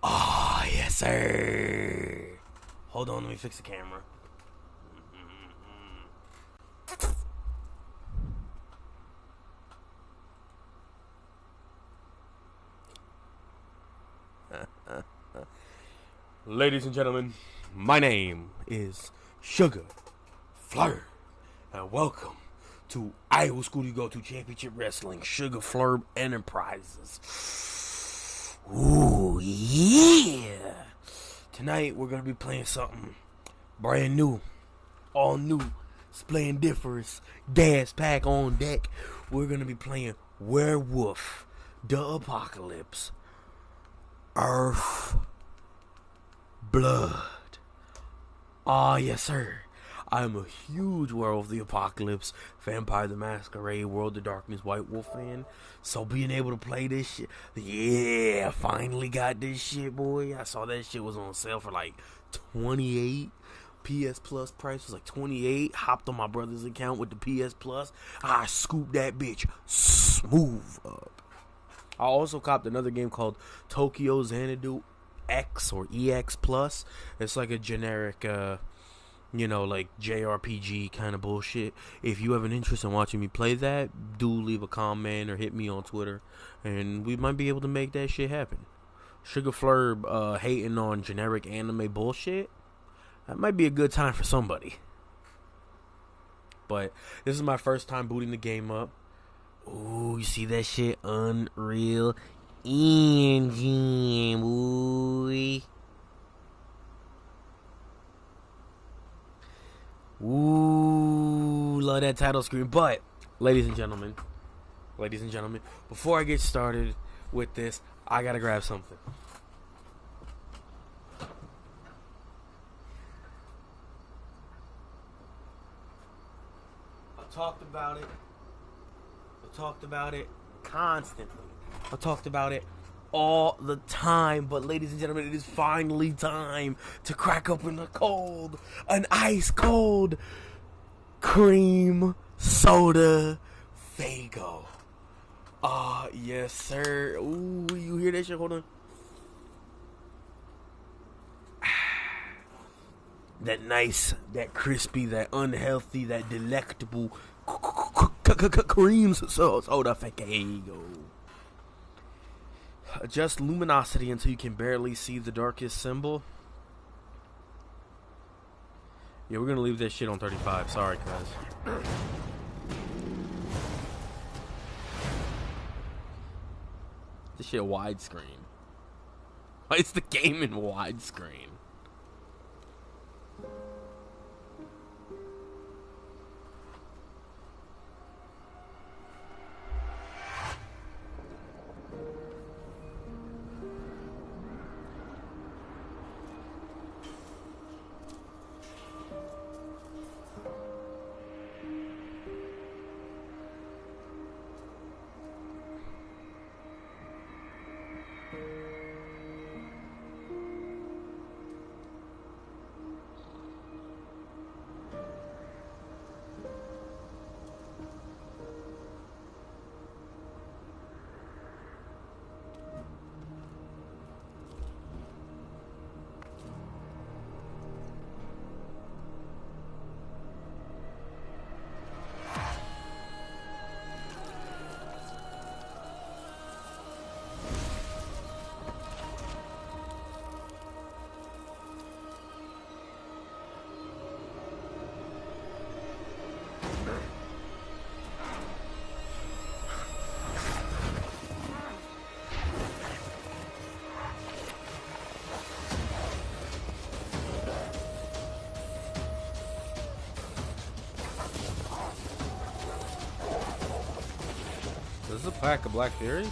Oh, yes, sir. Hold on, let me fix the camera. Ladies and gentlemen, my name is Suga Flurb, and welcome to Iowa School You Go To Championship Wrestling, Suga Flurb Enterprises. Ooh, yeah! Tonight we're gonna be playing something brand new, all new, splendiferous, gas pack on deck. We're gonna be playing Werewolf The Apocalypse, Earthblood. Ah, yes, sir. I'm a huge Werewolf The Apocalypse, Vampire the Masquerade, World of Darkness, White Wolf fan. So being able to play this shit, yeah, finally got this shit, boy. I saw that shit was on sale for like 28. PS Plus price was like 28. Hopped on my brother's account with the PS Plus. I scooped that bitch smooth up. I also copped another game called Tokyo Xanadu X or EX Plus. It's like a generic like JRPG kind of bullshit. If you have an interest in watching me play that, do leave a comment or hit me on Twitter, and we might be able to make that shit happen. Suga Flurb hating on generic anime bullshit, that might be a good time for somebody. But this is my first time booting the game up. Ooh, you see that shit? Unreal Engine, boy. Ooh, love that title screen. But, ladies and gentlemen, before I get started with this, I gotta grab something. I talked about it constantly. I talked about it all the time, but ladies and gentlemen, it is finally time to crack open an ice cold cream soda Faygo. Ah, yes, sir. Ooh, you hear that shit? Hold on. That nice, that crispy, that unhealthy, that delectable cream soda Faygo. Adjust luminosity until you can barely see the darkest symbol. Yeah, we're gonna leave this shit on 35. Sorry, guys. This shit widescreen. Why is the game in widescreen? Is this a pack of Black Furies?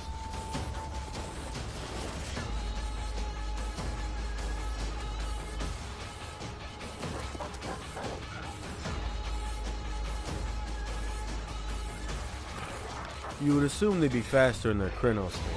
You would assume they'd be faster in their Krynos form.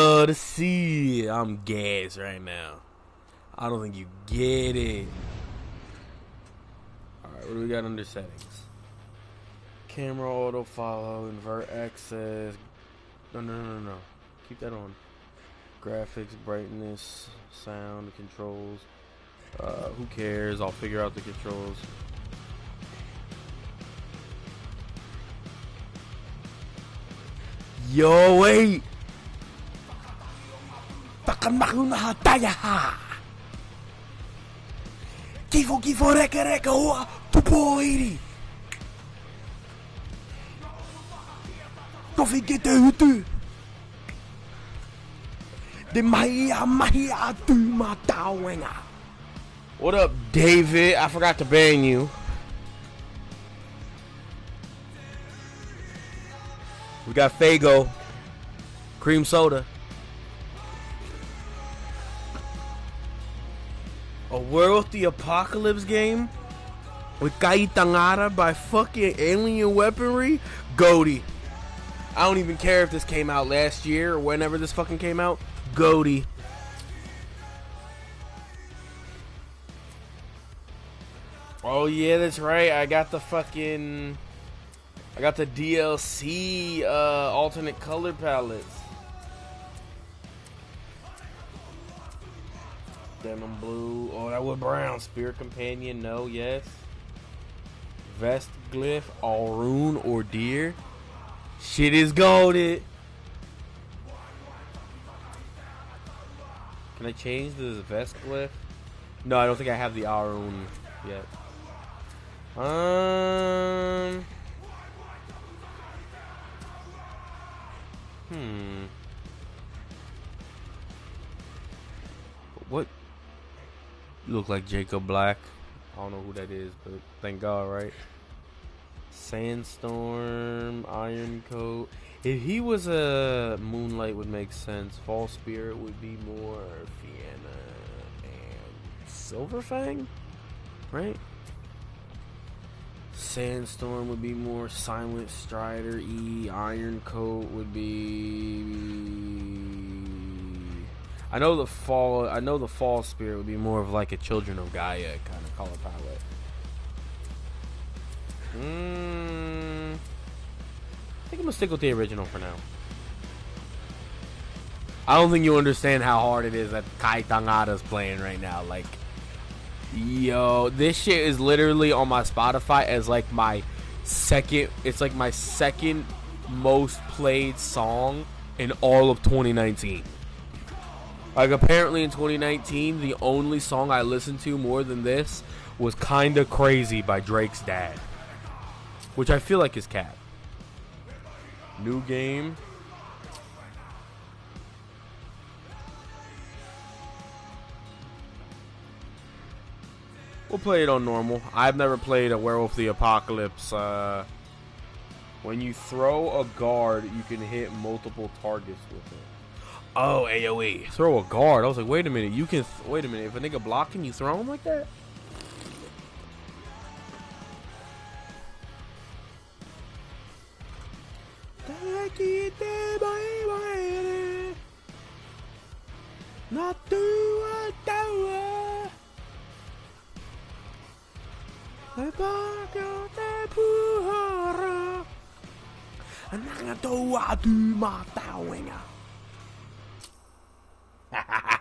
love to see it. I'm gassed right now. I don't think you get it. Alright, what do we got under settings? Camera auto follow, invert access. No. Keep that on. Graphics, brightness, sound, controls. Who cares? I'll figure out the controls. Yo, wait! Kifo reka hoa tupoiri. Don't forget the hutu. The mahi atu matawenga. What up, David? I forgot to ban you. We got Fago, cream soda. A Werewolf the Apocalypse game with Kai Tangara by fucking alien weaponry? Goaty. I don't even care if this came out last year or whenever this fucking came out. Goaty. Oh yeah, that's right. I got the DLC alternate color palettes. Denim blue. Oh, that was brown. Spirit companion. No. Yes. Vest glyph. All rune or deer. Shit is golded. Can I change this vest glyph? No, I don't think I have the Arun yet. What? You look like Jacob Black. I don't know who that is, but thank God, right? Sandstorm, Iron Coat. If he was a Moonlight, would make sense. False Spirit would be more Fianna and Silverfang, right? Sandstorm would be more Silent Strider. Iron Coat would be. I know the Fall Spirit would be more of like a Children of Gaia kind of color palette. I think I'm gonna stick with the original for now. I don't think you understand how hard it is that Kai Tangada's playing right now. Like, yo, this shit is literally on my Spotify as like my second. It's like my second most played song in all of 2019. Like, apparently in 2019, the only song I listened to more than this was Kinda Crazy by Drake's dad, which I feel like is cap. New game. We'll play it on normal. I've never played a Werewolf the Apocalypse. When you throw a guard, you can hit multiple targets with it. Oh, AoE. Throw a guard. I was like, wait a minute. You can... wait a minute. If a nigga blocking, you throw him like that?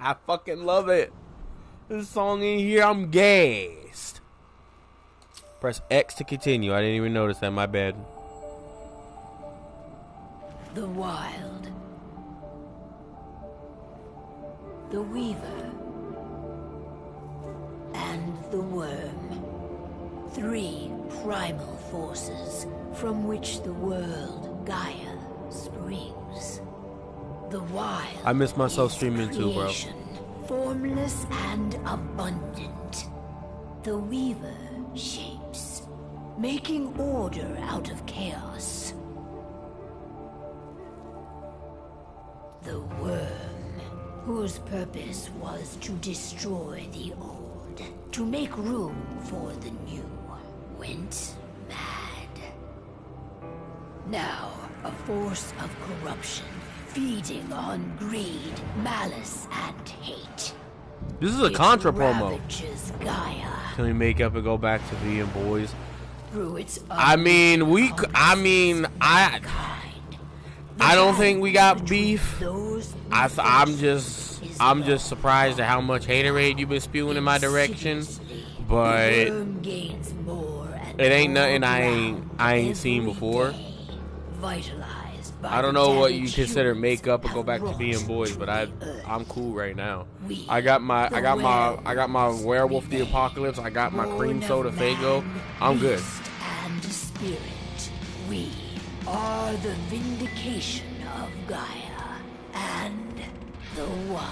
I fucking love it. This song in here, I'm gassed. Press X to continue. I didn't even notice that. My bad. The Wild. The Weaver. And the Worm. 3 primal forces from which the world Gaia springs. The Wild. I miss myself streaming too, bro. Formless and abundant. The Weaver shapes, making order out of chaos. The Worm, whose purpose was to destroy the old, to make room for the new, went mad. Now, a force of corruption feeding on greed, malice, and hate. This is a Contra promo. Ravages Gaia Can we make up and go back to being boys? through its I don't think we got beef. I'm just surprised at how much haterade you've been spewing in my direction. But it ain't nothing I ain't seen before. I don't know what you consider makeup or go back to being boys, but I'm cool right now. I got my Werewolf The Apocalypse. I got my cream soda Fago. I'm good. And spirit, we are the vindication of Gaia and the wild.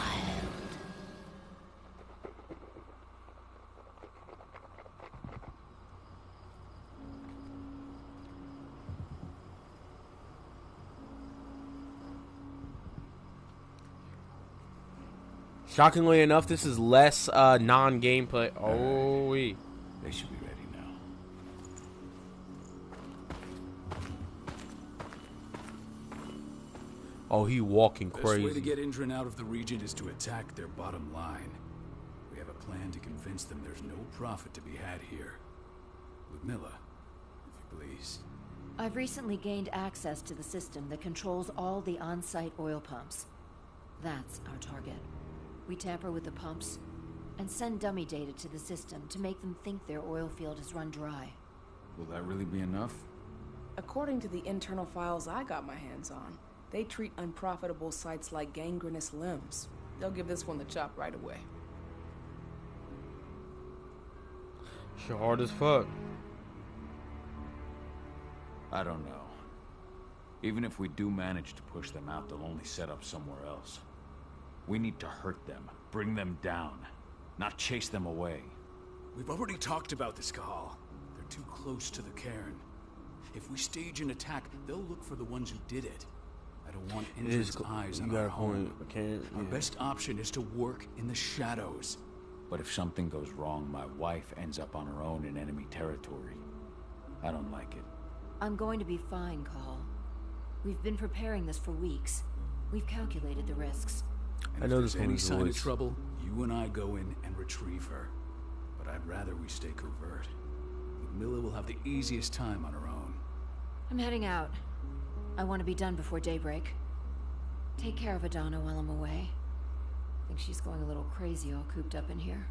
Shockingly enough, this is less non-gameplay. Oh, they should be ready now. Oh, he walking crazy. The best way to get Indran out of the region is to attack their bottom line. We have a plan to convince them there's no profit to be had here. Ludmilla, if you please. I've recently gained access to the system that controls all the on-site oil pumps. That's our target. We tamper with the pumps and send dummy data to the system to make them think their oil field has run dry. Will that really be enough? According to the internal files I got my hands on, they treat unprofitable sites like gangrenous limbs. They'll give this one the chop right away. Sure hard as fuck. I don't know. Even if we do manage to push them out, they'll only set up somewhere else. We need to hurt them, bring them down, not chase them away. We've already talked about this, Kahal. They're too close to the cairn. If we stage an attack, they'll look for the ones who did it. I don't want Indran's eyes on our home. Our best option is to work in the shadows. But if something goes wrong, my wife ends up on her own in enemy territory. I don't like it. I'm going to be fine, Call. We've been preparing this for weeks. We've calculated the risks. And if there's any sign of trouble, you and I go in and retrieve her. But I'd rather we stay covert. Ludmilla will have the easiest time on her own. I'm heading out. I want to be done before daybreak. Take care of Adana while I'm away. I think she's going a little crazy all cooped up in here.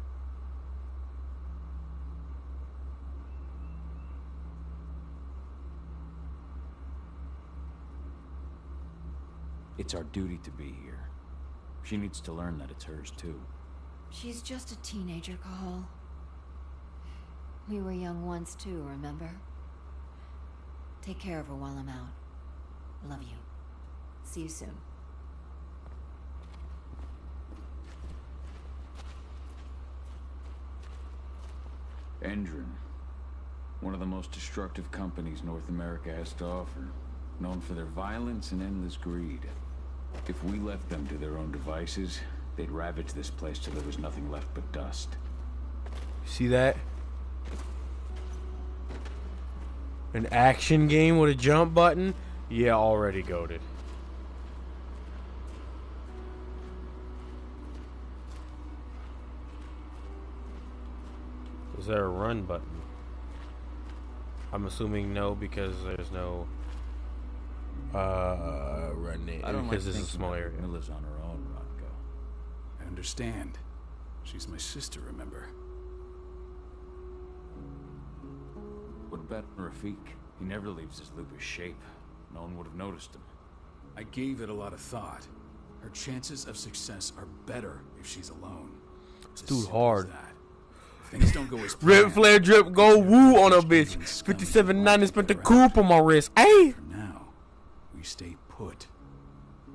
It's our duty to be here. She needs to learn that it's hers too. She's just a teenager, Cahal. We were young once too, remember? Take care of her while I'm out. Love you. See you soon. Indran, one of the most destructive companies North America has to offer, known for their violence and endless greed. If we left them to their own devices, they'd ravage this place till there was nothing left but dust. See that? An action game with a jump button? Yeah, already goated. Is there a run button? I'm assuming no, because there's no run name. Because this is a small area. Milla's on her own, Rodko. I understand. She's my sister, remember? What about Rafik? He never leaves his lupus shape. No one would have noticed him. I gave it a lot of thought. Her chances of success are better if she's alone. This dude hard. Things don't go as Rip, flare, drip, go woo on a bitch. 57.9 spent the coupe on my wrist. Hey! For now, we stay put.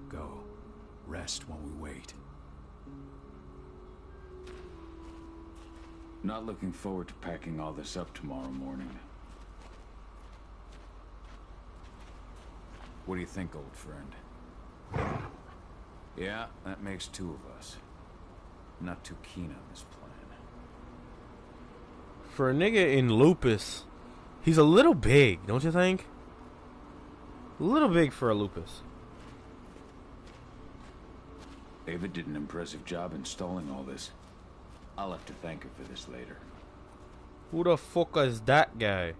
Go. Rest while we wait. Not looking forward to packing all this up tomorrow morning. What do you think, old friend? Yeah, that makes two of us. Not too keen on this plan. For a nigga in lupus, he's a little big, don't you think? A little big for a lupus. Ava did an impressive job installing all this. I'll have to thank her for this later. Who the fuck is that guy?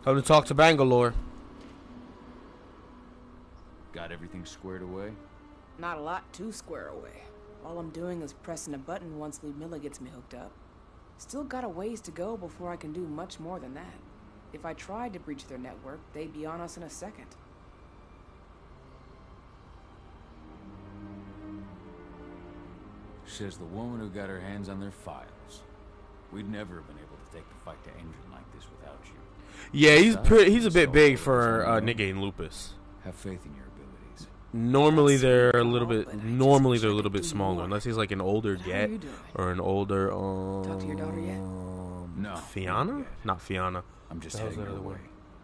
Time to talk to Bangalore. Got everything squared away? Not a lot to square away. All I'm doing is pressing a button once Ludmilla gets me hooked up. Still got a ways to go before I can do much more than that. If I tried to breach their network, they'd be on us in a second. Says the woman who got her hands on their files. We'd never have been able to take the fight to Engine like this without you. Yeah, he's a bit big for a nigga in Lupus. Have faith in your abilities. Normally they're a little bit smaller, unless he's like an older Get or an older Talk to your daughter yet? No. Fiona? Not Fiona. I'm just heading her way.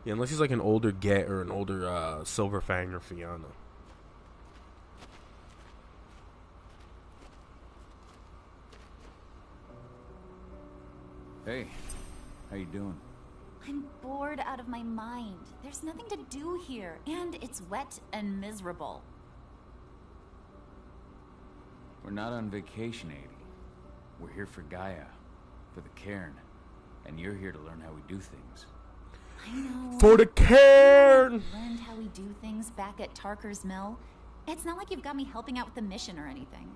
Yeah, unless he's like an older Get or an older Silverfang or Fiona. Hey, how you doing? I'm bored out of my mind. There's nothing to do here, and it's wet and miserable. We're not on vacation, Adie. We're here for Gaia, for the cairn, and you're here to learn how we do things. I know. For the cairn! Learned how we do things back at Tarker's Mill. It's not like you've got me helping out with the mission or anything.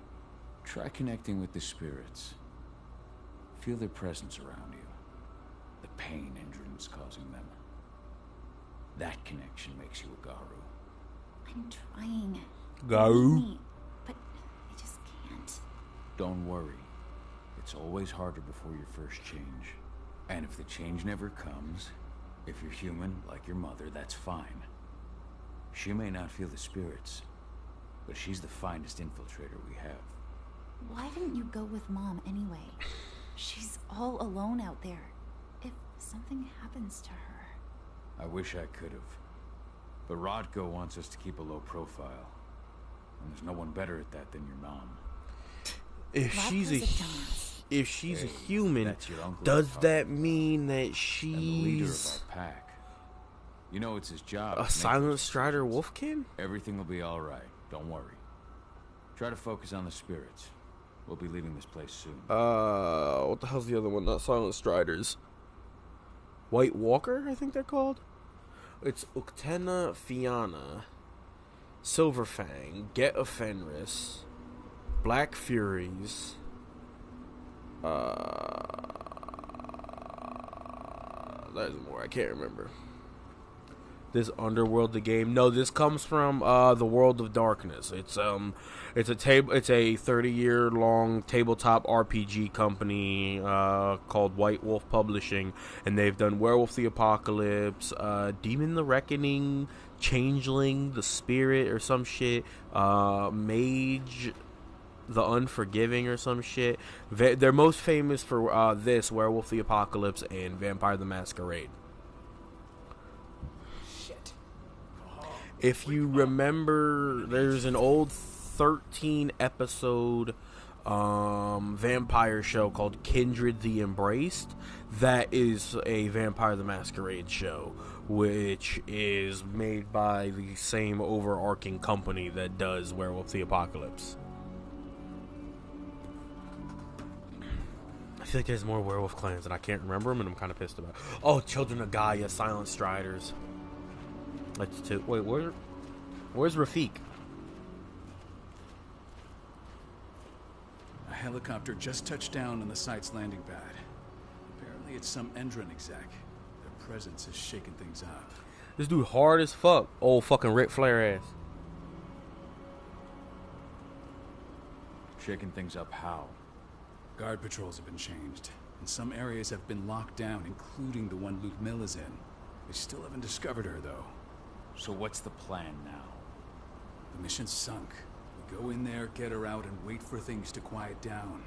Try connecting with the spirits. Feel their presence around you. The pain Endron's causing them. That connection makes you a Garu. I'm trying. Garu? Believe me, but I just can't. Don't worry. It's always harder before your first change. And if the change never comes, if you're human, like your mother, that's fine. She may not feel the spirits, but she's the finest infiltrator we have. Why didn't you go with Mom anyway? She's all alone out there. If something happens to her... I wish I could have. But Rodko wants us to keep a low profile. And there's no one better at that than your mom. If she's a human, does that mean that she's... And the leader of our pack. You know it's his job. A Silent Strider Wolfkin? Everything will be alright. Don't worry. Try to focus on the spirits. We'll be leaving this place soon. What the hell's the other one? Not Silent Striders. White Walker, I think they're called. It's Uktena Fiana, Silverfang, Get of Fenris, Black Furies. There's more. I can't remember. This Underworld, the game. No, this comes from the World of Darkness. It's a 30-year-long tabletop RPG company called White Wolf Publishing, and they've done Werewolf the Apocalypse, Demon the Reckoning, Changeling the Spirit or some shit, Mage the Unforgiving or some shit. They're most famous for this Werewolf the Apocalypse and Vampire the Masquerade. If you remember, there's an old 13-episode vampire show called Kindred the Embraced. That is a Vampire the Masquerade show, which is made by the same overarching company that does Werewolf the Apocalypse. I feel like there's more werewolf clans and I can't remember them, and I'm kind of pissed about it. Oh, Children of Gaia, Silent Striders. That's two. Wait, where's Rafik? A helicopter just touched down on the site's landing pad. Apparently it's some Endron exec. Their presence is shaking things up. This dude hard as fuck. Old fucking Ric Flair ass. Shaking things up how? Guard patrols have been changed, and some areas have been locked down, including the one Ludmilla's in. They still haven't discovered her, though. So what's the plan now? The mission's sunk. We go in there, get her out, and wait for things to quiet down.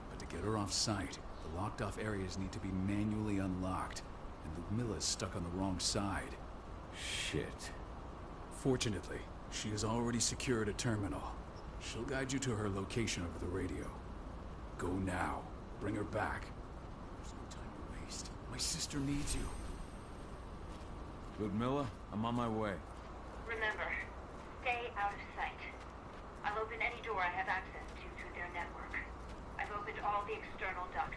But to get her off site, the locked-off areas need to be manually unlocked, and Ludmilla's stuck on the wrong side. Shit. Fortunately, she has already secured a terminal. She'll guide you to her location over the radio. Go now. Bring her back. There's no time to waste. My sister needs you. Ludmilla, I'm on my way. Remember open any door I have access to through their network. I've opened all the external ducts.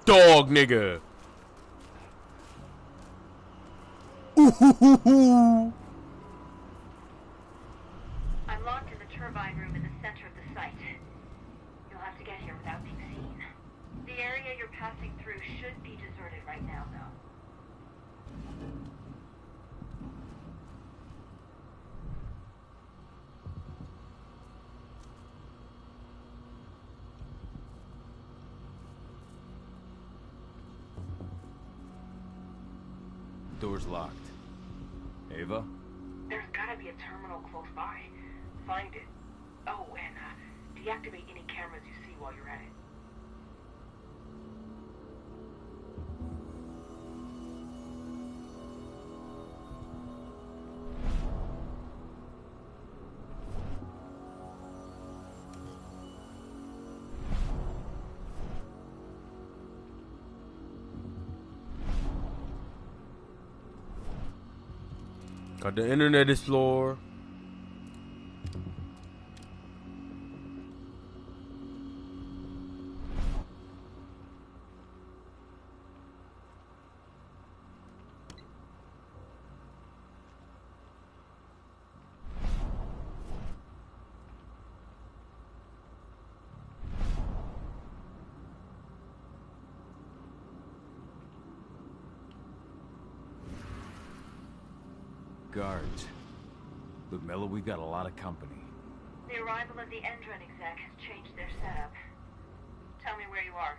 Dog nigga. Ooh. I'm locked in the turbine room in the center of the site. You'll have to get here without being seen. The area you're passing through should be deserted right now, though. Door's locked. Ava? There's gotta be a terminal close by. Find it. Oh, and deactivate any cameras you see while you're at it. Got the Internet Explorer. Guards. Look, Miller, we've got a lot of company. The arrival of the Endron exec has changed their setup. Tell me where you are.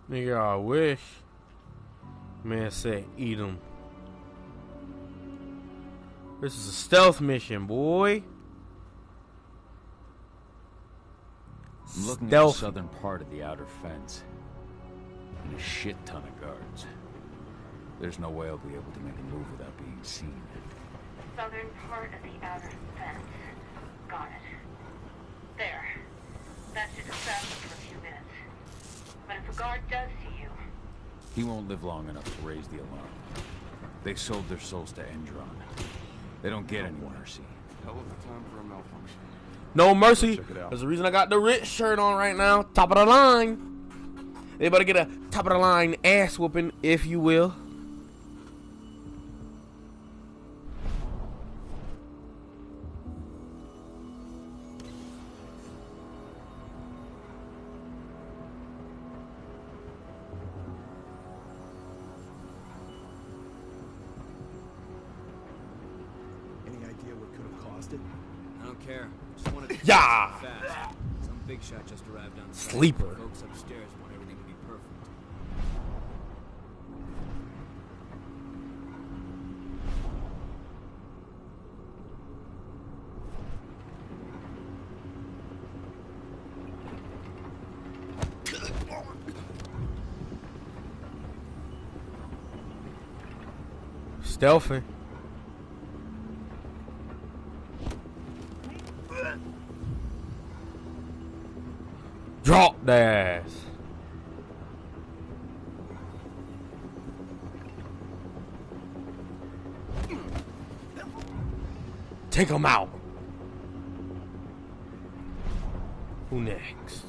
Nigga, I wish. Man said, eat 'em. This is a stealth mission, boy. I'm looking at Stealth. the southern part of the outer fence. And a shit ton of guards. There's no way I'll be able to make a move without being seen. Southern part of the outer fence. Got it. There. That should distract them for a few minutes. But if a guard does see you... He won't live long enough to raise the alarm. They sold their souls to Endron. They don't get any mercy. Hell of a time for a malfunction. No mercy. Check it out. That's the reason I got the rich shirt on right now. Top of the line. They better get a top of the line ass whooping, if you will. Any idea what could have caused it? I don't care. Just wanted to Yeah. fast. Some big shot just arrived on site. Sleeper. Folks upstairs want everything to be perfect. Stealthy. Drop the ass. Take him out. Who next?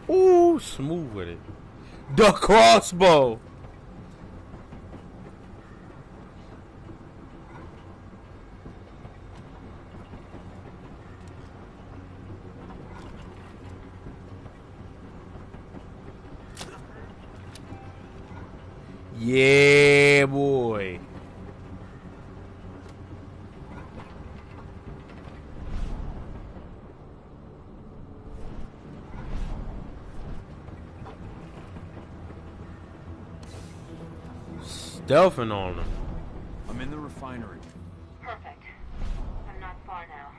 Ooh, smooth with it. The crossbow. Yeah, boy. Delphin on him. I'm in the refinery. Perfect. I'm not far now.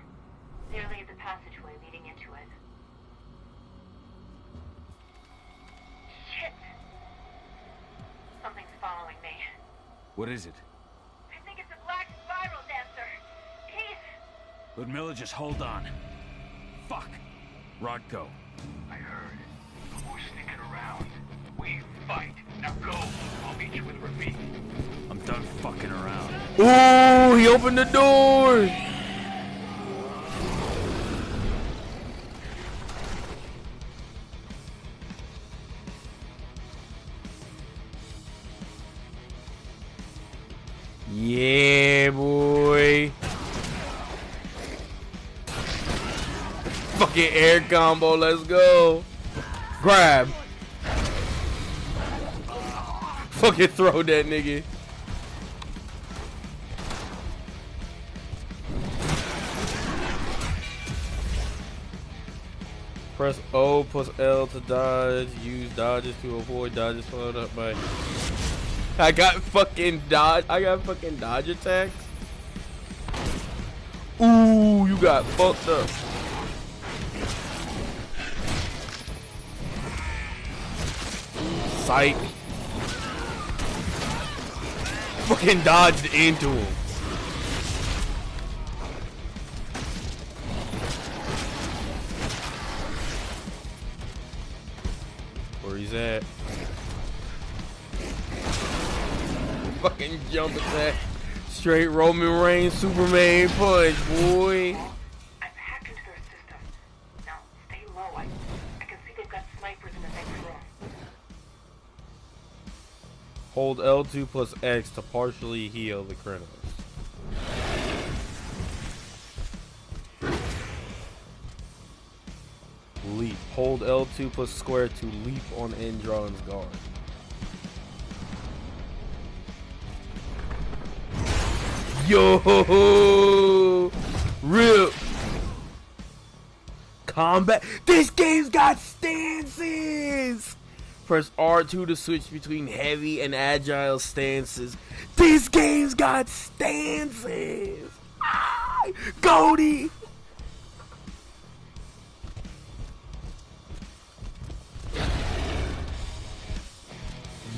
Nearly at the passageway leading into it. Shit! Something's following me. What is it? I think it's a black spiral dancer. He's... Ludmilla, just hold on. Fuck. Rodko. I heard. Who's sneaking around? We fight. Now go. I'll meet you with Rafik. I'm done fucking around. Ooh, he opened the door. Yeah, boy. Fucking air combo, let's go. Grab. Fucking throw that nigga. Press O plus L to dodge. Use dodges to avoid dodges followed up by... I got fucking dodge attacks. Ooh, you got fucked up. Psych. Fucking dodged into him. Where he's at. Fucking jump attack. Straight Roman Reigns Superman punch, boy. I've hacked into their system. Now, stay low. I can see they've got snipers in the next room. Hold L2 plus X to partially heal the Krynos. Leap. Hold L2 plus square to leap on Andron's guard. Yo! Rip! Combat. This game's got stances! Press R2 to switch between heavy and agile stances. This game's got stances! Ah! Goldie!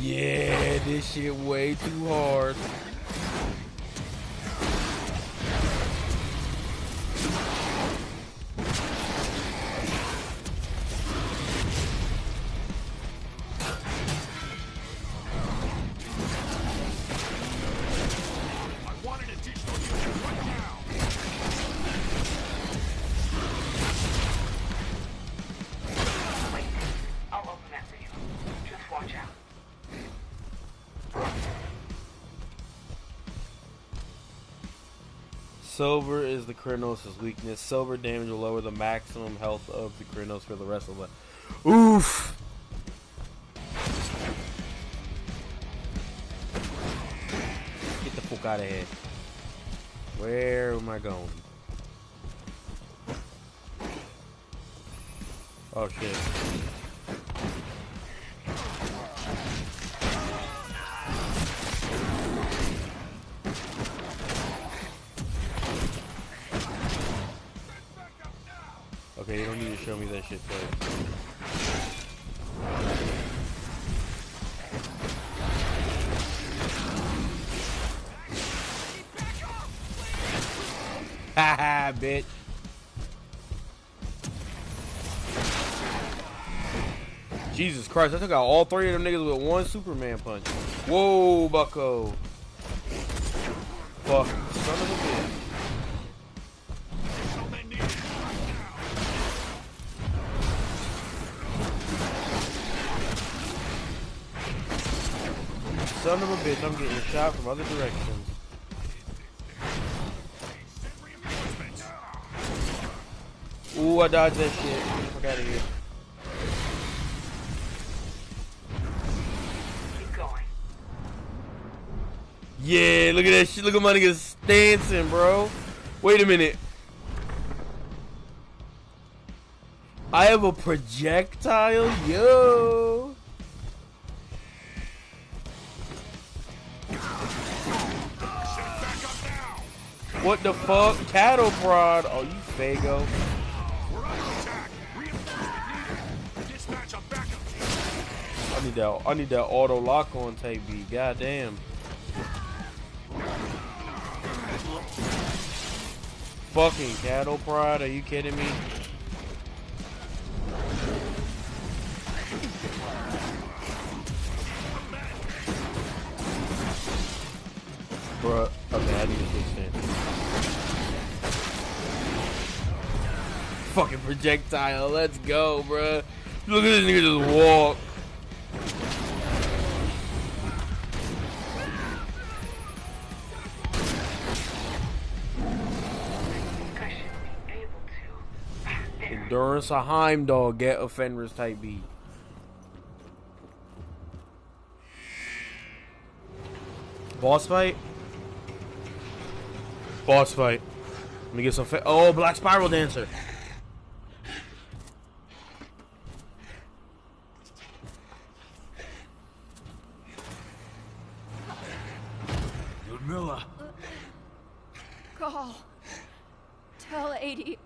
Yeah, this shit way too hard. Silver is the Krynos' weakness. Silver damage will lower the maximum health of the Krynos for the rest of the... Oof! Get the fuck out of here. Where am I going? Oh shit. Okay, you don't need to show me that shit first. Haha, bitch. Jesus Christ, I took out all three of them niggas with one Superman punch. Whoa, bucko. Fuck, son of a bitch. Son of a bitch, I'm getting shot from other directions. Ooh, I dodged that shit. Fuck out of here. Keep going. Yeah, look at that shit. Look at my niggas dancing, bro. Wait a minute. I have a projectile? Yo. What the fuck? Cattle prod. Oh, you fago. We're under attack. Reinforcement needed. Dispatch a backup team. I need that auto lock on tape beat. Goddamn. Fucking cattle prod. Are you kidding me? Bruh. Okay, I need to switch in. Fucking projectile. Let's go, bruh. Look at this nigga just walk. Endurance a Heimdall. Get a Fenris type beat. Boss fight? Boss fight. Let me get some oh, Black Spiral Dancer. Ludmilla. Call. Tell 80.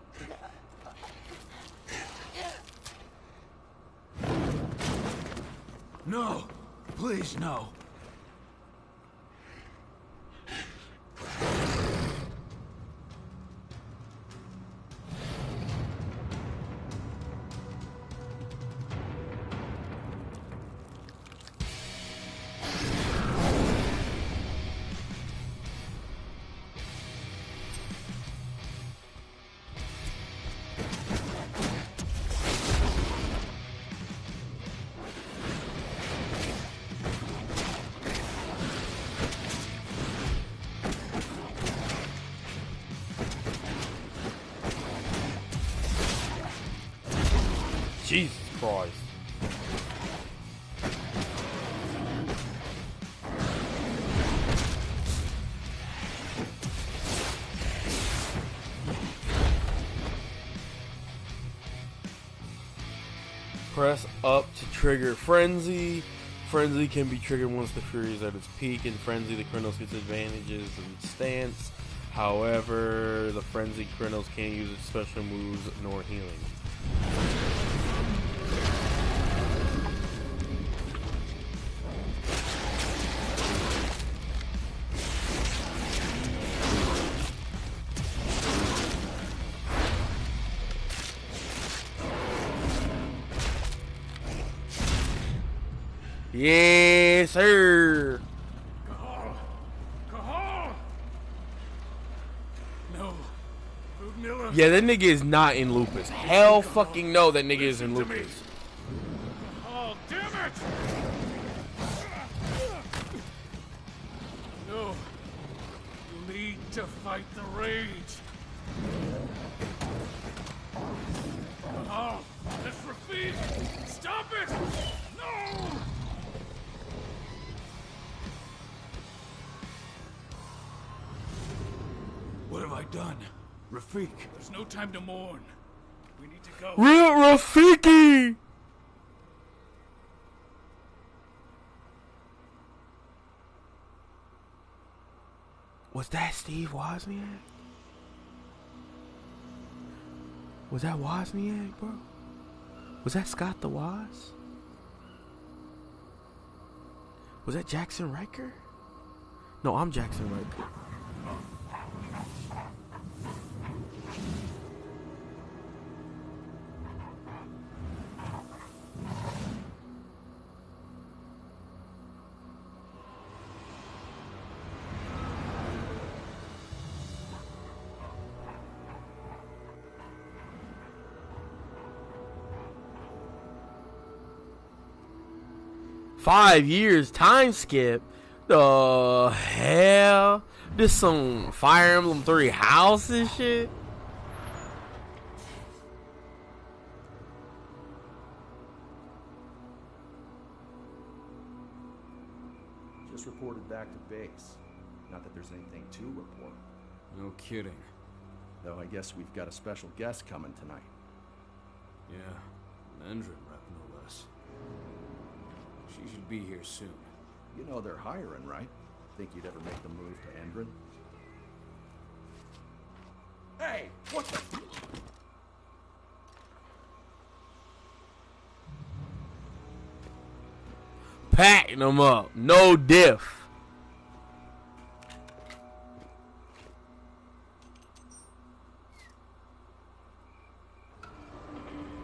No. Please, no. Jesus Christ. Press up to trigger Frenzy. Frenzy can be triggered once the Fury is at its peak. In Frenzy, the Krynos gets advantages in stance. However, the Frenzy Krynos can't use its special moves nor healing. Yes, sir. No. Ludmilla. Yeah, that nigga is not in Lupus. Hell fucking no, that nigga is in Lupus. Oh, damn it! No. You need to fight the rage. Oh, that's Rafik! Stop it! No! What have I done? Rafik. There's no time to mourn. We need to go. Rafiki! Was that Steve Wozniak? Was that Wozniak, bro? Was that Scott the Woz? Was that Jackson Riker? No, I'm Jackson Riker. Five years time skip? The hell? This some Fire Emblem 3 house and shit? Just reported back to base. Not that there's anything to report. No kidding. Though I guess we've got a special guest coming tonight. Yeah, an Endrin rep, no less. She should be here soon. You know they're hiring, right? Think you'd ever make the move to Endrin? What the? Packing them up. No diff.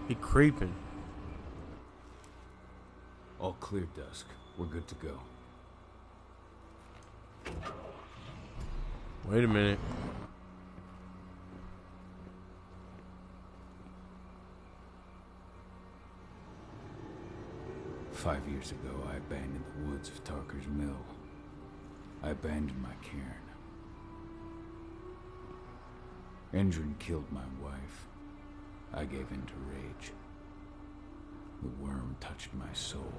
He creeping. All clear, Dusk. We're good to go. Wait a minute. "5 years ago, I abandoned the woods of Tarker's Mill. I abandoned my cairn. Endrin killed my wife. I gave in to rage. The worm touched my soul.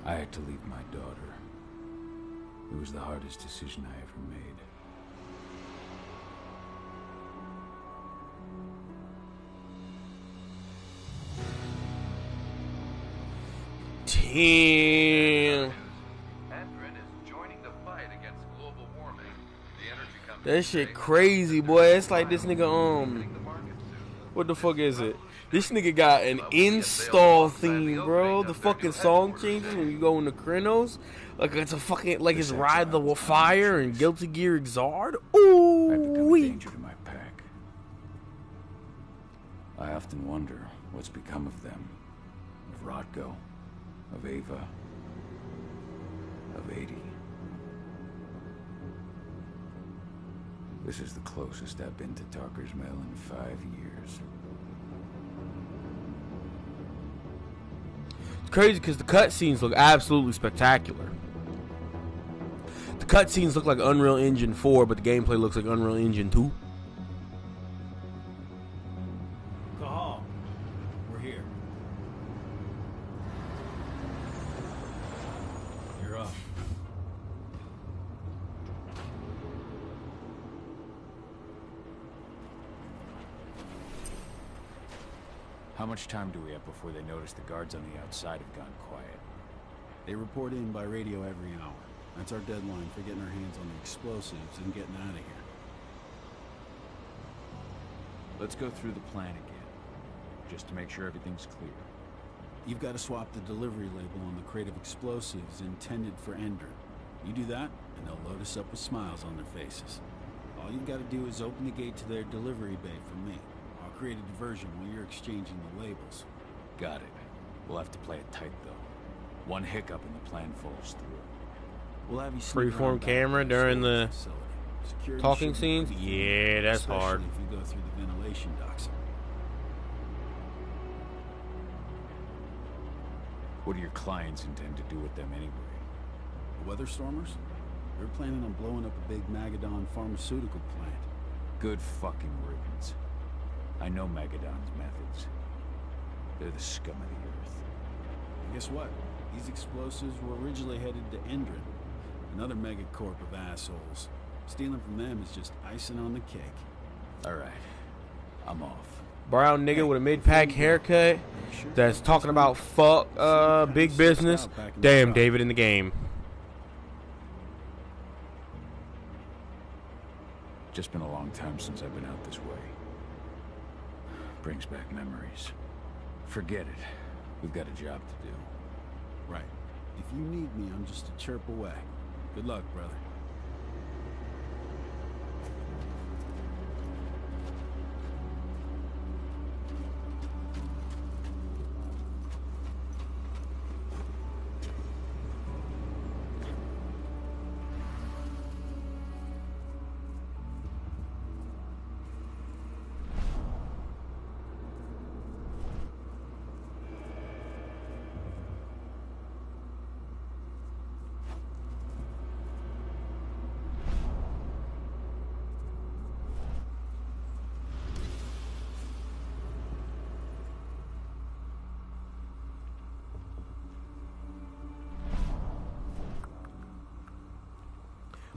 I had to leave my daughter. It was the hardest decision I ever made. Damn. Endrin is joining the fight against global warming. The energy company That shit crazy, boy. It's like this nigga, what the fuck is it? This nigga got an install theme, bro. The fucking song changes when you go into Krynos. Like it's a fucking, like it's Ride the Fire and Guilty Gear Exard. Ooh, I've become a danger to my pack. I often wonder what's become of them. Of Rodko. Of Ava. Of 80. This is the closest I've been to Tarker's Mill in 5 years. It's crazy because the cutscenes look absolutely spectacular. The cutscenes look like Unreal Engine 4, but the gameplay looks like Unreal Engine 2. Cahal, we're here. You're up. How much time do we have before they notice the guards on the outside have gone quiet? They report in by radio every hour. That's our deadline for getting our hands on the explosives and getting out of here. Let's go through the plan again, just to make sure everything's clear. You've got to swap the delivery label on the crate of explosives intended for Endrin. You do that, and they'll load us up with smiles on their faces. All you've got to do is open the gate to their delivery bay for me. I'll create a diversion while you're exchanging the labels. Got it. We'll have to play it tight, though. One hiccup and the plan falls through. We'll have you sneak Freeform around back camera to the during the facility. Security talking shouldn't scenes? be Yeah, that's hard. especially if you go through the ventilation ducts. What do your clients intend to do with them anyway? The Weather Stormers? They're planning on blowing up a big Magadon pharmaceutical plant. Good fucking riddance. I know Magadon's methods. They're the scum of the earth. And guess what? These explosives were originally headed to Endrin, another megacorp of assholes. Stealing from them is just icing on the cake. Alright, I'm off. Brown nigga with a mid-pack haircut that's talking about fuck big business. Damn, David in the game. Just been a long time since I've been out this way. Brings back memories. Forget it. We've got a job to do. Right. If you need me, I'm just a chirp away. Good luck, brother.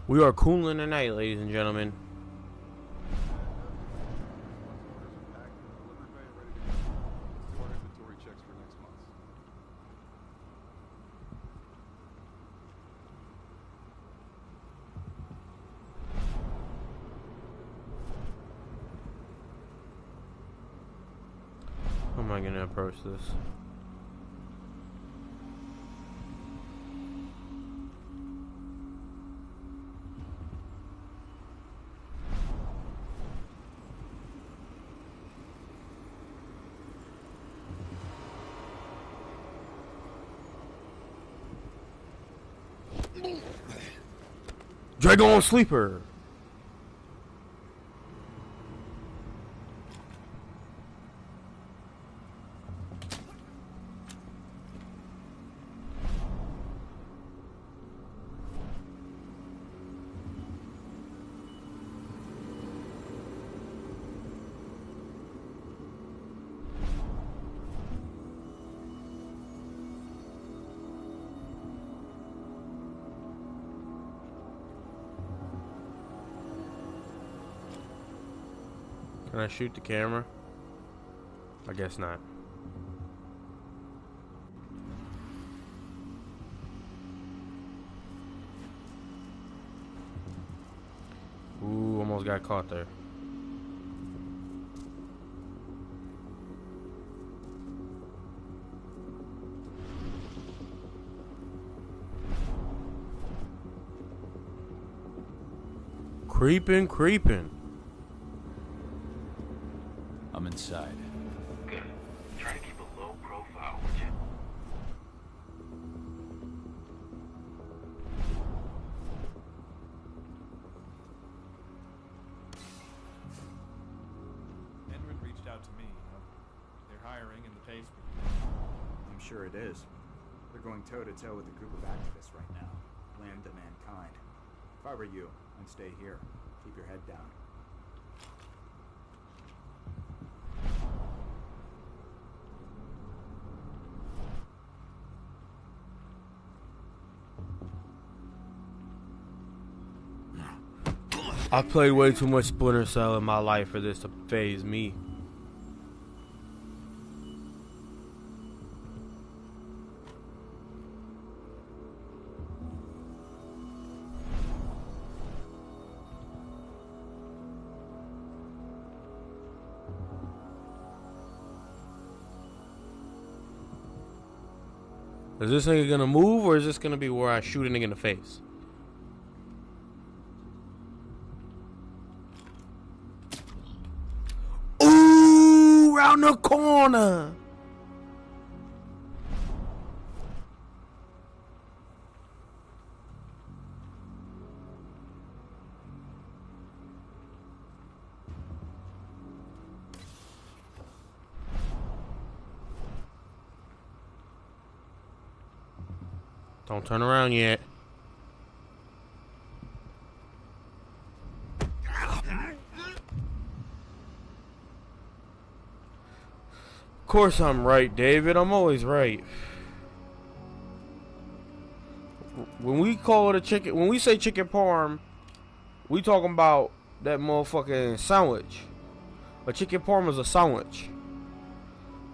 We are cooling tonight, ladies and gentlemen. Inventory checks for next month. How am I gonna approach this? Dragon Sleeper. Can I shoot the camera? I guess not. Ooh, almost got caught there. Creeping, creeping. I'm inside. Good. Try to keep a low profile, would you? Edward reached out to me. They're hiring and the pay's I'm sure it is. They're going toe-to-toe with a group of activists right now. Land to mankind. If I were you, I'd stay here. Keep your head down. I've played way too much Splinter Cell in my life for this to faze me. Is this nigga gonna move, or is this gonna be where I shoot a nigga in the face? Ooh, round the corner. Don't turn around yet. Of course I'm right, David. I'm always right. When we call it a chicken, when we say chicken parm, we talking about that motherfucking sandwich. A chicken parm is a sandwich.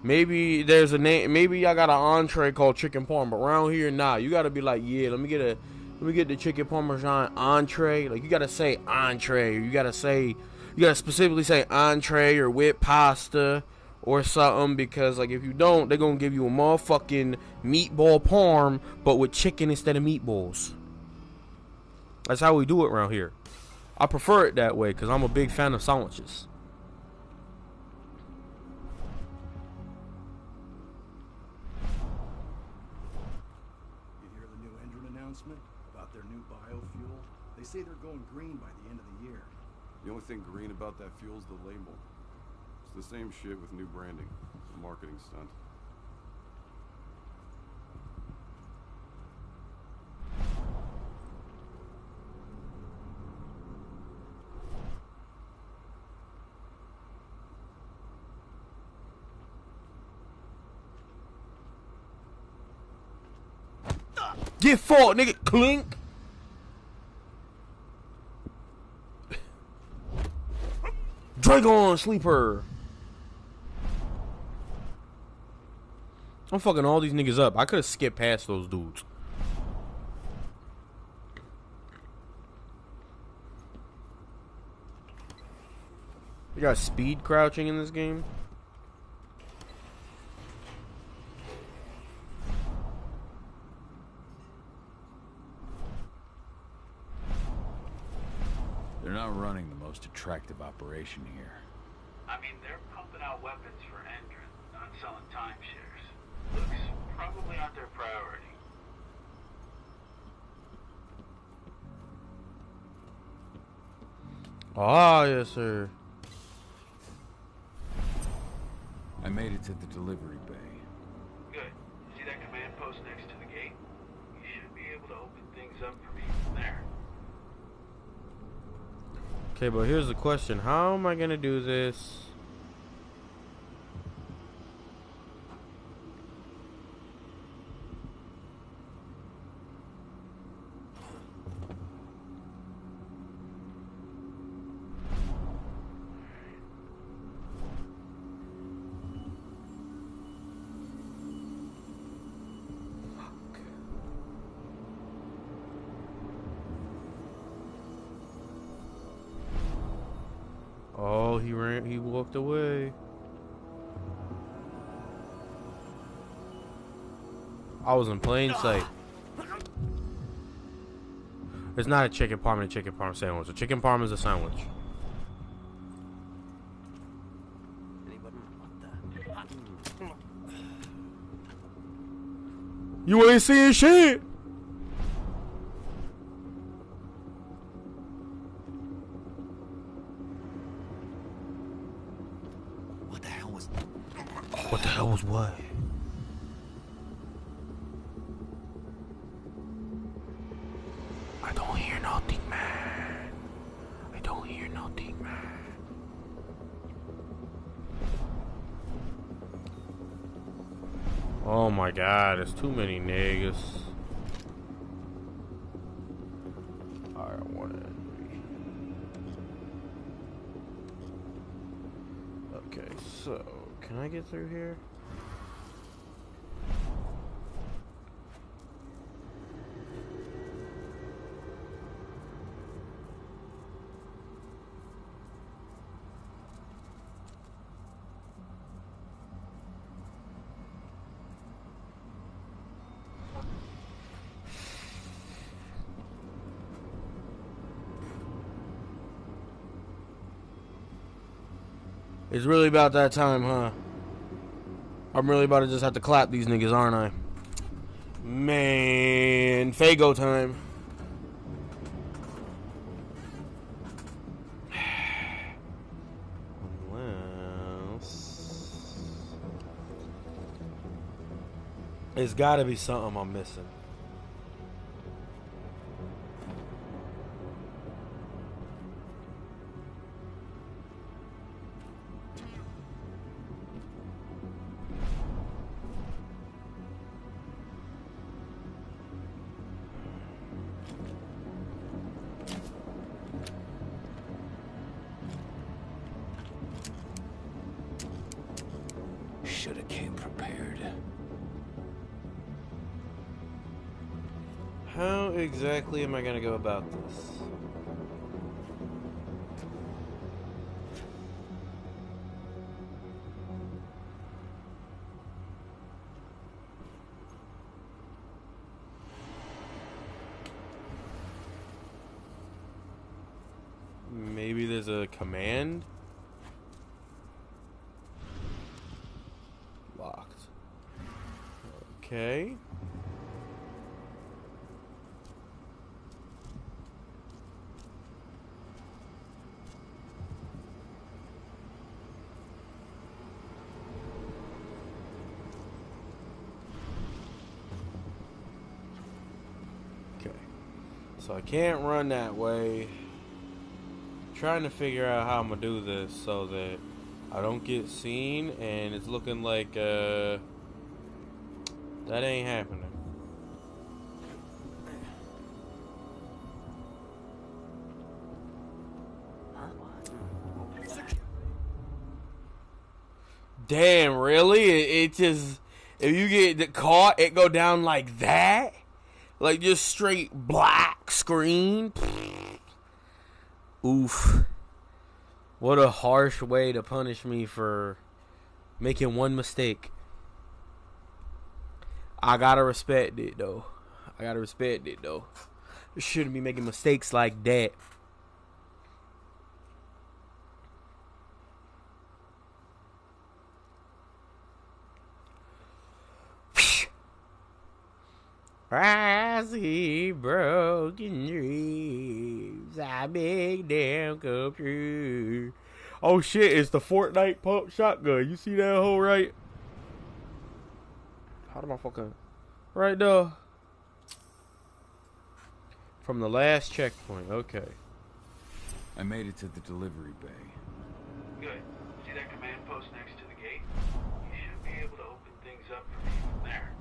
Maybe there's a name. Maybe I got an entree called chicken parm, but around here, nah. You gotta be like, yeah, let me get the chicken parmesan entree. Like, you gotta say entree. Or you gotta specifically say entree or with pasta or something, because like if you don't, they're gonna give you a motherfucking meatball parm, but with chicken instead of meatballs. That's how we do it around here. I prefer it that way because I'm a big fan of sandwiches. About their new biofuel. They say they're going green by the end of the year. The only thing green about that fuel's the label. It's the same shit with new branding. It's a marketing stunt. Get fought, nigga. Clink. Dragon Sleeper. I'm fucking all these niggas up. I could have skipped past those dudes. You got speed crouching in this game? They're not running the most attractive operation here. I mean, they're pumping out weapons for Endron, not selling timeshares. Looks probably not their priority. Ah, yes, sir. I made it to the delivery bay. Good. See that command post next to the gate? You should be able to open things up for me from there. Okay, but here's the question. How am I gonna do this? Oh, he walked away. I was in plain sight. It's not a chicken parm and a chicken parm sandwich. A chicken parm is a sandwich. You ain't seeing shit. What the hell was... What the hell was what? I don't hear nothing, man. I don't hear nothing, man. Oh my god, there's too many niggas. Alright, 1 and 3. Okay, so can I get through here? It's really about that time, huh? I'm really about to just have to clap these niggas, aren't I? Man, Fago time. Unless... It's gotta be something I'm missing. Shoulda came prepared. How exactly am I gonna go about this? Maybe there's a command? Locked. Okay. Okay. So I can't run that way. Trying to figure out how I'm gonna do this so that I don't get seen, and it's looking like that ain't happening. Damn, really? It just, if you get caught, it go down like that? Like just straight black screen? Oof. What a harsh way to punish me for making one mistake. I gotta respect it though. You shouldn't be making mistakes like that. I see broken dreams. I make them come true. Oh shit, it's the Fortnite pump shotgun. You see that hole right? How do I fucking... Right there. From the last checkpoint, okay. I made it to the delivery bay. Good. See that command post next to the gate? You should be able to open things up for me from there.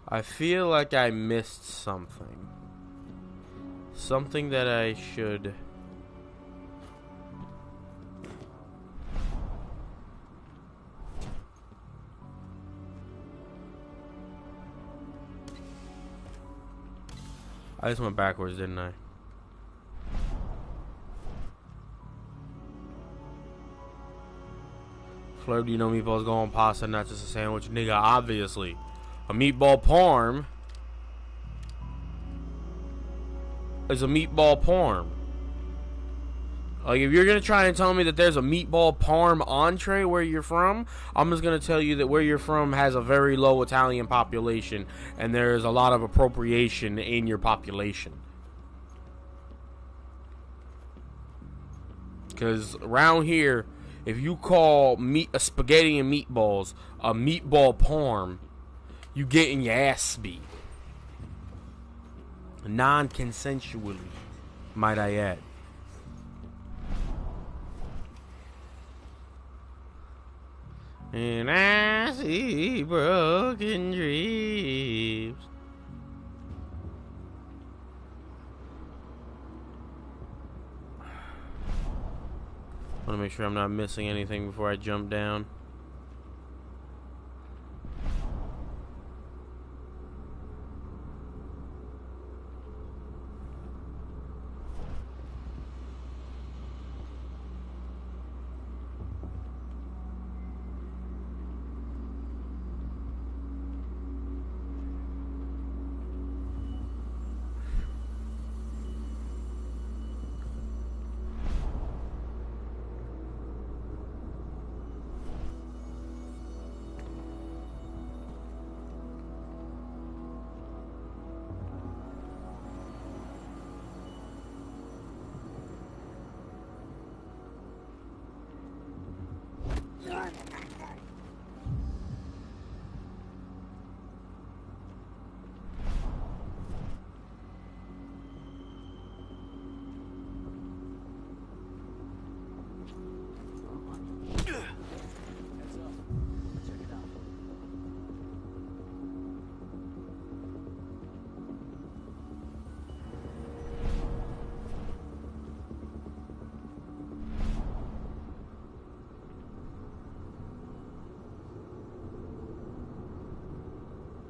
I feel like I missed something. Something that I should... I just went backwards, didn't I? Flurb, do you know meatballs go on pasta, not just a sandwich? Nigga, obviously. A meatball parm is a meatball parm. Like, if you're gonna try and tell me that there's a meatball parm entree where you're from, I'm just gonna tell you that where you're from has a very low Italian population, and there's a lot of appropriation in your population. Because around here, if you call a spaghetti and meatballs a meatball parm, you getting your ass beat. Non-consensually, might I add. And I see broken dreams. I want to make sure I'm not missing anything before I jump down.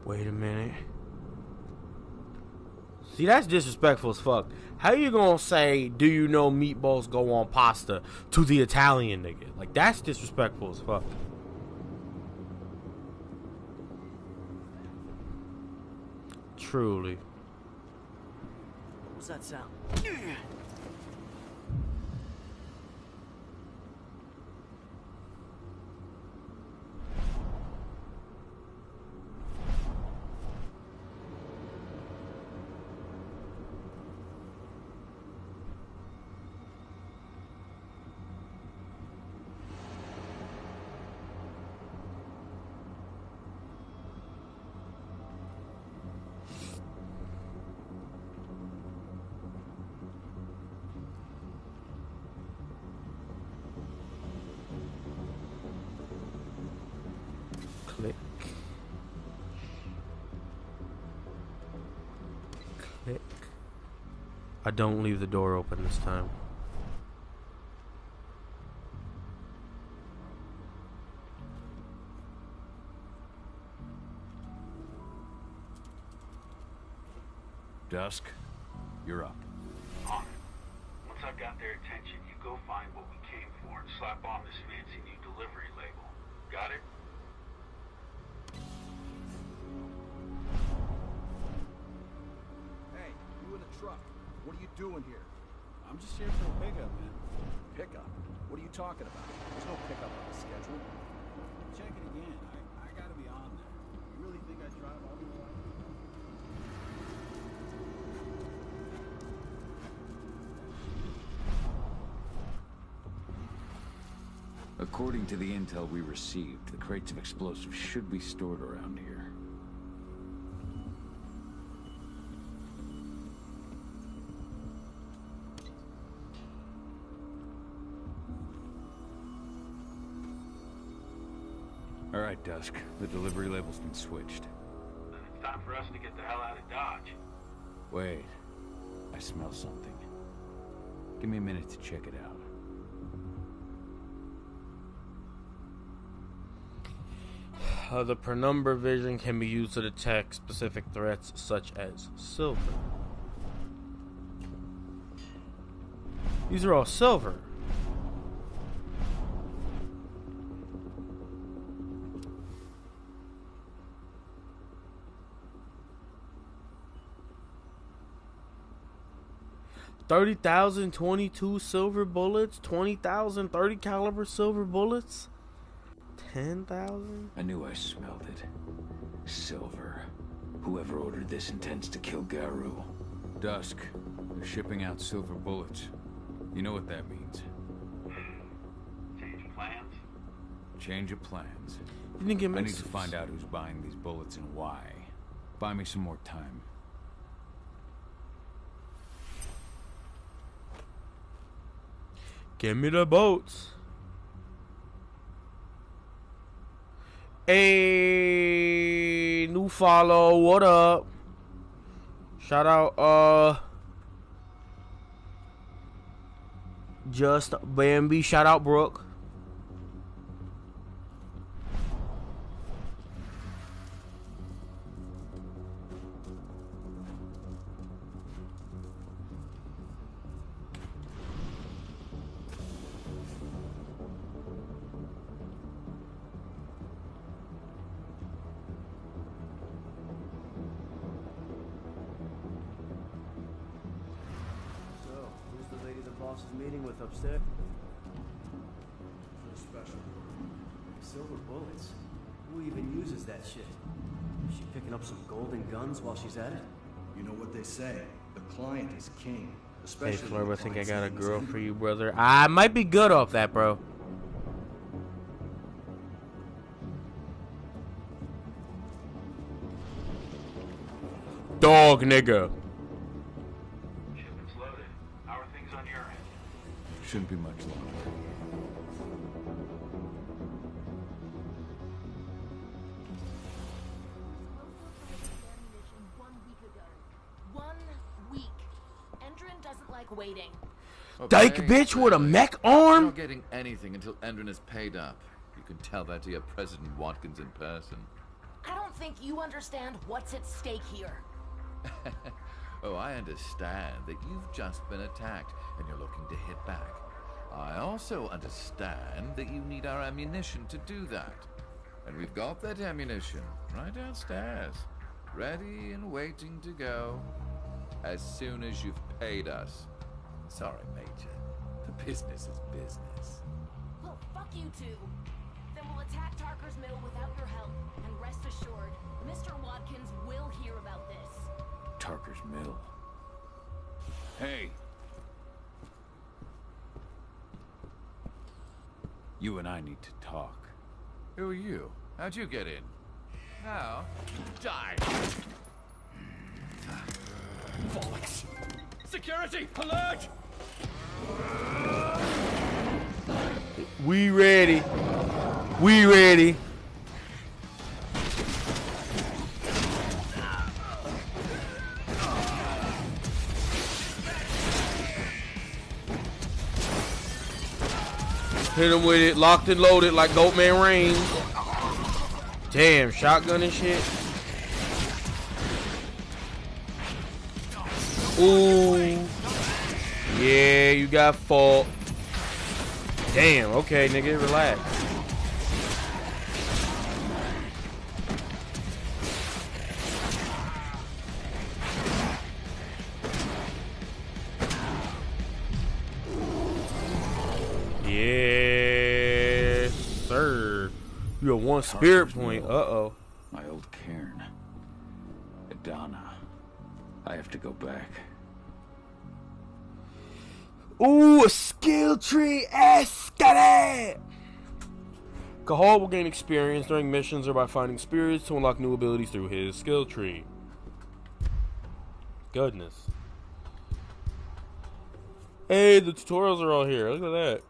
Wait a minute. See, that's disrespectful as fuck. How you gonna say, do you know meatballs go on pasta to the Italian nigga? Like, that's disrespectful as fuck. Truly. What was that sound? Click. Click. I don't leave the door open this time. Dusk, you're up. On it. Once I've got their attention, you go find what we came for and slap on this fancy new delivery label. Got it? Hey, you in the truck. What are you doing here? I'm just here for a pickup, man. Pickup? What are you talking about? There's no pickup on the schedule. Check it again. I gotta be on there. You really think I drive all the way out here? According to the intel we received, the crates of explosives should be stored around here. All right, Dusk. The delivery label's been switched. Then it's time for us to get the hell out of Dodge. Wait. I smell something. Give me a minute to check it out. The penumbra vision can be used to detect specific threats such as silver. These are all silver. $30,000 .22 silver bullets, 20,000 30 caliber silver bullets. 10,000? I knew I smelled it. Silver. Whoever ordered this intends to kill Garu. Dusk. They're shipping out silver bullets. You know what that means. Change of plans? Change of plans. You think it I need makes to find out who's buying these bullets and why. Buy me some more time. Give me the boats. Hey, new follow. What up? Shout out, Just Bambi. Shout out, Brooke. Meeting with upstairs. For the special. Silver bullets. Who even uses that shit? Is she picking up some golden guns while she's at it? You know what they say. The client is king. Hey, Especially Flurb, I think I got a client's girl name is for you, brother. I might be good off that, bro. Dog nigga. Shipment's loaded. How are things on your end? Shouldn't be much longer. Waiting. Dyke bitch with a mech arm? You're not getting anything until Endron is paid up. You can tell that to your President Watkins in person. I don't think you understand what's at stake here. Oh, I understand that you've just been attacked and you're looking to hit back. I also understand that you need our ammunition to do that. And we've got that ammunition right downstairs, ready and waiting to go as soon as you've paid us. Sorry, Major. The business is business. Well, fuck you two. Then we'll attack Tarker's Mill without your help. And rest assured, Mr. Watkins will hear about this. Tarker's Mill. Hey! You and I need to talk. Who are you? How'd you get in? Now, die! Bollocks! Security! Alert! We ready. We ready. Hit him with it, locked and loaded like Goatman Rain. Damn, shotgun and shit. Ooh. Yeah, you got fault. Damn, okay, nigga, relax. Yes, sir. You have 1 spirit point. Uh-oh. My old cairn. Adana. I have to go back. Ooh, a skill tree. Escalate. Cahal will gain experience during missions or by finding spirits to unlock new abilities through his skill tree. Goodness. Hey, the tutorials are all here. Look at that.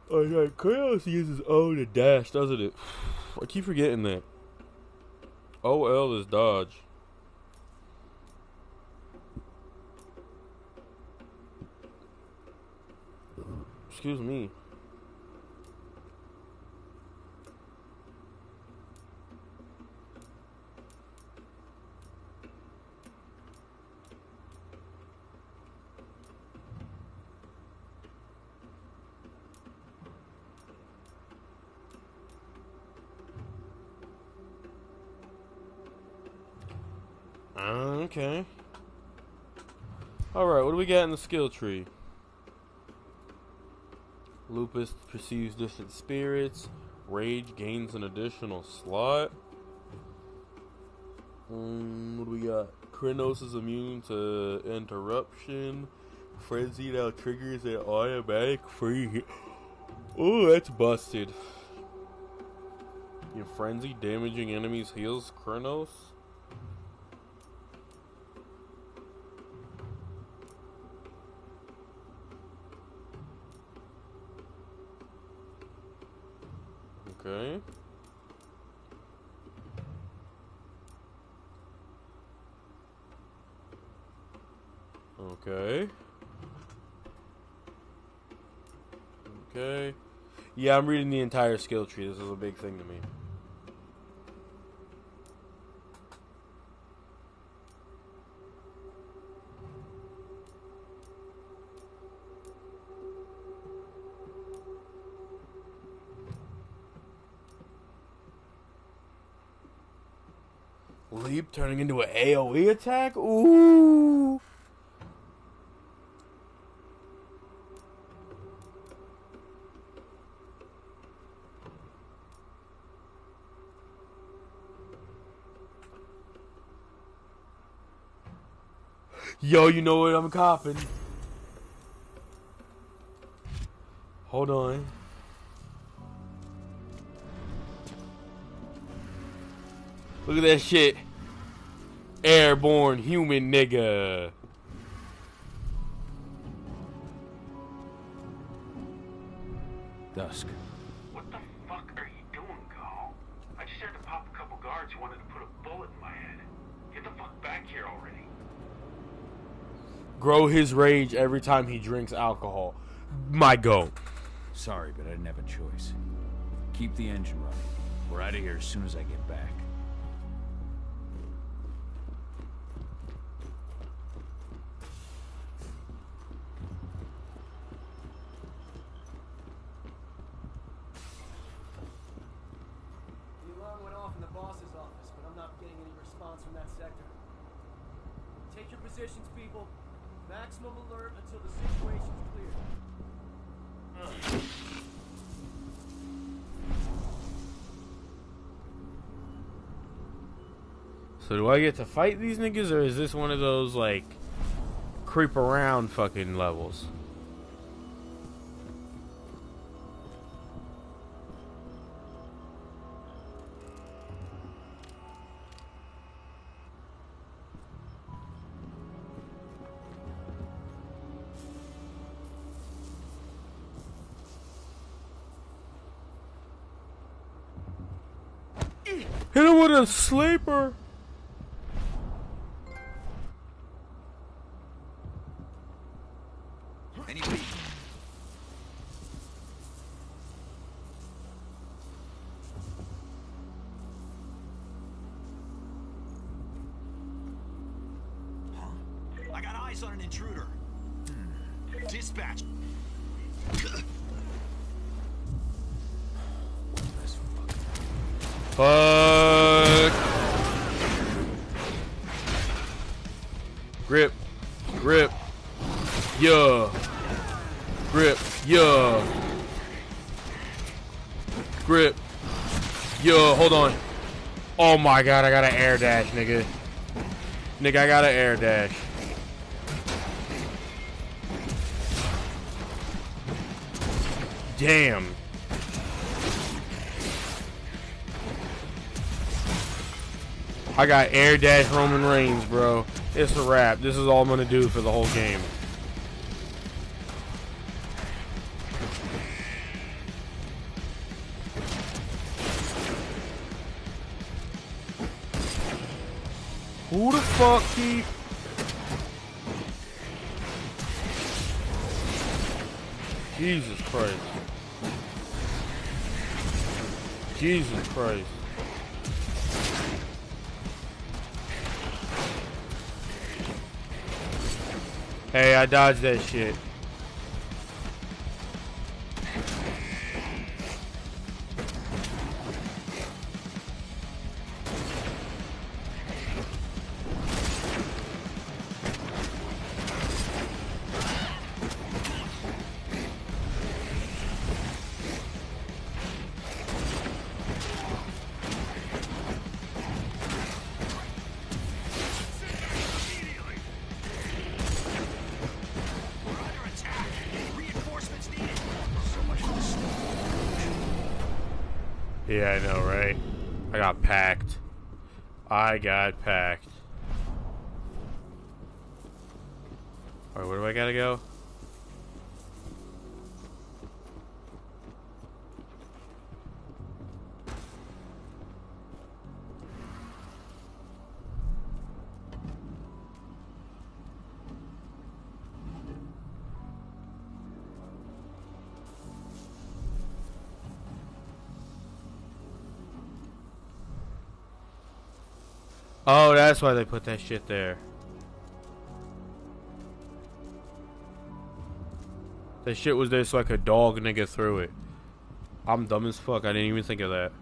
Oh yeah, Kratos uses O to dash, doesn't it? I keep forgetting that. OL is dodge. Excuse me. Okay. Alright, what do we got in the skill tree? Lupus perceives distant spirits. Rage gains an additional slot. What do we got? Kratos is immune to interruption. Frenzy now triggers an automatic free hit. Oh, that's busted. Your frenzy damaging enemies heals Kratos. Okay. Okay. Okay. Yeah, I'm reading the entire skill tree. This is a big thing to me. Leap turning into an AoE attack? Ooh! Yo, you know what I'm copping. Hold on. Look at that shit. Airborne human nigga. Dusk. What the fuck are you doing, Gal? I just had to pop a couple guards who wanted to put a bullet in my head. Get the fuck back here already. Grow his rage every time he drinks alcohol. My go. Sorry, but I didn't have a choice. Keep the engine running. We're out of here as soon as I get back. The alarm went off in the boss's office, but I'm not getting any response from that sector. Take your positions, people. Maximum alert until the situation's clear. So do I get to fight these niggas, or is this one of those, like, creep around fucking levels? Hit him with a sleeper. Anyway. Huh? I got eyes on an intruder. Dispatch. Fuck. Grip. Grip. Yeah. Grip. Yeah. Grip. Yo, hold on. Oh my god, I got an air dash, nigga. Nigga, I got an air dash. Damn. I got air dash Roman Reigns, bro. It's a wrap. This is all I'm gonna do for the whole game. Who the fuck keep... Jesus Christ. Jesus Christ. Hey, I dodged that shit. Yeah, I know, right? I got packed. I got packed. Alright, where do I gotta go? Oh, that's why they put that shit there. That shit was there so I could dog nigga through it. I'm dumb as fuck. I didn't even think of that.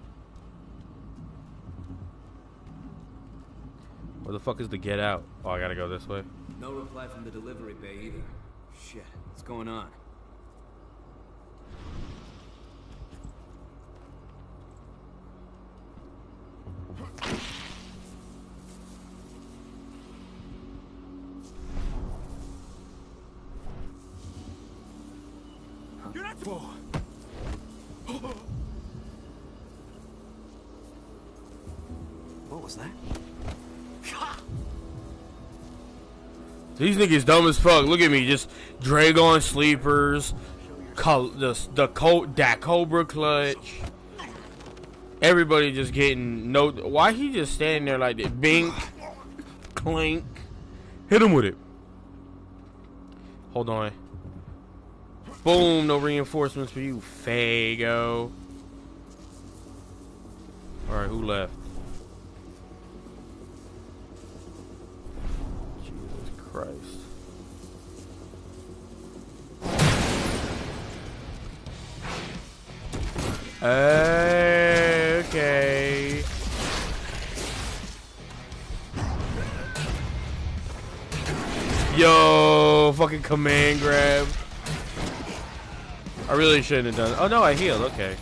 Where the fuck is the get out? Oh, I gotta go this way. No reply from the delivery bay either. Shit, what's going on? You're not. What was that? These niggas dumb as fuck. Look at me, just Dragon sleepers, that Cobra clutch. Everybody just getting no. Why he just standing there like that? Bink, clink, hit him with it. Hold on. Boom, no reinforcements for you, Fago. Alright, who left? Jesus Christ. Okay. Yo, fucking command grab. I really shouldn't have done it. Oh no, I healed. Okay.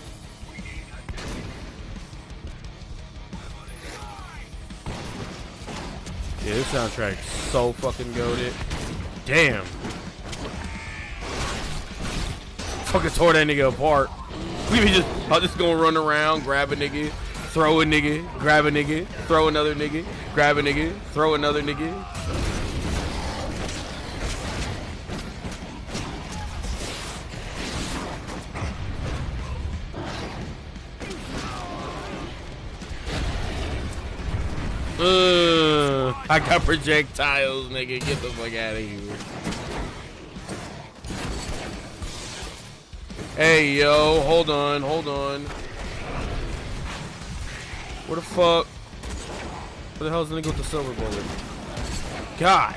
Yeah, this soundtrack's so fucking goated. Damn. Fucking tore that nigga apart. I'll just go run around, grab a nigga, throw a nigga, grab a nigga, throw another nigga, grab a nigga, throw another nigga. I got projectiles, nigga. Get the fuck out of here. Hey, yo, hold on, hold on. Where the fuck? Where the hell's the nigga with the silver bullet? God.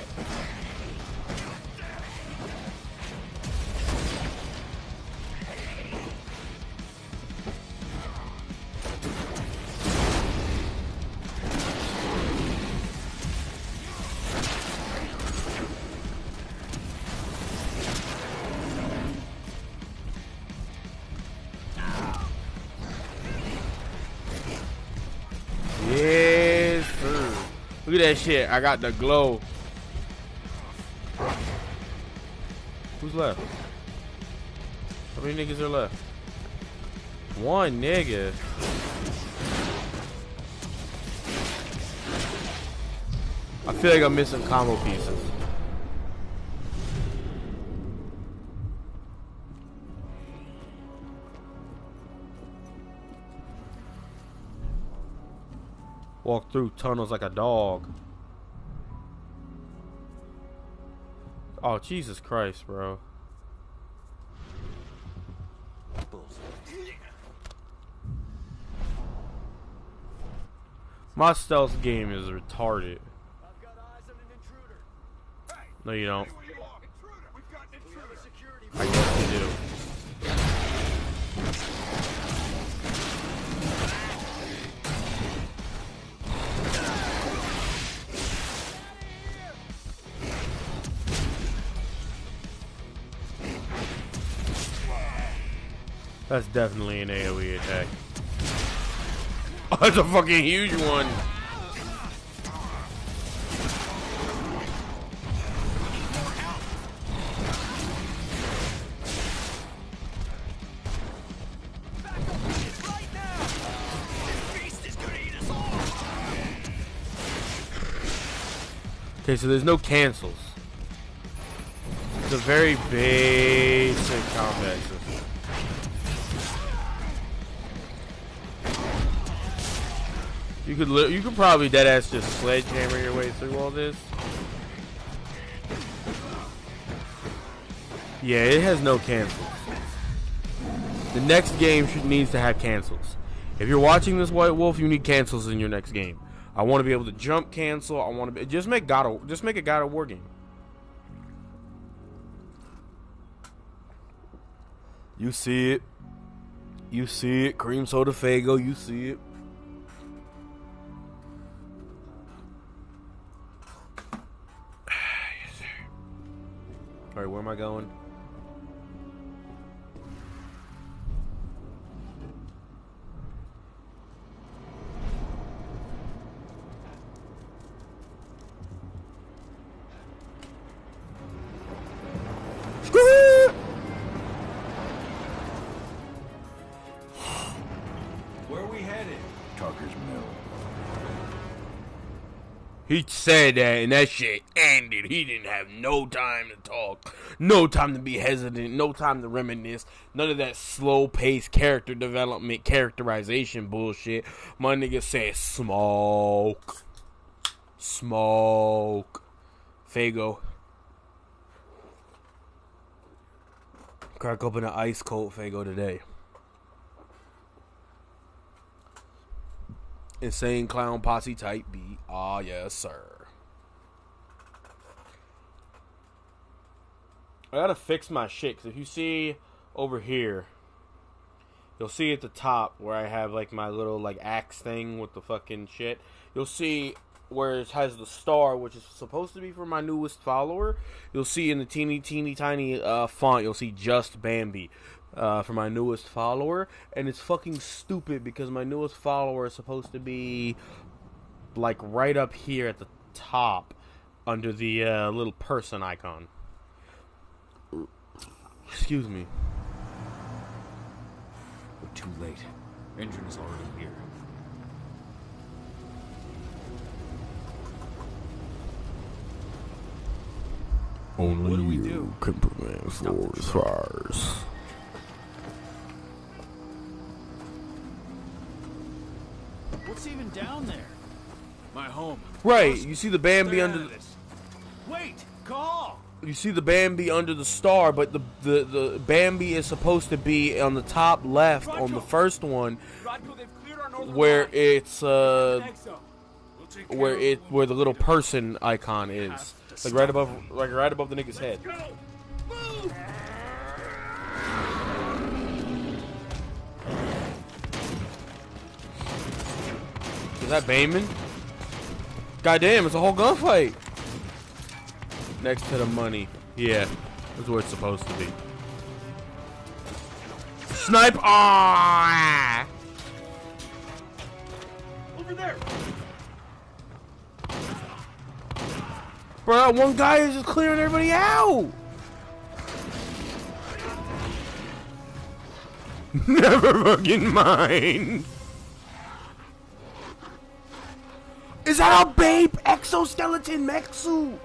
Look at that shit. I got the glow. Who's left? How many niggas are left? One nigga. I feel like I'm missing combo pieces. Walk through tunnels like a dog. Oh, Jesus Christ, bro. My stealth game is retarded. No, you don't. I guess you do. That's definitely an AoE attack. Oh, that's a fucking huge one. Okay, so there's no cancels. It's a very basic combat system. You could probably deadass just sledgehammer your way through all this. Yeah, it has no cancels. The next game needs to have cancels. If you're watching this, White Wolf, you need cancels in your next game. I want to be able to jump cancel. I want to just make a God of War game. You see it. You see it. Cream soda Fago. You see it. Yes, sir. All right, where am I going? Where are we headed? Tucker's Mill. He said that and that shit ended. He didn't have no time to talk. No time to be hesitant. No time to reminisce. None of that slow-paced character development, characterization bullshit. My nigga said smoke. Smoke. Fago. Crack open an ice cold Fago today. Insane Clown Posse type beat. Ah, yes, sir. I gotta fix my shit, because if you see over here, you'll see at the top where I have like my little like axe thing with the fucking shit. You'll see where it has the star, which is supposed to be for my newest follower. You'll see in the teeny tiny font, you'll see just Bambi. For my newest follower, and it's fucking stupid because my newest follower is supposed to be like right up here at the top under the little person icon. Excuse me. We're too late. Engine is already here. Only you can prevent forest fires. What's even down there? My home. Right, you see the Bambi under the... Wait, call! You see the Bambi under the star, but the Bambi is supposed to be on the top left on the first one, where it's where the little person icon is, like right above the nigga's head. Is that Bayman? Goddamn, it's a whole gunfight. Next to the money. Yeah, that's where it's supposed to be. Snipe! Over there! Bro, that one guy is just clearing everybody out. Never fucking mind. Is that a babe exoskeleton mech suit?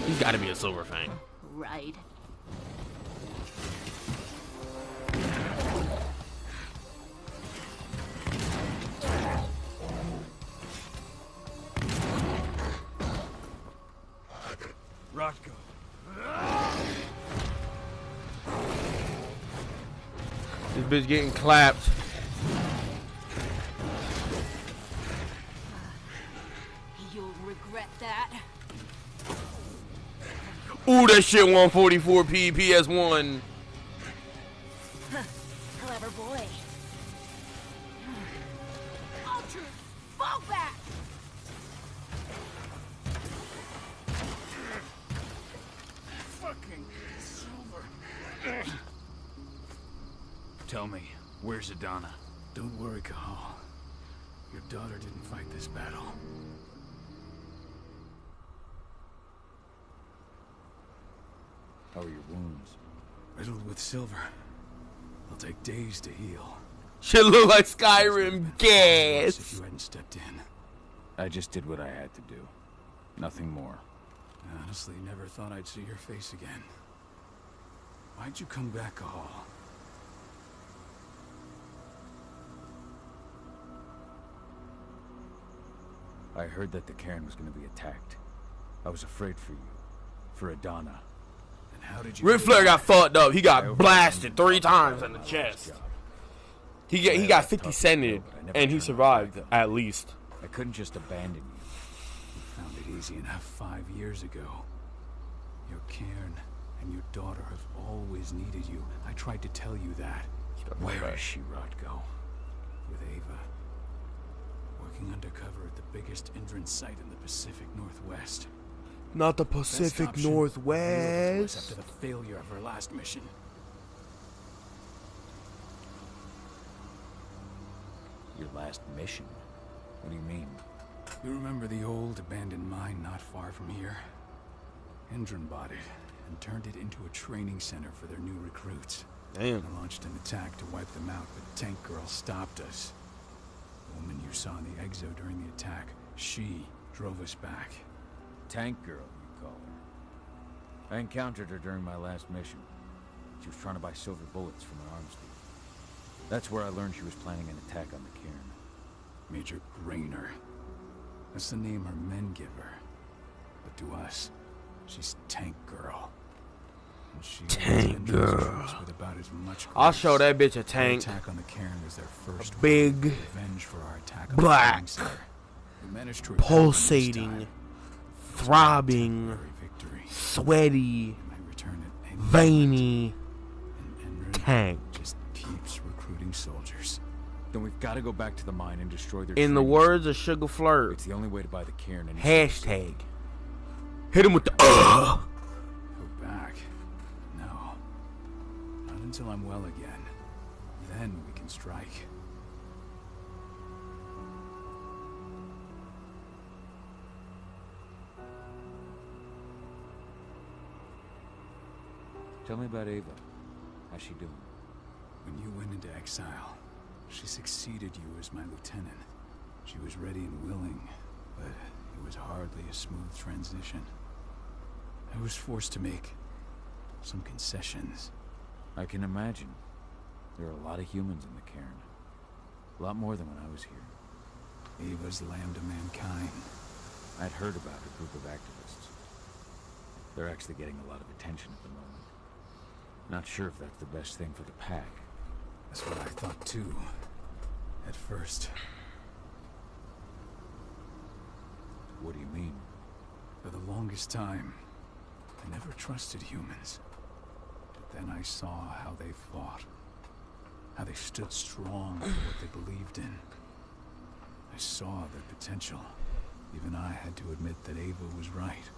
He's gotta be a Silver Fang. Right. Rotko. This bitch getting clapped. You'll regret that. Ooh, that shit 144p PS1. Clever boy. Ultra, fall back. Fucking Silver. Tell me, where's Adana? Don't worry, Cahal. Your daughter didn't fight this battle. How are your wounds? Riddled with silver. They'll take days to heal. Shit look like Skyrim gas. If you hadn't stepped in. I just did what I had to do. Nothing more. I honestly never thought I'd see your face again. Why'd you come back, Cahal? I heard that the cairn was going to be attacked. I was afraid for you. For Adana. And how did you... Ric Flair got fucked up. He got blasted 3 times in the chest. He got 50 cented, and he survived, at least. I couldn't just abandon you. You found it easy enough 5 years ago. Your cairn and your daughter have always needed you. I tried to tell you that. Where is she, Rotko? With Ava. Working undercover at the biggest entrance site in the Pacific Northwest. Not the Pacific Northwest. After the failure of her last mission. Your last mission? What do you mean? You remember the old abandoned mine not far from here? Endron bought it and turned it into a training center for their new recruits. Damn. I launched an attack to wipe them out, but Tank Girl stopped us. The woman you saw in the exo during the attack, she drove us back. Tank Girl, you call her. I encountered her during my last mission. She was trying to buy silver bullets from an arms dealer. That's where I learned she was planning an attack on the cairn. Major Grainer. That's the name her men give her. But to us, she's Tank Girl. And she Tank Girl. with about as much I'll show that bitch a tank. Our attack on the cairn was their first a big, revenge for our attack on black, the we managed to pulsating, throbbing, sweaty, veiny tank. Just keeps recruiting soldiers. Then we've got to go back to the mine and destroy their In the words of Suga Flurb, it's the only way to buy the cairn. And hashtag. Hit him with the Go back. No. Not until I'm well again. Then we can strike. Tell me about Ava. How's she doing? When you went into exile, she succeeded you as my lieutenant. She was ready and willing, but it was hardly a smooth transition. I was forced to make some concessions. I can imagine. There are a lot of humans in the cairn. A lot more than when I was here. Ava's lamb to mankind. I'd heard about a group of activists. They're actually getting a lot of attention at the moment. Not sure if that's the best thing for the pack. That's what I thought too. At first. What do you mean? For the longest time, I never trusted humans. But then I saw how they fought. How they stood strong for what they believed in. I saw their potential. Even I had to admit that Ava was right.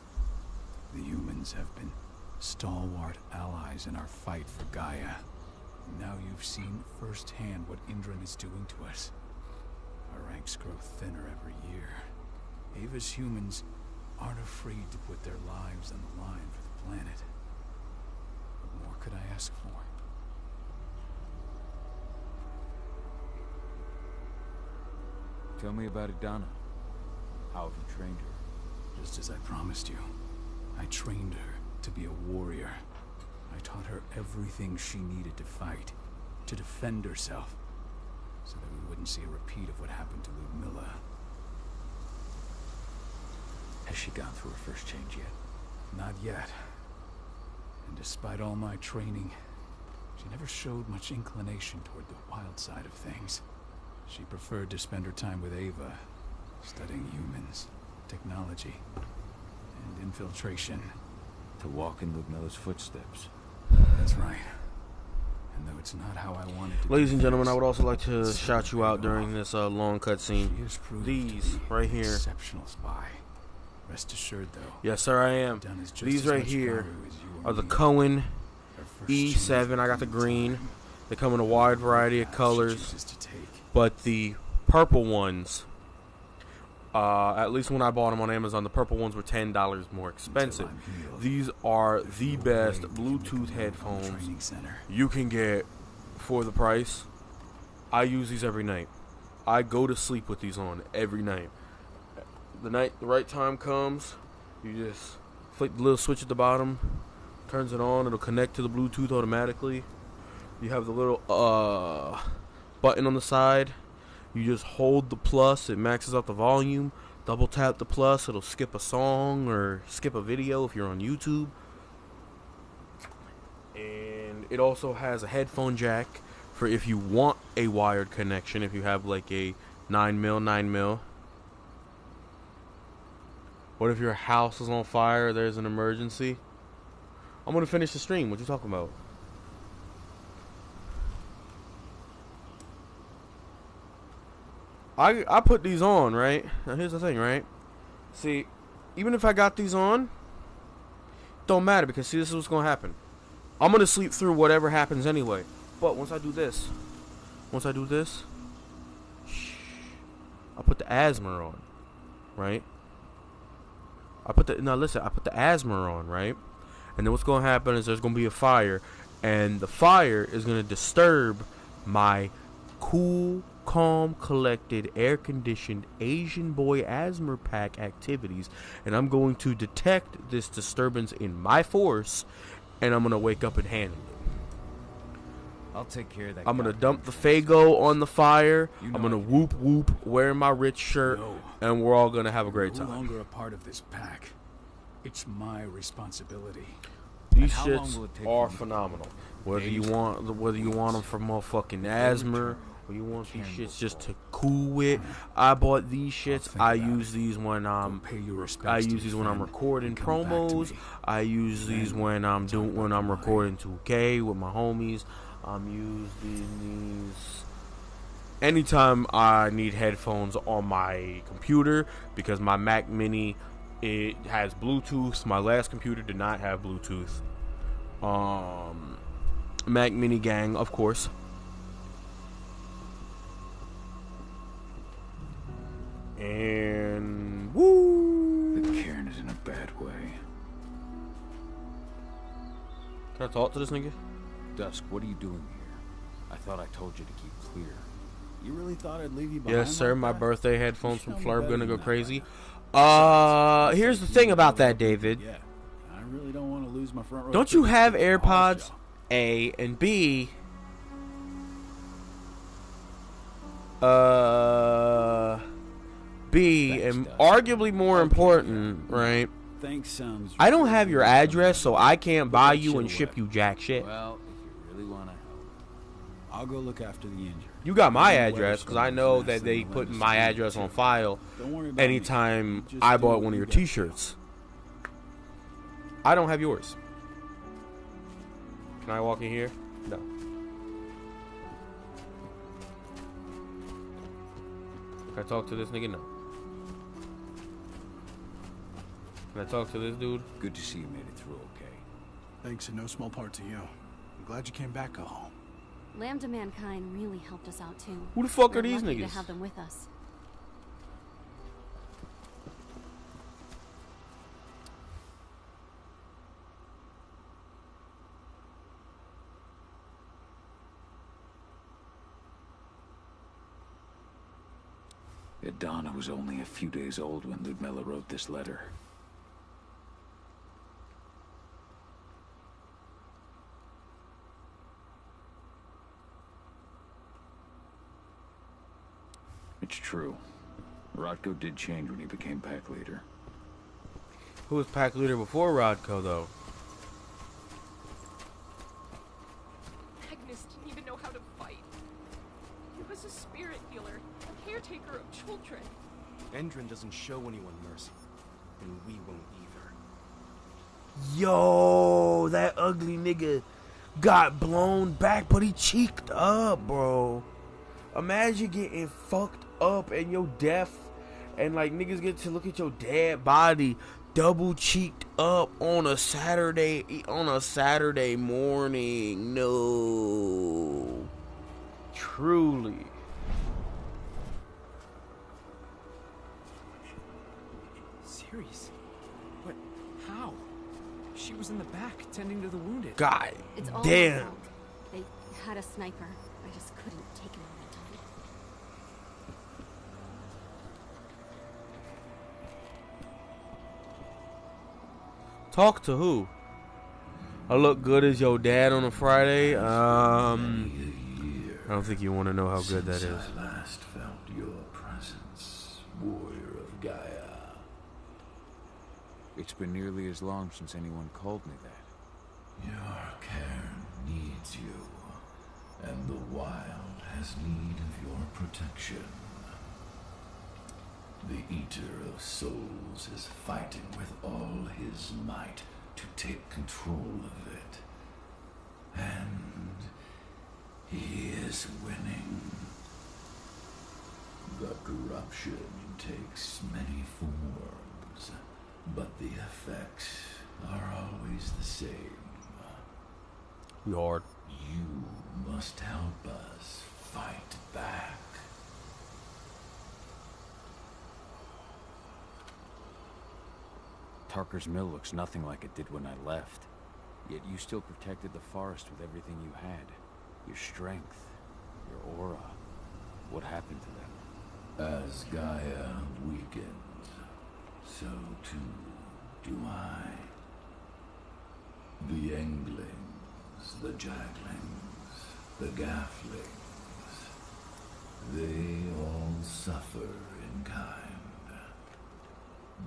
The humans have been stalwart allies in our fight for Gaia. Now you've seen firsthand what Indran is doing to us. Our ranks grow thinner every year. Ava's humans aren't afraid to put their lives on the line for the planet. What more could I ask for? Tell me about Idana. How have you trained her? Just as I promised you, I trained her to be a warrior. I taught her everything she needed to fight, to defend herself, so that we wouldn't see a repeat of what happened to Ludmilla. Has she gone through her first change yet? Not yet. And despite all my training, she never showed much inclination toward the wild side of things. She preferred to spend her time with Ava, studying humans, technology, and infiltration. To walk in Ludmilla's footsteps. That's right. And though it's not how I wanted to. Ladies and gentlemen, I would also like to shout you out during this long cutscene. These right here. Exceptional spy. Rest assured, though. Yes, sir, I am. These right here are the Cohen E7. I got the green. They come in a wide variety of colors, but the purple ones, at least when I bought them on Amazon, the purple ones were $10 more expensive. These are the best Bluetooth headphones you can get for the price. I use these every night. I go to sleep with these on every night. The right time comes, you just flick the little switch at the bottom, turns it on, it'll connect to the Bluetooth automatically. You have the little button on the side. You just hold the plus, it maxes out the volume. Double tap the plus, it'll skip a song or skip a video if you're on YouTube. And it also has a headphone jack for if you want a wired connection, if you have like a 9mm. What if your house is on fire, there's an emergency? I'm gonna finish the stream, what you talking about? I put these on, right? Now here's the thing, right? See, even if I got these on, don't matter, because see, this is what's gonna happen. I'm gonna sleep through whatever happens anyway. But once I do this, I put the asthma on, right? I put the asthma on, right? And then what's gonna happen is there's gonna be a fire, and the fire is gonna disturb my cool, calm, collected, air-conditioned Asian boy asthma pack activities, and I'm going to detect this disturbance in my force, and I'm gonna wake up and handle it. I'll take care of that. I'm gonna dump the Fago on the fire. I'm gonna whoop whoop, wearing my rich shirt, and we're all gonna have a great time. No longer a part of this pack. It's my responsibility. These shits are phenomenal. Whether you want them for motherfucking asthma, or you want these shits just to cool with, I bought these shits. I use these when I'm recording promos. I use these when I'm recording 2K with my homies. I'm using these anytime I need headphones on my computer, because my Mac Mini, it has Bluetooth. My last computer did not have Bluetooth. Mac Mini gang, of course. And woo! The Cairn is in a bad way. Can I talk to this nigga? Dusk, what are you doing here? I thought I told you to keep clear. You really thought I'd leave you behind? Yes, sir. Like My that? birthday headphones from Flurb gonna go crazy. Right? Here's the thing about that, David. Yeah, I really don't want to lose my front row. Don't you have AirPods? A and B. B, and arguably more important, right? Thanks sounds. I don't have your address, so I can't buy you and ship you jack shit. Well, if you really want to help, I'll go look after the injured. You got my address, because I know that they put my address on file anytime I bought one of your t-shirts. I don't have yours. Can I walk in here? No. Can I talk to this nigga? No. Can I talk to this dude? Good to see you made it through okay. Thanks in no small part to you. I'm glad you came back home. Lambda Mankind really helped us out too. Who the fuck We're are these lucky niggas? to have them with us. Donna was only a few days old when Ludmilla wrote this letter. It's true. Rodko did change when he became pack leader. Who was pack leader before Rodko, though? Magnus didn't even know how to fight. He was a spirit healer, a caretaker of children. Endrin doesn't show anyone mercy, and we won't either. Yo, that ugly nigga got blown back, but he cheeked up, bro. Imagine getting fucked up and you're deaf, and like niggas get to look at your dead body double cheeked up on a Saturday morning. No, truly. Serious? But how? She was in the back tending to the wounded. God It's all damn. my fault. They had a sniper. I just couldn't take him all the time. Talk to who? I look good as your dad on a Friday. I don't think you want to know how good that is. I last felt your presence, warrior of Gaia. It's been nearly as long since anyone called me that. Your cairn needs you, and the wild has need of your protection. The Eater of Souls is fighting with all his might to take control of it. And he is winning. The corruption takes many forms, but the effects are always the same. Lord. You must help us fight back. Tarker's Mill looks nothing like it did when I left. Yet you still protected the forest with everything you had. Your strength, your aura. What happened to them? As Gaia weakens, so too do I. The Younglings, the Jagglings, the Gafflings, they all suffer in kind.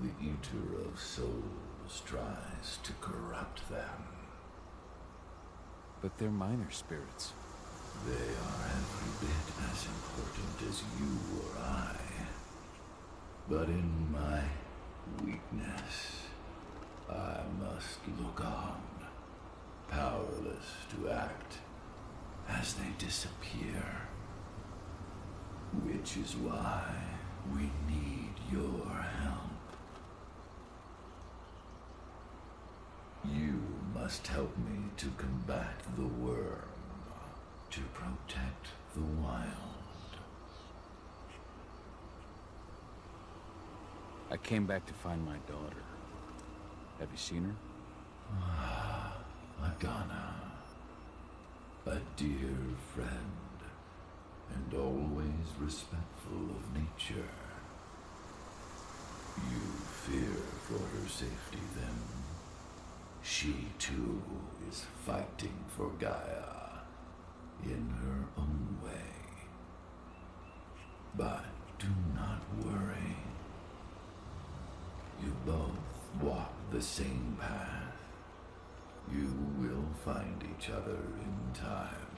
The Eater of Souls tries to corrupt them. But they're minor spirits. They are every bit as important as you or I. But in my weakness, I must look on, powerless to act as they disappear. Which is why we need your help. You must help me to combat the worm, to protect the wild. I came back to find my daughter. Have you seen her? Agana, a dear friend, and always respectful of nature. You fear for her safety, then? She, too, is fighting for Gaia, in her own way. But do not worry. You both walk the same path. You will find each other in time.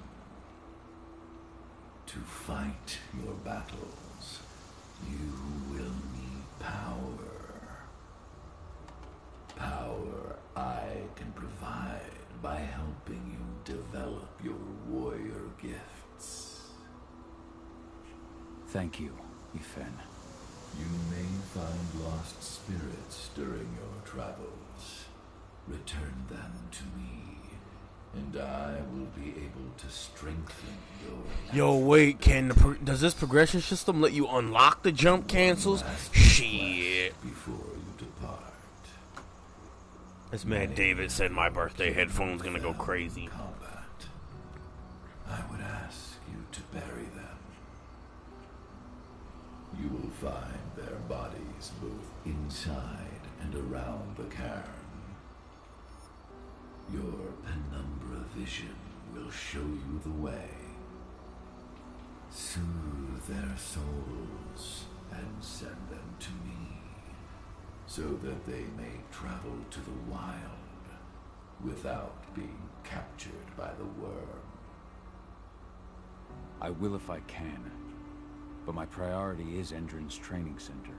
To fight your battles, you will need power. Power I can provide by helping you develop your warrior gifts. Thank you, Ifen. You may find lost spirits during your travels. Return them to me, and I will be able to strengthen your... Yo, wait, does this progression system let you unlock the jump cancels? Shit. Before you depart. This man David said my birthday headphone's gonna go crazy. Combat. I would ask you to bury them. You will find their bodies both inside and around the cairn. Your penumbra vision will show you the way. Soothe their souls and send them to me, so that they may travel to the wild without being captured by the worm. I will if I can, but my priority is Endron's training center.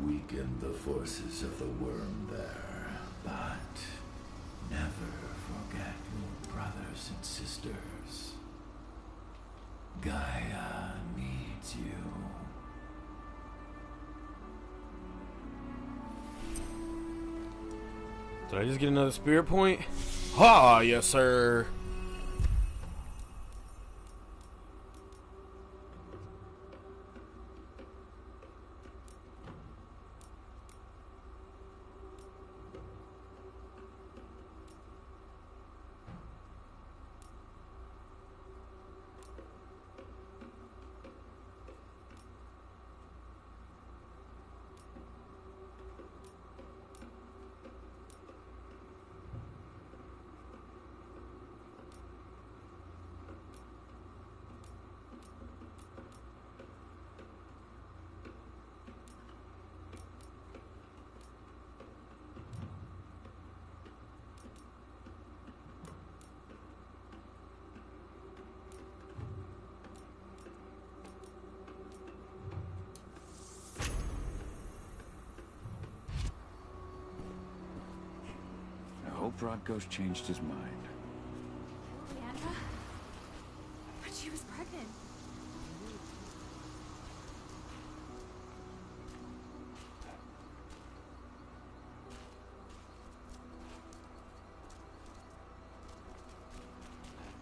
Weaken the forces of the worm there, but never forget your brothers and sisters. Gaia needs you. Did I just get another spirit point? Ha, yes sir. I hope Rodko's changed his mind. Leandra? But she was pregnant.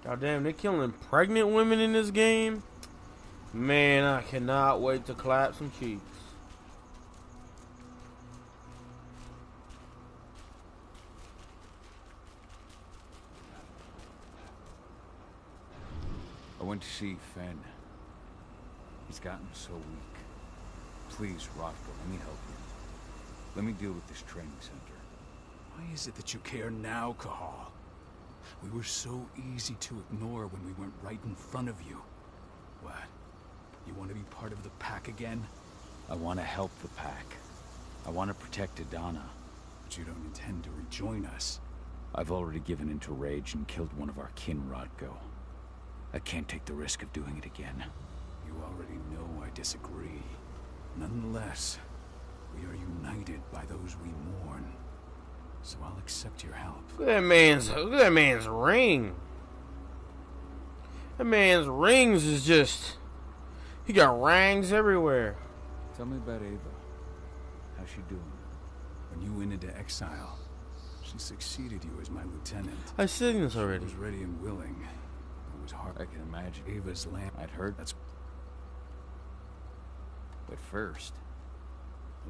God damn, they're killing pregnant women in this game? Man, I cannot wait to clap some cheeks. I went to see Fen. He's gotten so weak. Please, Rodko, let me help you. Let me deal with this training center. Why is it that you care now, Cahal? We were so easy to ignore when we weren't right in front of you. What? You want to be part of the pack again? I want to help the pack. I want to protect Adana. But you don't intend to rejoin us. I've already given in to rage and killed one of our kin, Rodko. I can't take the risk of doing it again. You already know I disagree. Nonetheless, we are united by those we mourn. So I'll accept your help. Look at that man's ring. That man's rings is just... He got rings everywhere. Tell me about Ava. How's she doing? When you went into exile, she succeeded you as my lieutenant. I've seen this already. She was ready and willing. It was hard. I can imagine. Ava's lamp. I'd heard. That's... But first...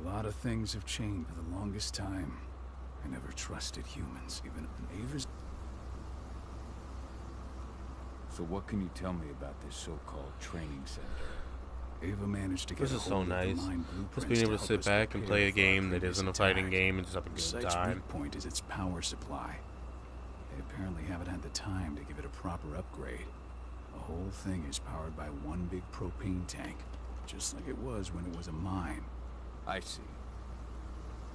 A lot of things have changed for the longest time. I never trusted humans, even Ava's... So what can you tell me about this so-called training center? Ava managed to get This is so nice. Just being able to sit back and play a game that isn't a fighting game and just have a good Site's time. weak point is its power supply. They apparently haven't had the time to give it a proper upgrade. The whole thing is powered by one big propane tank, just like it was when it was a mine. I see.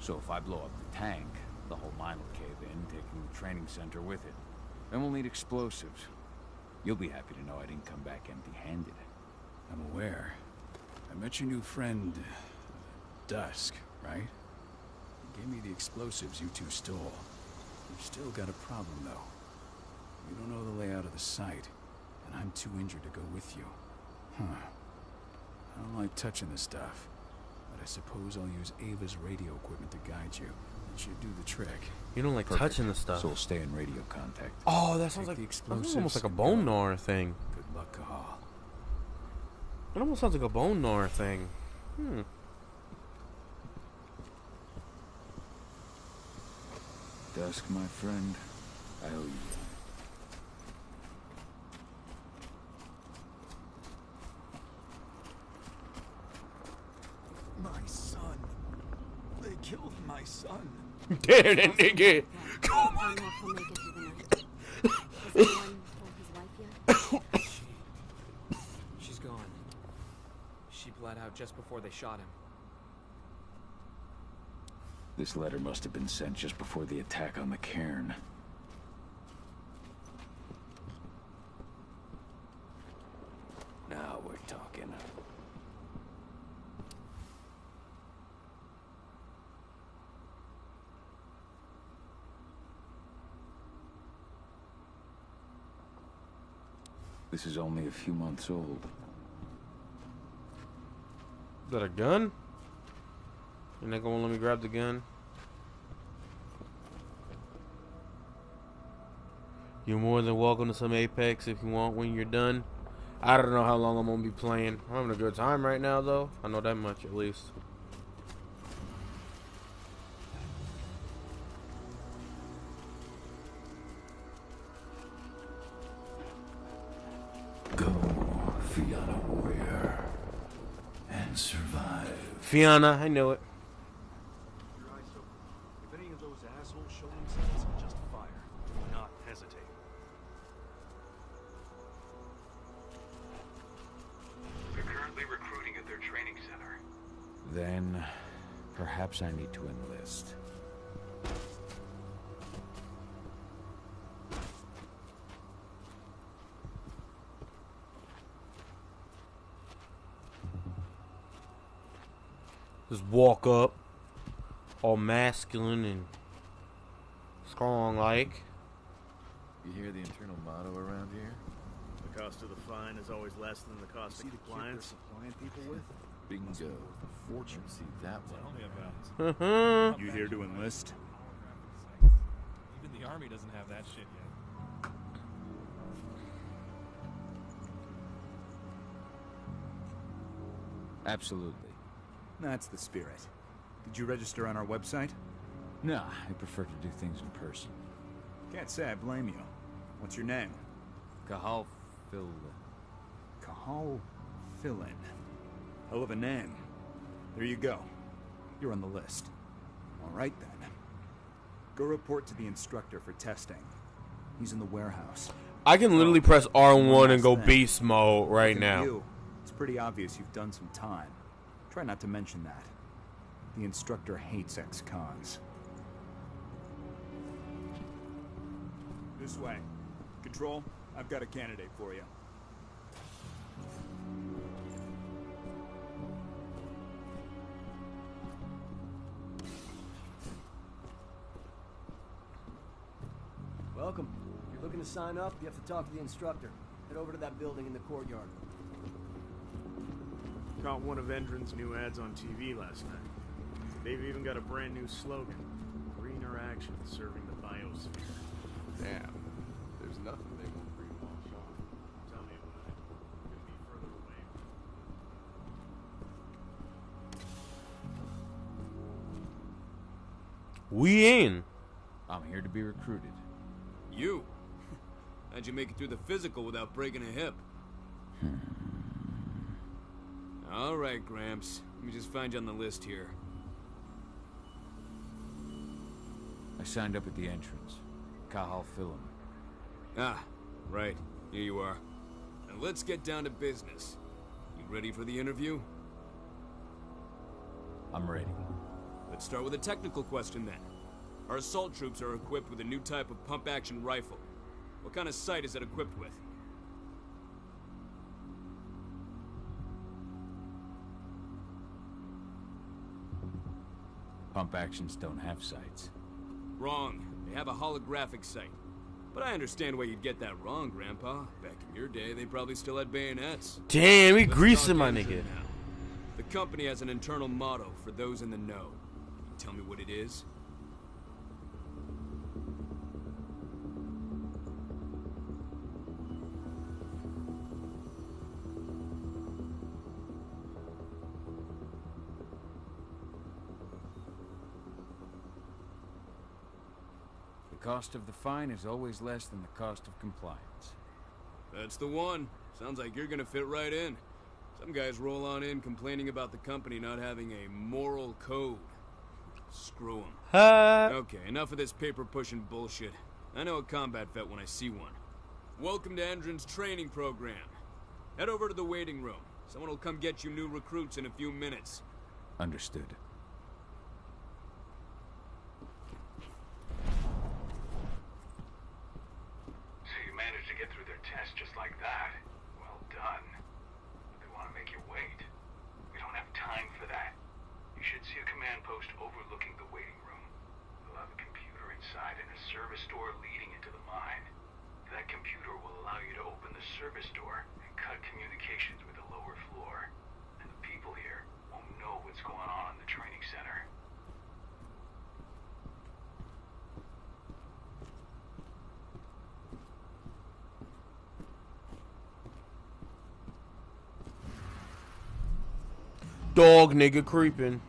So if I blow up the tank, the whole mine will cave in, taking the training center with it. Then we'll need explosives. You'll be happy to know I didn't come back empty-handed. I'm aware. I met your new friend, Dusk, right? He gave me the explosives you two stole. We've still got a problem, though. You don't know the layout of the site, and I'm too injured to go with you. Huh. I don't like touching this stuff, but I suppose I'll use Ava's radio equipment to guide you. It should do the trick. You don't like touching the stuff. So we'll stay in radio contact. Oh, that sounds like the that's almost like a bone gnawer thing. Good luck, Cahal. It almost sounds like a bone gnawer thing. Dusk, my friend, I owe you. killed my son. Damn, that nigga. Come on. She's gone. She bled out just before they shot him. This letter must have been sent just before the attack on the cairn. Now we're talking. This is only a few months old. Is that a gun? You're not gonna let me grab the gun? You're more than welcome to some Apex if you want when you're done. I don't know how long I'm gonna be playing. I'm having a good time right now though. I know that much at least. Go, Fianna warrior, and survive. Fianna, I know it. Your eyes open. If any of those assholes show themselves, just fire. Do not hesitate. They're currently recruiting at their training center. Then, perhaps I need to enlist. Just walk up, all masculine and strong-like. You hear the internal motto around here? The cost of the fine is always less than the cost of compliance. Supplying people with? Bingo. Fortune. See that one. You here to enlist? Even the army doesn't have that shit yet. Absolutely. That's the spirit. Did you register on our website? Nah, I prefer to do things in person. Can't say I blame you. What's your name? Cahal Phil. Cahal Philin. Hell of a name. There you go. You're on the list. All right then. Go report to the instructor for testing. He's in the warehouse. I can literally press R1 and go beast mode right now. It's pretty obvious you've done some time. Try not to mention that. The instructor hates ex-cons. This way. Control, I've got a candidate for you. Welcome. If you're looking to sign up, you have to talk to the instructor. Head over to that building in the courtyard. Caught one of Endron's new ads on TV last night. They've even got a brand new slogan. Greener action serving the biosphere. Damn. There's nothing they won't greenwash on. Tell me about it. Couldn't be further away. We in. I'm here to be recruited. You? How'd you make it through the physical without breaking a hip? All right, Gramps. Let me just find you on the list here. I signed up at the entrance. Cahal Philin. Ah, right. Here you are. Now let's get down to business. You ready for the interview? I'm ready. Let's start with a technical question then. Our assault troops are equipped with a new type of pump-action rifle. What kind of sight is it equipped with? Pump actions don't have sights. Wrong. They have a holographic sight. But I understand why you'd get that wrong, Grandpa. Back in your day, they probably still had bayonets. Damn, he Let's greasing talk my engine nigga. now. The company has an internal motto for those in the know. Can you tell me what it is? The cost of the fine is always less than the cost of compliance. That's the one. Sounds like you're gonna fit right in. Some guys roll on in complaining about the company not having a moral code. Screw him. Huh? Okay, enough of this paper-pushing bullshit. I know a combat vet when I see one. Welcome to Endron's training program. Head over to the waiting room. Someone will come get you new recruits in a few minutes. Understood. So you managed to get through their test just like that. Well done. But they want to make you wait. We don't have time for that. You should see a command post overlooking the waiting room. They'll have a computer inside and a service door leading into the mine. That computer will allow you to open the service door and cut communications with the lower floor. And the people here won't know what's going on in the training center. Dog nigga creeping.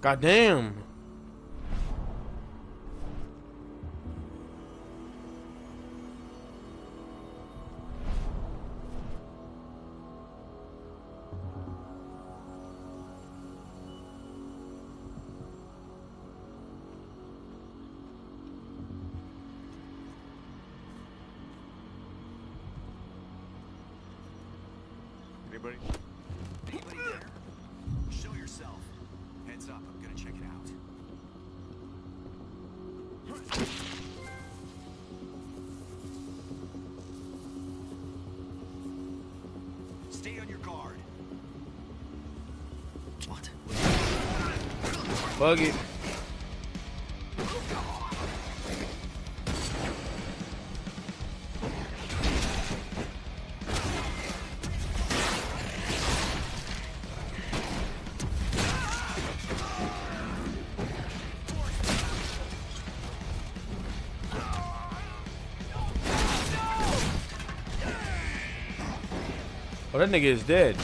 Goddamn. Anybody? Anybody there? Show yourself. Heads up, I'm gonna check it out. Stay on your guard. What? Bug it. Oh, that nigga is dead.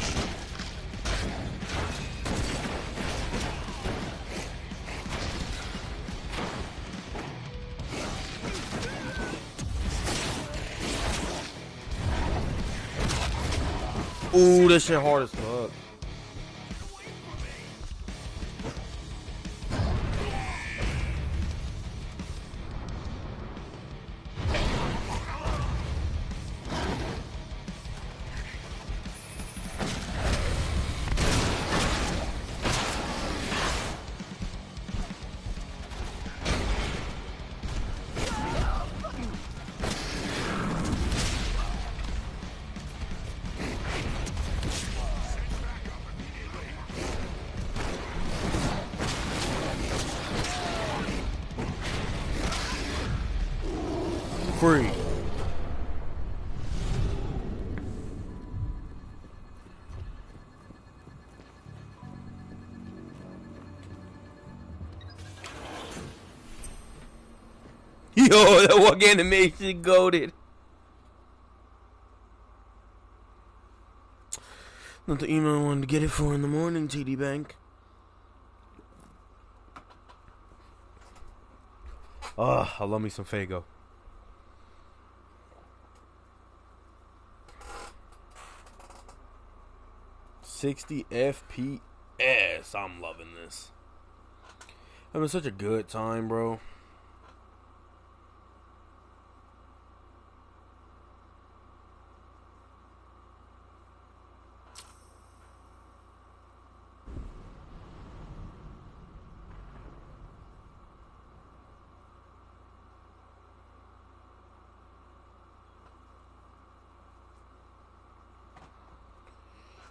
Ooh, this shit hard as fuck. Free. Yo, that walk animation goated. Not the email I wanted to get it for in the morning, TD Bank. Oh, I love me some Fago. $60 FPS. Yes, I'm loving this. Having such a good time, bro.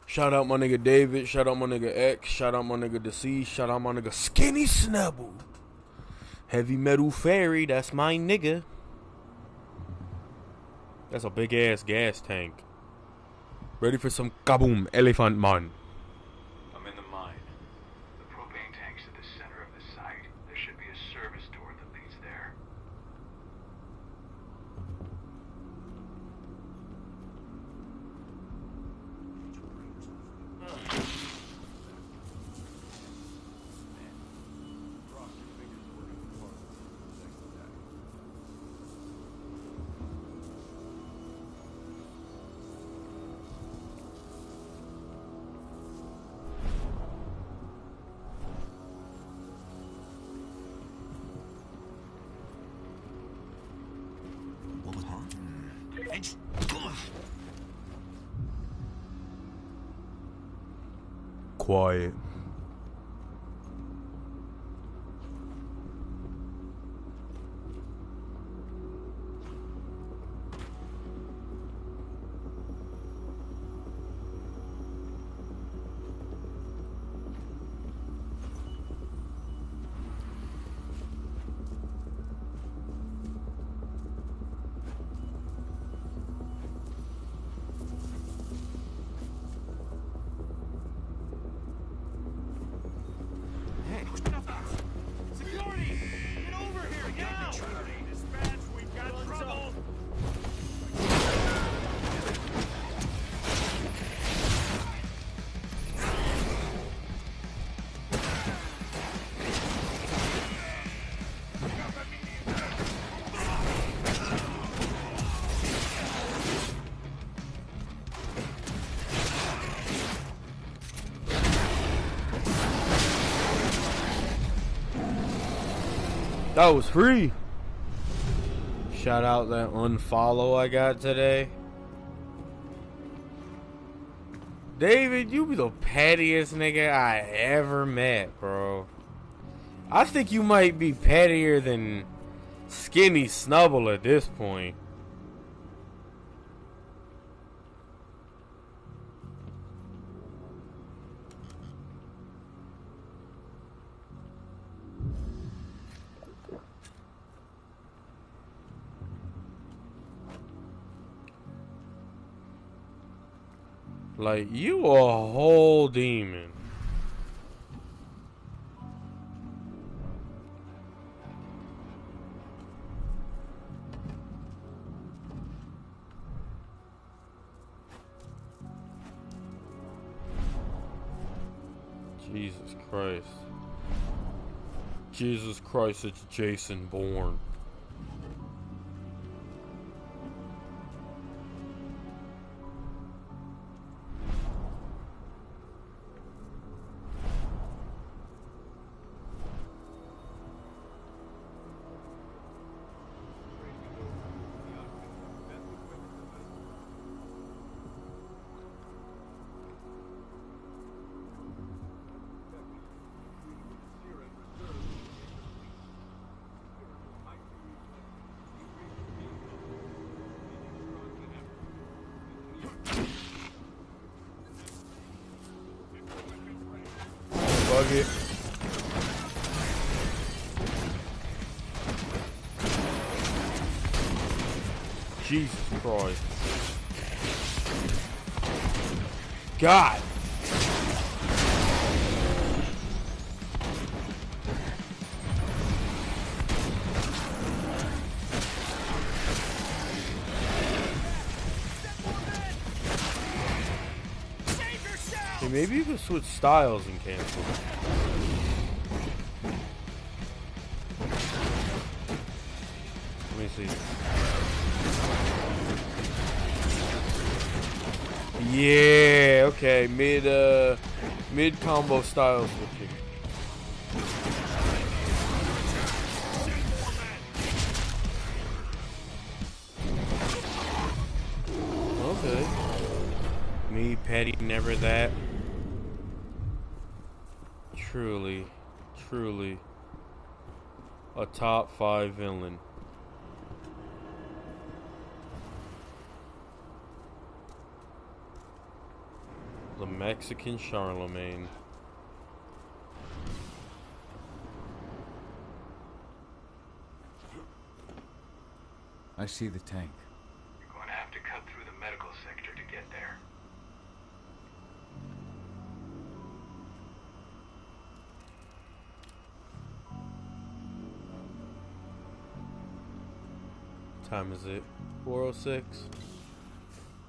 Shout out my nigga David. Shout out my nigga X. Shout out my nigga Deceased. Shout out my nigga Skinny Snubble. Heavy Metal Fairy. That's my nigga. That's a big ass gas tank. Ready for some kaboom, elephant man. I'm in the mine. The propane tank's at the center of the site. There should be a service door that leads there. Quiet. That was free. Shout out that unfollow I got today. David, you be the pettiest nigga I ever met, bro. I think you might be pettier than Skinny Snubble at this point. Like, you a whole demon. Jesus Christ. Jesus Christ, it's Jason Bourne. Bug it. Jesus Christ. God. Hey, maybe you could switch styles and cancel. Let me see. Yeah, okay, mid Mid-combo style switching. Okay. Me, petty, never that. Truly, truly a top 5 villain. The Mexican Charlemagne. I see the tank. You're going to have to cut through the medical sector to get there. Time is it? 4:06.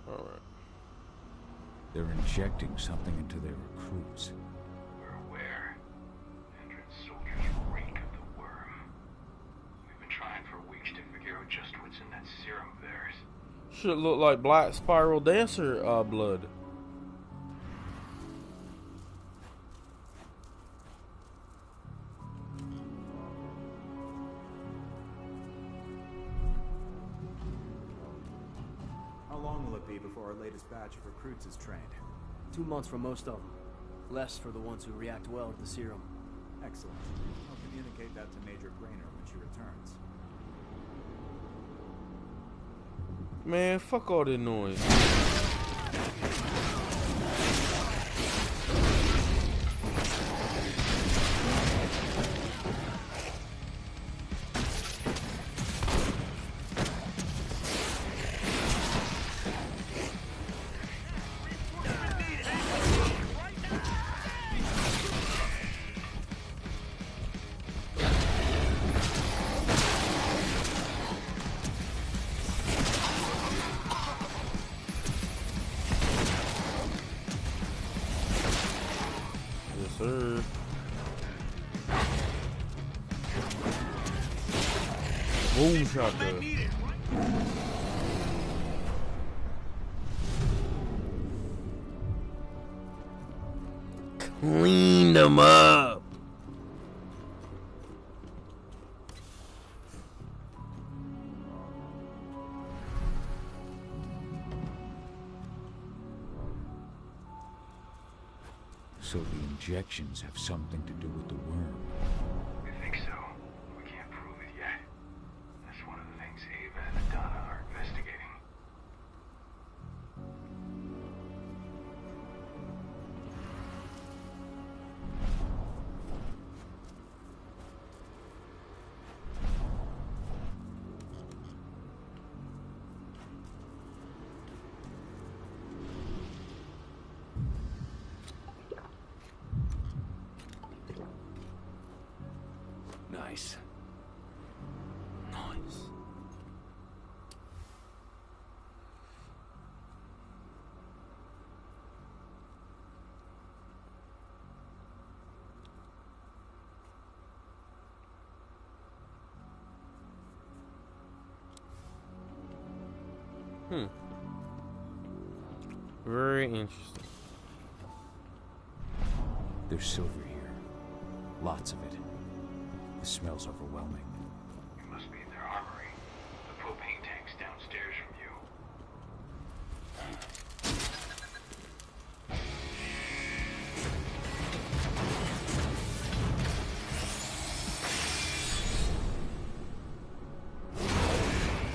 All right. They're injecting something into their recruits. We're aware. Endron's soldiers reek of the worm. We've been trying for weeks to figure out just what's in that serum of theirs. Should look like Black Spiral Dancer blood. How long will it be before our latest batch of recruits is trained? 2 months for most of them. Less for the ones who react well to the serum. Excellent. I'll communicate that to Major Grainer when she returns. Man, fuck all this noise. Sir. Boom shotgun. Clean them up. So the injections have something to do with the worm. We think so. We can't prove it yet. That's one of the things Ava and Adana are investigating. Nice. Nice. Very interesting. There's silver here. Lots of it. The smell's overwhelming. We must be in their armory. The propane tank's downstairs from you.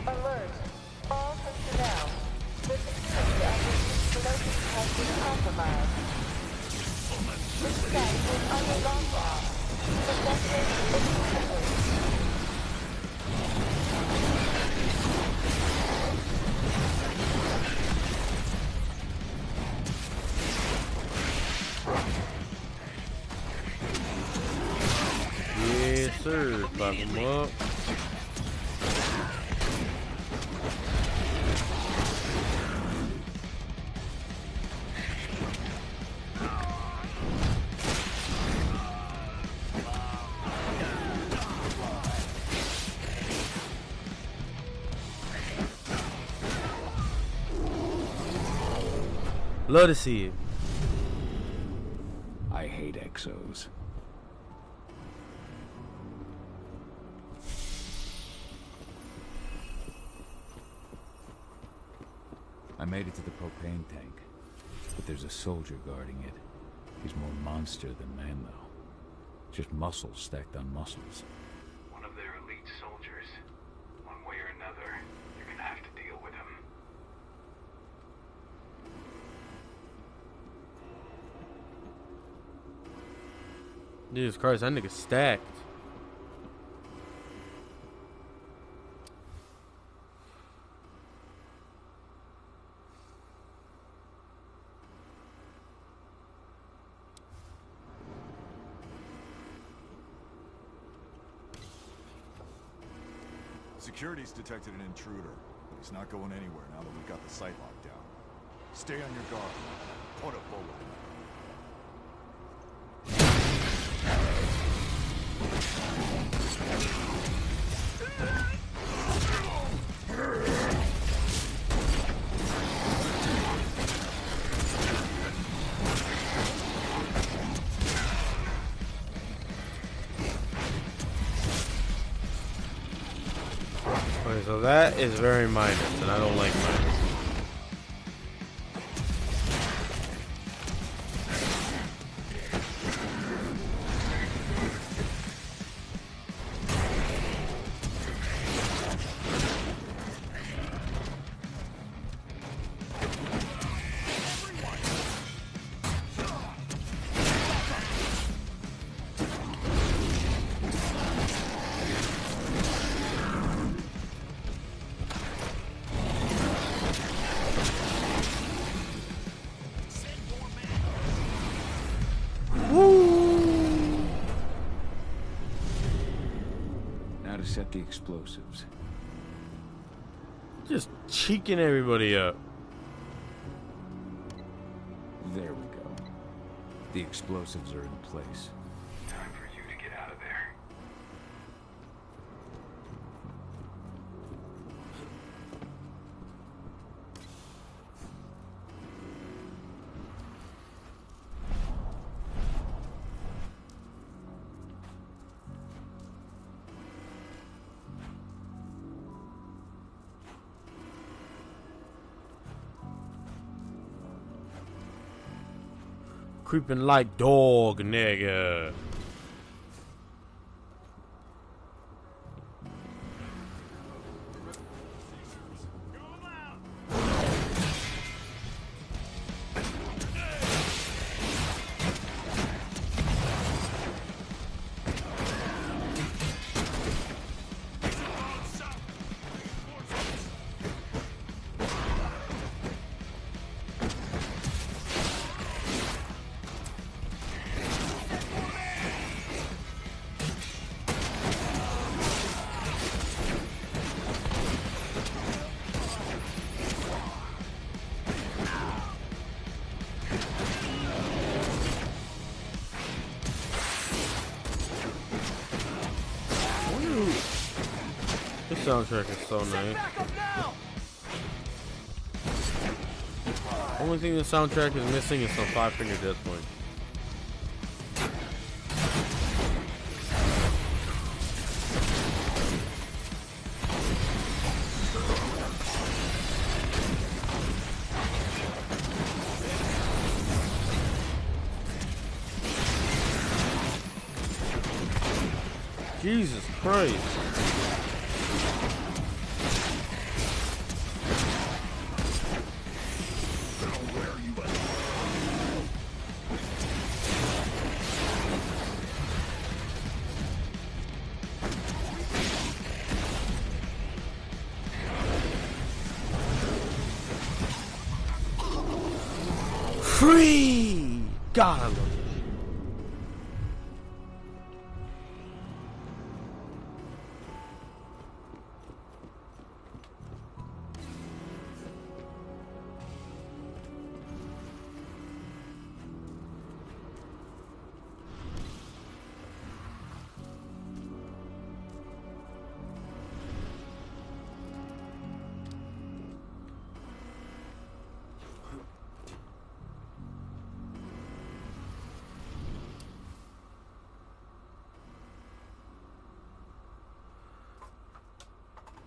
Alert. All personnel. The security of this installation has been compromised. The site is under lockdown. Protected immediately. Yes, sir. Fuck them up. Love to see it. I hate exos. I made it to the propane tank, but there's a soldier guarding it. He's more monster than man, though. Just muscles stacked on muscles. One of their elite soldiers. One way or another, you're gonna have to deal with him. Jesus Christ, that nigga stacked. Security's detected an intruder, but he's not going anywhere now that we've got the site locked down. Stay on your guard. Put a bullet in him. Okay, so that is very minus, and I don't like minus. Now to set the explosives. Just cheeking everybody up. There we go. The explosives are in place. Time for you to get out of there. Creeping like dog, nigga. This soundtrack is so nice. Only thing the soundtrack is missing is some 5-finger death point. Jesus Christ. Free! God, I love it.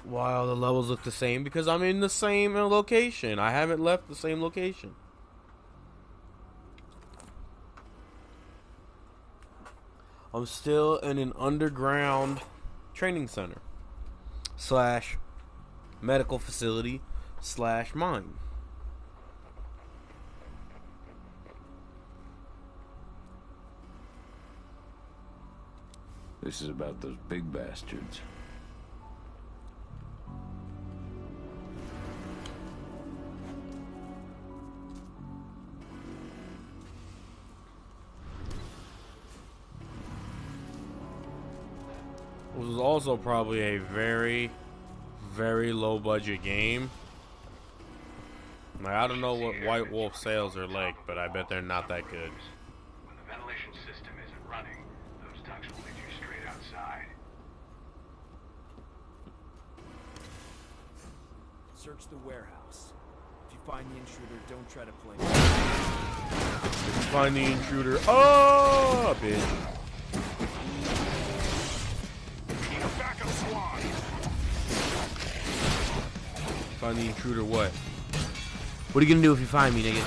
Why all the levels look the same? Because I'm in the same location. I haven't left the same location. I'm still in an underground training center / medical facility / mine. This is about those big bastards. This was also probably a very, very low budget game. Like, I don't know what White Wolf sales are like, but I bet they're not that good. When the ventilation system isn't running, those ducts will lead you straight outside. Search the warehouse. If you find the intruder, don't try to play. If you find the intruder, oh, bitch. Backup squad. Find the intruder, what? What are you gonna do if you find me, nigga?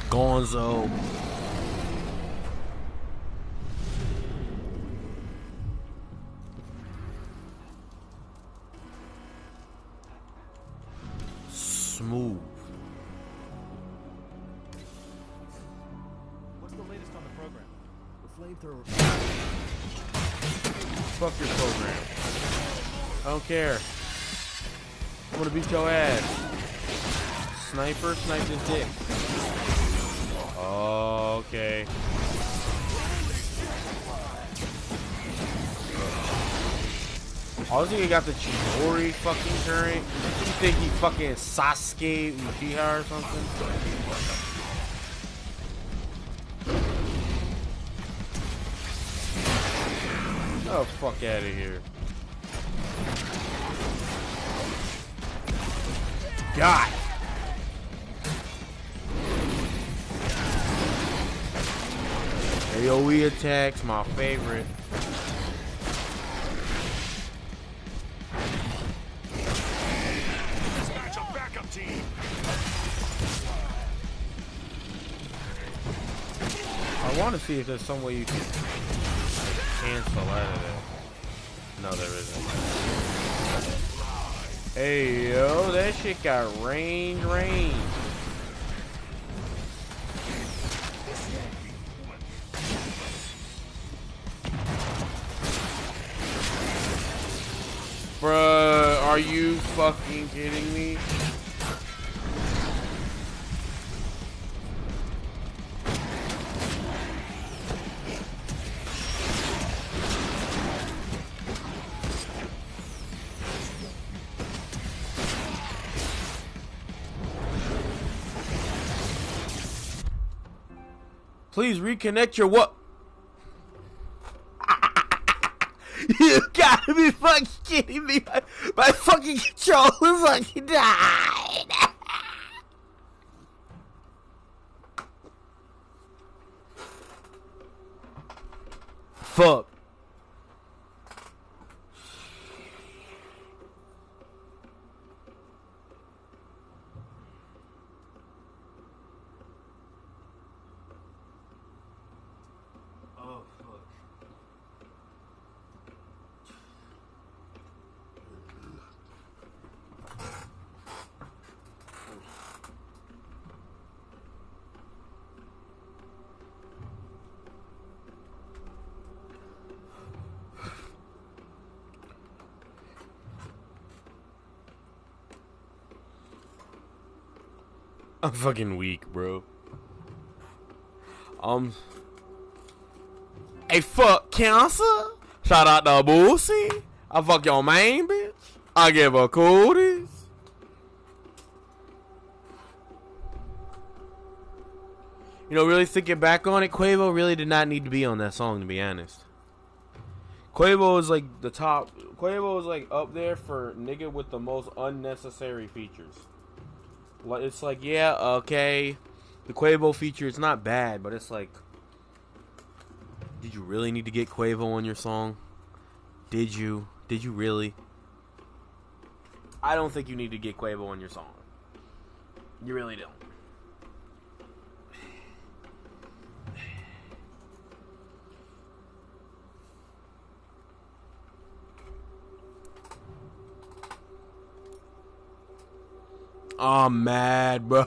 Gonzo. Smooth. What's the latest on the program? The flamethrower. Fuck your program. I don't care. I'm gonna beat your ass. Sniper, snipe this dick. Oh, okay. I think he got the Chidori fucking current. You think he fucking Sasuke Uchiha or something? Oh, fuck out of here. God. AoE attacks, my favorite. Dispatch a backup team. I want to see if there's some way you can cancel out of it. No, there isn't. Hey, yo, that shit got range. Bruh, are you fucking kidding me? Please reconnect your what? You gotta be fucking kidding me. My fucking controller fucking died. Fuck. I'm fucking weak, bro. Hey, fuck cancer. Shout out to Boosie. I fuck your main bitch. I give her cooties. You know, really thinking back on it, Quavo really did not need to be on that song, to be honest. Quavo is like the top. Quavo is like up there for nigga with the most unnecessary features. It's like, yeah, okay, the Quavo feature is not bad, but it's like, did you really need to get Quavo on your song? Did you? Did you really? I don't think you need to get Quavo on your song. You really don't. I'm mad, bro.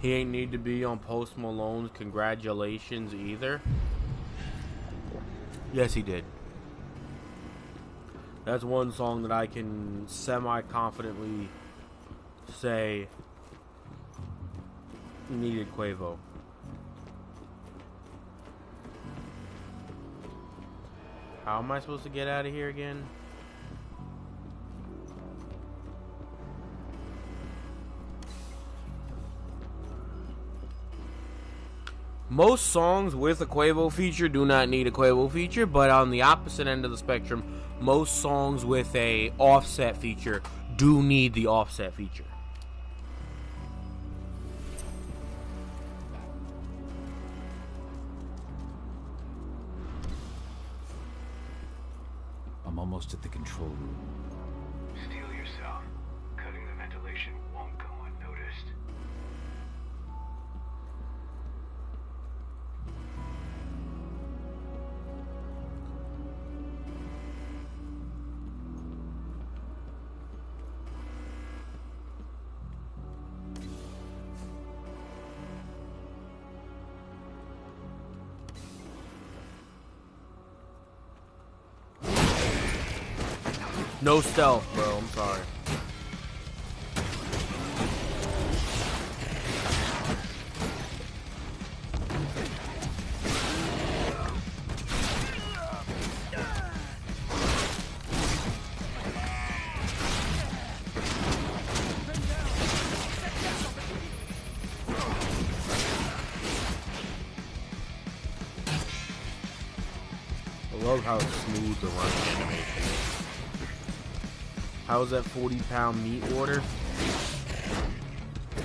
He ain't need to be on Post Malone's Congratulations either. Yes, he did. That's one song that I can semi-confidently say needed Quavo. How am I supposed to get out of here again? Most songs with a Quavo feature do not need a Quavo feature, but on the opposite end of the spectrum, most songs with a offset feature do need the offset feature. I'm almost at the control room. Steel yourself. Cutting the ventilation won't go unnoticed. No stealth, bro. I'm sorry. I love how smooth the run animation is. How's that 40-pound meat order?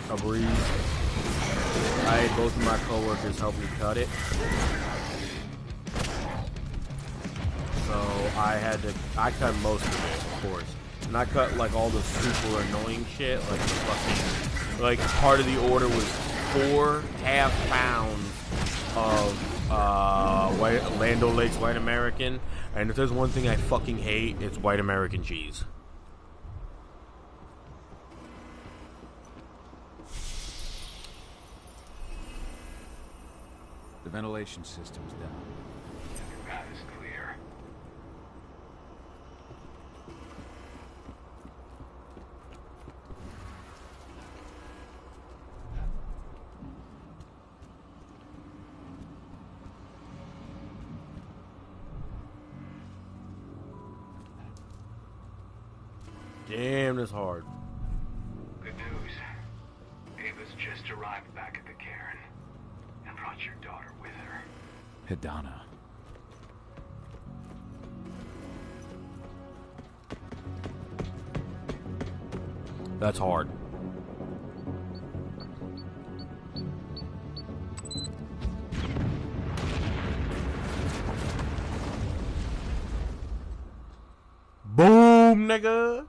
A breeze. I had both of my coworkers help me cut it. So I cut most of it, of course. And I cut like all the super annoying shit, like the fucking, like part of the order was 4 half pounds of Land O'Lakes White American. And if there's one thing I fucking hate, it's white American cheese. The ventilation system's down. Your path is clear. Damn, that's hard. Good news. Ava's just arrived back at the cairn and brought your daughter with her. Hidana. That's hard. Boom, nigga.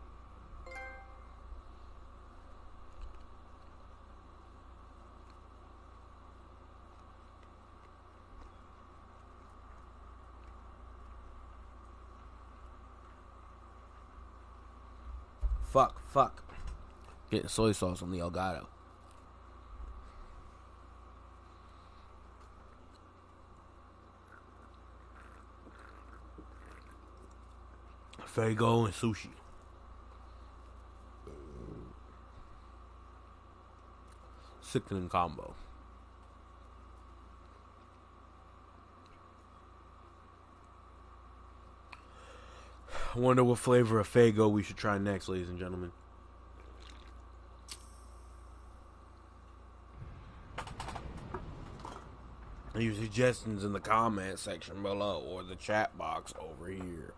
Fuck. Getting soy sauce on the Elgato. Fago and sushi. Sickening combo. I wonder what flavor of Fago we should try next, ladies and gentlemen. Leave suggestions in the comment section below or the chat box over here.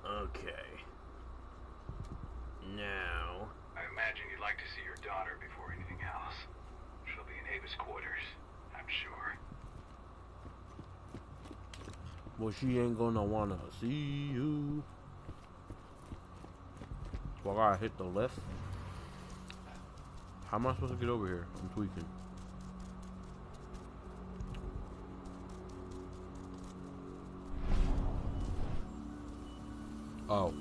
Okay. Now, I imagine you'd like to see your daughter before anything else. She'll be in Ava's quarters, I'm sure. well, she ain't gonna wanna see you. Well, I gotta hit the left. How am I supposed to get over here? I'm tweaking. Oh.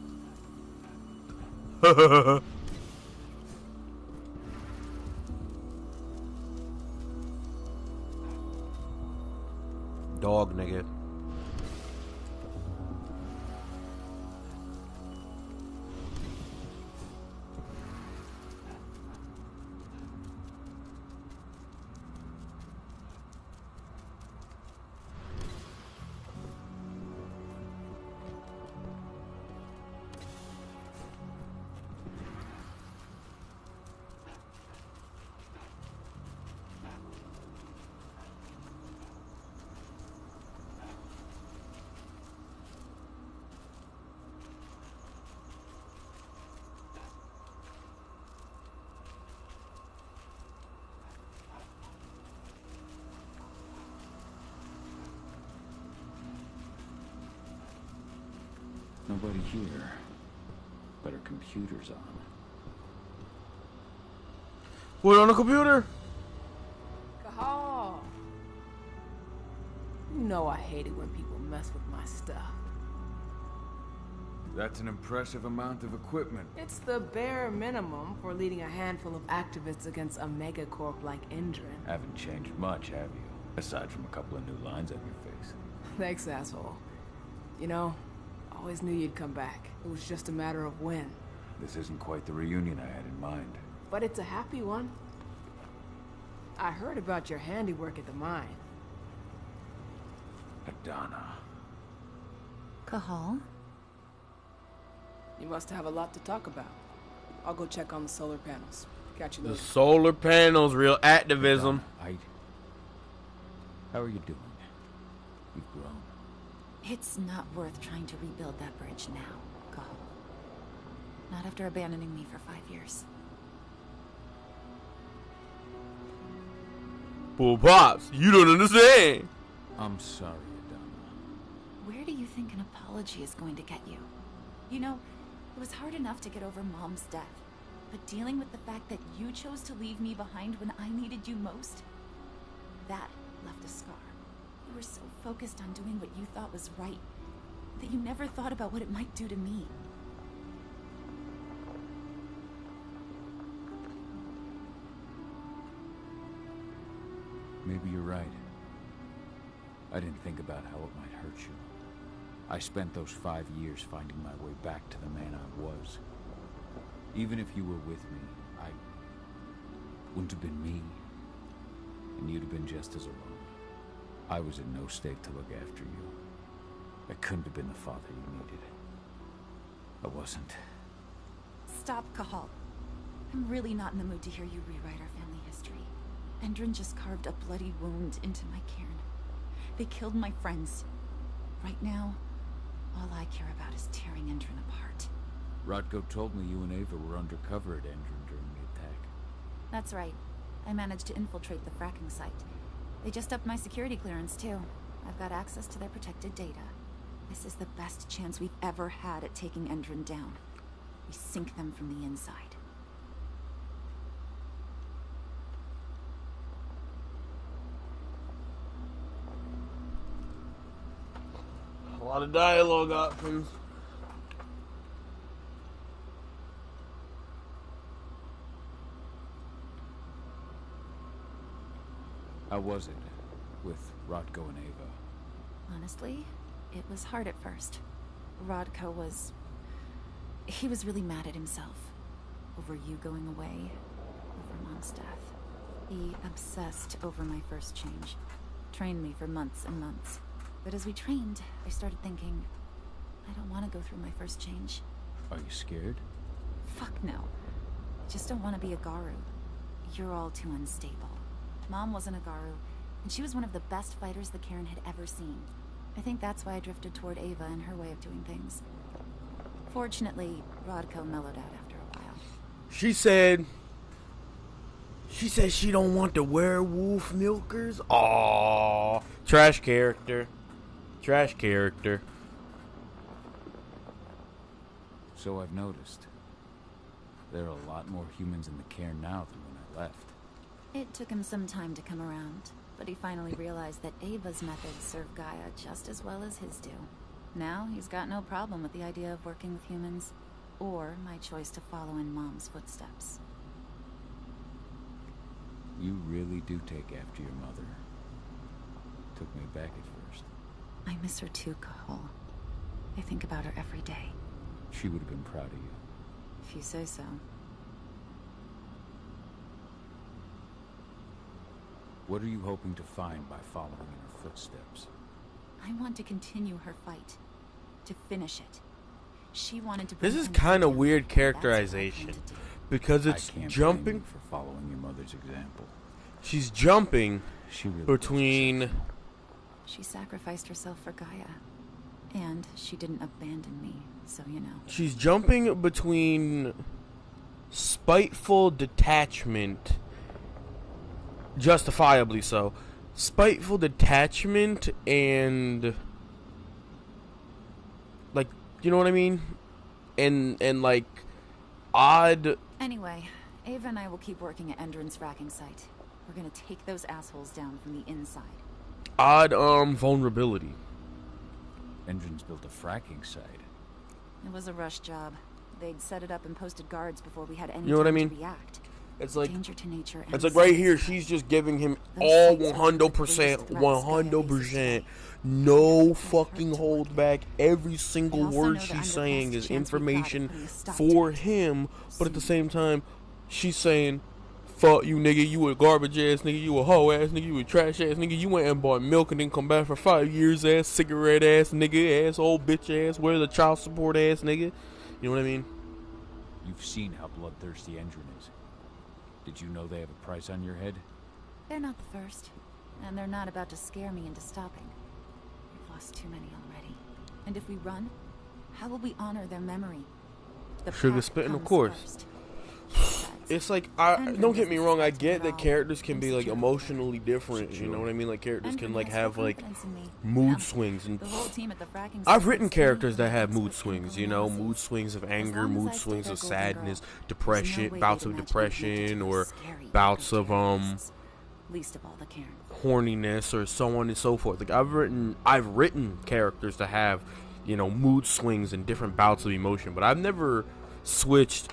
Dog, nigga. Nobody here, but her computer's on. What, on the computer? Cahal. You know I hate it when people mess with my stuff. That's an impressive amount of equipment. It's the bare minimum for leading a handful of activists against a megacorp like Endrin. Haven't changed much, have you? Aside from a couple of new lines on your face. Thanks, asshole. You know, I always knew you'd come back. It was just a matter of when. This isn't quite the reunion I had in mind. But it's a happy one. I heard about your handiwork at the mine. Adana. Cahal? You must have a lot to talk about. I'll go check on the solar panels. Catch you The later. solar panels, real activism. How are you doing? You've grown. It's not worth trying to rebuild that bridge now, Cahal. Not after abandoning me for 5 years. Well, Pops, you don't understand. I'm sorry, Adana. Where do you think an apology is going to get you? You know, it was hard enough to get over Mom's death, but dealing with the fact that you chose to leave me behind when I needed you most, that left a scar. You were so focused on doing what you thought was right, that you never thought about what it might do to me. Maybe you're right. I didn't think about how it might hurt you. I spent those 5 years finding my way back to the man I was. Even if you were with me, I wouldn't have been me. And you'd have been just as alone. I was in no state to look after you. I couldn't have been the father you needed. I wasn't. Stop, Cahal. I'm really not in the mood to hear you rewrite our family history. Endrin just carved a bloody wound into my cairn. They killed my friends. Right now, all I care about is tearing Endrin apart. Rodko told me you and Ava were undercover at Endrin during the attack. That's right. I managed to infiltrate the fracking site. They just upped my security clearance, too. I've got access to their protected data. This is the best chance we've ever had at taking Endrin down. We sink them from the inside. lot of dialogue options. How was it with Rodko and Ava? Honestly, it was hard at first. Rodko was... he was really mad at himself. Over you going away. Over Mom's death. He obsessed over my first change. Trained me for months and months. But as we trained, I started thinking, I don't want to go through my first change. Are you scared? Fuck no. I just don't want to be a Garu. You're all too unstable. Mom wasn't a Garu, and she was one of the best fighters the Cairn had ever seen. I think that's why I drifted toward Ava and her way of doing things. Fortunately, Rodko mellowed out after a while. She said she don't want the werewolf milkers. Aww. Trash character. Trash character. So I've noticed. There are a lot more humans in the Cairn now than when I left. It took him some time to come around, but he finally realized that Ava's methods serve Gaia just as well as his do. Now he's got no problem with the idea of working with humans, or my choice to follow in Mom's footsteps. You really do take after your mother. Took me back at first. I miss her too, Cahal. I think about her every day. She would have been proud of you. If you say so. What are you hoping to find by following in her footsteps? I want to continue her fight. To finish it. She wanted to... This is kind of weird characterization. Because it's jumping... for following your mother's example. She's jumping really between... She sacrificed herself for Gaia. And she didn't abandon me, so you know. She's jumping between spiteful detachment, justifiably so, spiteful detachment and, like, you know what I mean? And like, odd... Anyway, Ava and I will keep working at Endron's fracking site. We're gonna take those assholes down from the inside. Odd, vulnerability. Endron's built a fracking site. It was a rush job. They'd set it up and posted guards before we had any You know what I time mean? to react. It's like, danger to nature and it's like right here, she's just giving him all 100%, no fucking hold back. Every single word she's saying is information for him, but at the same time, she's saying, fuck you, nigga, you a garbage ass nigga, you a hoe ass nigga, you a trash ass nigga, you went and bought milk and then come back for 5 years ass, cigarette ass nigga, asshole bitch ass, where the child support ass nigga. You know what I mean? You've seen how bloodthirsty Endron is. Did you know they have a price on your head? They're not the first, and they're not about to scare me into stopping. We've lost too many already. And if we run, how will we honor their memory? The Sugar spitting, of course. It's like, don't get me wrong, I get that characters can be like emotionally different, you know what I mean? Like characters can like have like mood swings, and I've written characters that have mood swings, you know, mood swings of anger, mood swings of sadness, depression, bouts of depression, or bouts of least of all the Cairn, horniness, or so on and so forth. Like I've written characters to have, you know, mood swings and different bouts of emotion, but I've never switched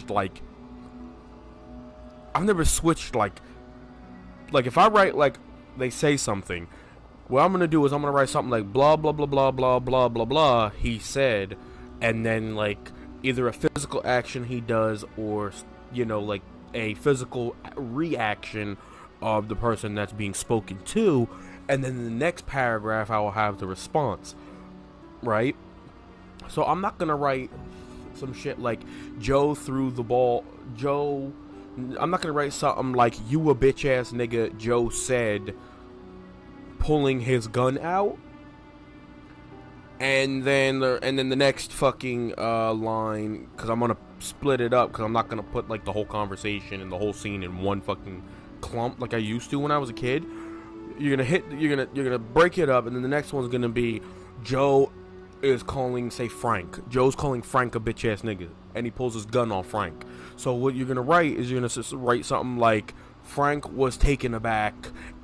like if I write, like, they say something, what I'm gonna do is I'm gonna write something like blah blah blah blah blah blah blah blah he said, and then like either a physical action he does, or, you know, like a physical reaction of the person that's being spoken to, and then in the next paragraph I will have the response, right? So I'm not gonna write some shit like Joe threw the ball. I'm not gonna write something like you a bitch ass nigga, Joe said, pulling his gun out, and then the next fucking line, because I'm gonna split it up, because I'm not gonna put like the whole conversation and the whole scene in one fucking clump like I used to when I was a kid. You're gonna break it up, and then the next one's gonna be Joe is calling, say, Frank. Joe's calling Frank a bitch ass nigga, and he pulls his gun on Frank. So what you're gonna write is you're gonna write something like Frank was taken aback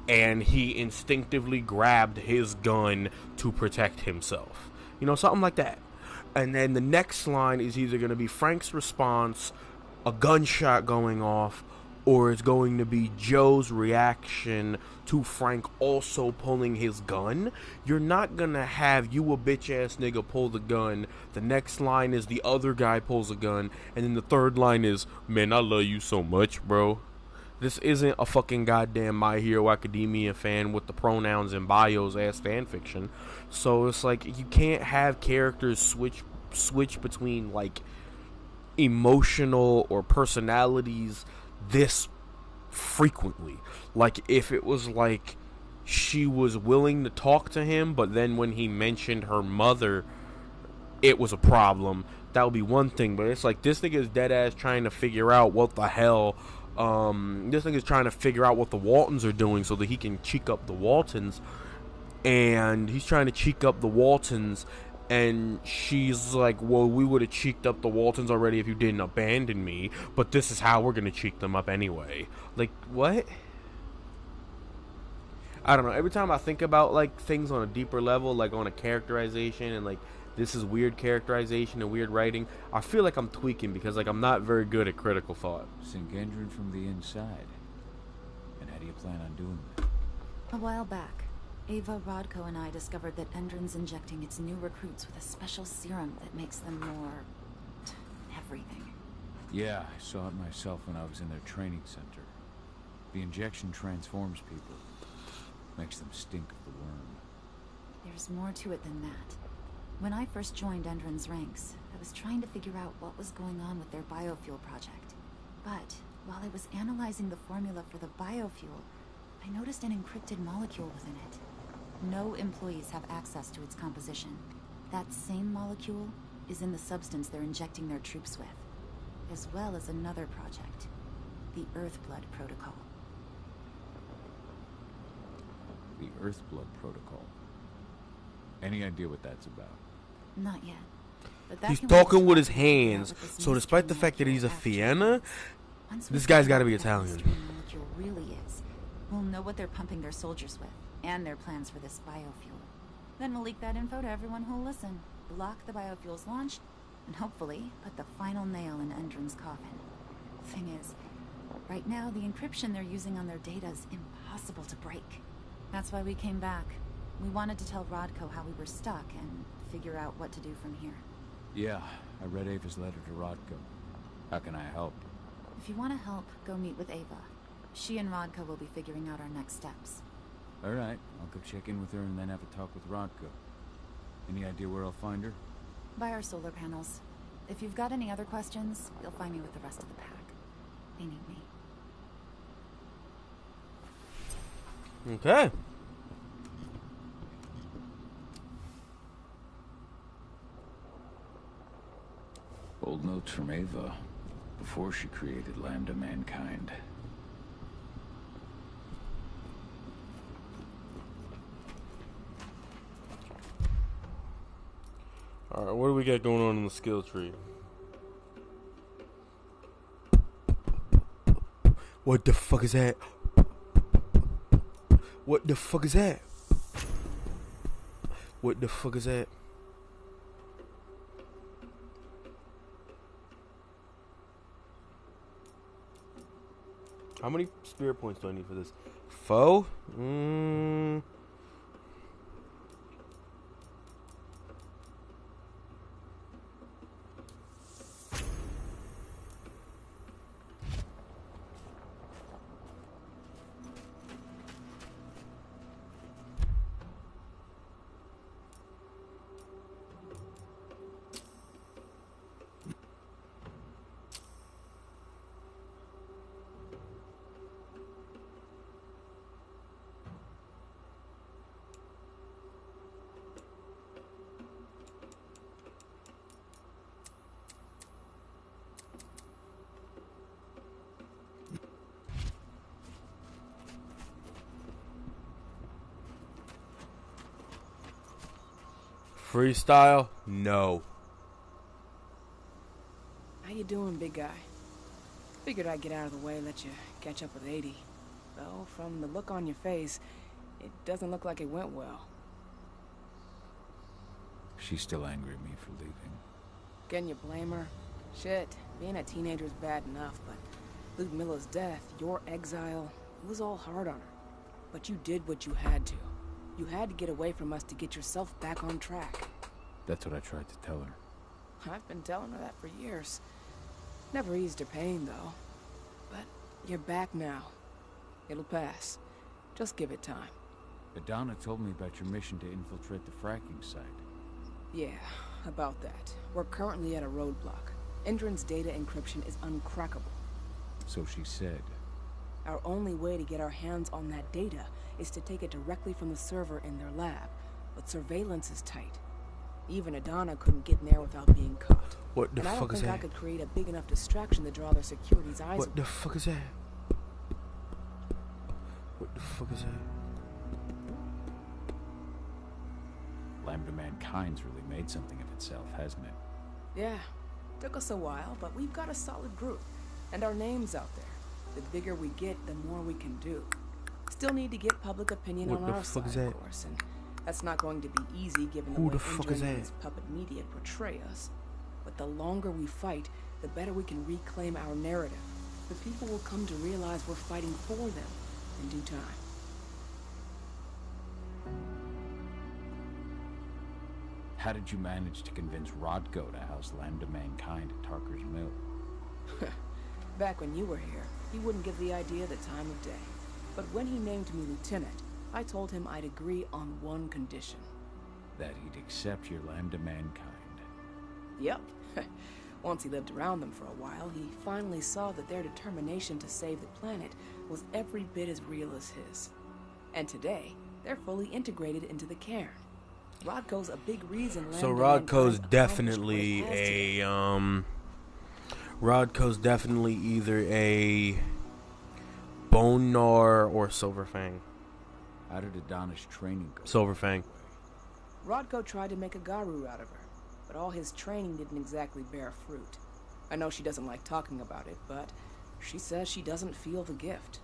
and he instinctively grabbed his gun to protect himself. You know, something like that. And then the next line is either going to be Frank's response, a gunshot going off, or it's going to be Joe's reaction to Frank also pulling his gun. You're not going to have you a bitch-ass nigga pull the gun. The next line is the other guy pulls a gun. And then the third line is, man, I love you so much, bro. This isn't a fucking goddamn My Hero Academia fan with the pronouns and bios ass fan fiction. So it's like, you can't have characters switch between, like, emotional or personalities this frequently. Like, if it was like she was willing to talk to him, but then when he mentioned her mother it was a problem, that would be one thing. But it's like, this nigga is dead ass trying to figure out what the hell this nigga's trying to figure out what the Waltons are doing so that he can cheek up the Waltons, and he's trying to cheek up the Waltons. And she's like, well, we would have cheeked up the Waltons already if you didn't abandon me, but this is how we're going to cheek them up anyway. Like, what? I don't know. Every time I think about, like, things on a deeper level, like on a characterization, and, like, this is weird characterization and weird writing, I feel like I'm tweaking because, like, I'm not very good at critical thought. Sink Endron from the inside. And how do you plan on doing that? A while back, Ava, Rodko, and I discovered that Endron's injecting its new recruits with a special serum that makes them more... everything. Yeah, I saw it myself when I was in their training center. The injection transforms people. Makes them stink of the worm. There's more to it than that. When I first joined Endron's ranks, I was trying to figure out what was going on with their biofuel project. But while I was analyzing the formula for the biofuel, I noticed an encrypted molecule within it. No employees have access to its composition. That same molecule is in the substance they're injecting their troops with, as well as another project, the Earthblood Protocol. The Earthblood Protocol. Any idea what that's about? Not yet. But that He's talking with his hands, so despite the fact that he's a Fianna, this guy's gotta be Italian. Molecule really is. We'll know what they're pumping their soldiers with, and their plans for this biofuel. Then we'll leak that info to everyone who'll listen, block the biofuel's launch, and hopefully put the final nail in Endron's coffin. Thing is, right now the encryption they're using on their data is impossible to break. That's why we came back. We wanted to tell Rodko how we were stuck and figure out what to do from here. Yeah, I read Ava's letter to Rodko. How can I help? If you want to help, go meet with Ava. She and Rodko will be figuring out our next steps. Alright, I'll go check in with her and then have a talk with Rodko. Any idea where I'll find her? By our solar panels. If you've got any other questions, you'll find me with the rest of the pack. They need me. Okay. Old notes from Ava, before she created Lambda Mankind. Alright, what do we got going on in the skill tree? What the fuck is that? What the fuck is that? What the fuck is that? How many spirit points do I need for this? Foe? Freestyle? No. How you doing, big guy? Figured I'd get out of the way, let you catch up with 80. Though, from the look on your face, it doesn't look like it went well. She's still angry at me for leaving. Can you blame her? Shit, being a teenager's bad enough, but Ludmilla's death, your exile, it was all hard on her. But you did what you had to. You had to get away from us to get yourself back on track. That's what I tried to tell her. I've been telling her that for years. Never eased her pain, though. But you're back now. It'll pass. Just give it time. Adana told me about your mission to infiltrate the fracking site. Yeah, about that. We're currently at a roadblock. Endron's data encryption is uncrackable. So she said. Our only way to get our hands on that data is to take it directly from the server in their lab. But surveillance is tight. Even Adana couldn't get in there without being caught. What the and fuck is I don't think that? I could create a big enough distraction to draw their security's eyes. What the fuck is that? What the fuck is that? Lambda Mankind's really made something of itself, hasn't it? Yeah, took us a while, but we've got a solid group. And our name's out there. The bigger we get, the more we can do. Still need to get public opinion on our side, of course, and that's not going to be easy given the way Endron and its puppet media portray us. But the longer we fight, the better we can reclaim our narrative. The people will come to realize we're fighting for them in due time. How did you manage to convince Rodko to house Lambda Mankind at Tarker's Mill? Back when you were here, he wouldn't give the idea the time of day. But when he named me lieutenant, I told him I'd agree on one condition. That he'd accept your Lambda Mankind. Yep. Once he lived around them for a while, he finally saw that their determination to save the planet was every bit as real as his. And today, they're fully integrated into the cairn. Rodko's a big reason Lambda So Rodko's Mankind definitely Rodko's definitely either a Bone Gnar or Silverfang. How did Adana's training go? Silverfang. Rodko tried to make a Garu out of her, but all his training didn't exactly bear fruit. I know she doesn't like talking about it, but she says she doesn't feel the gift.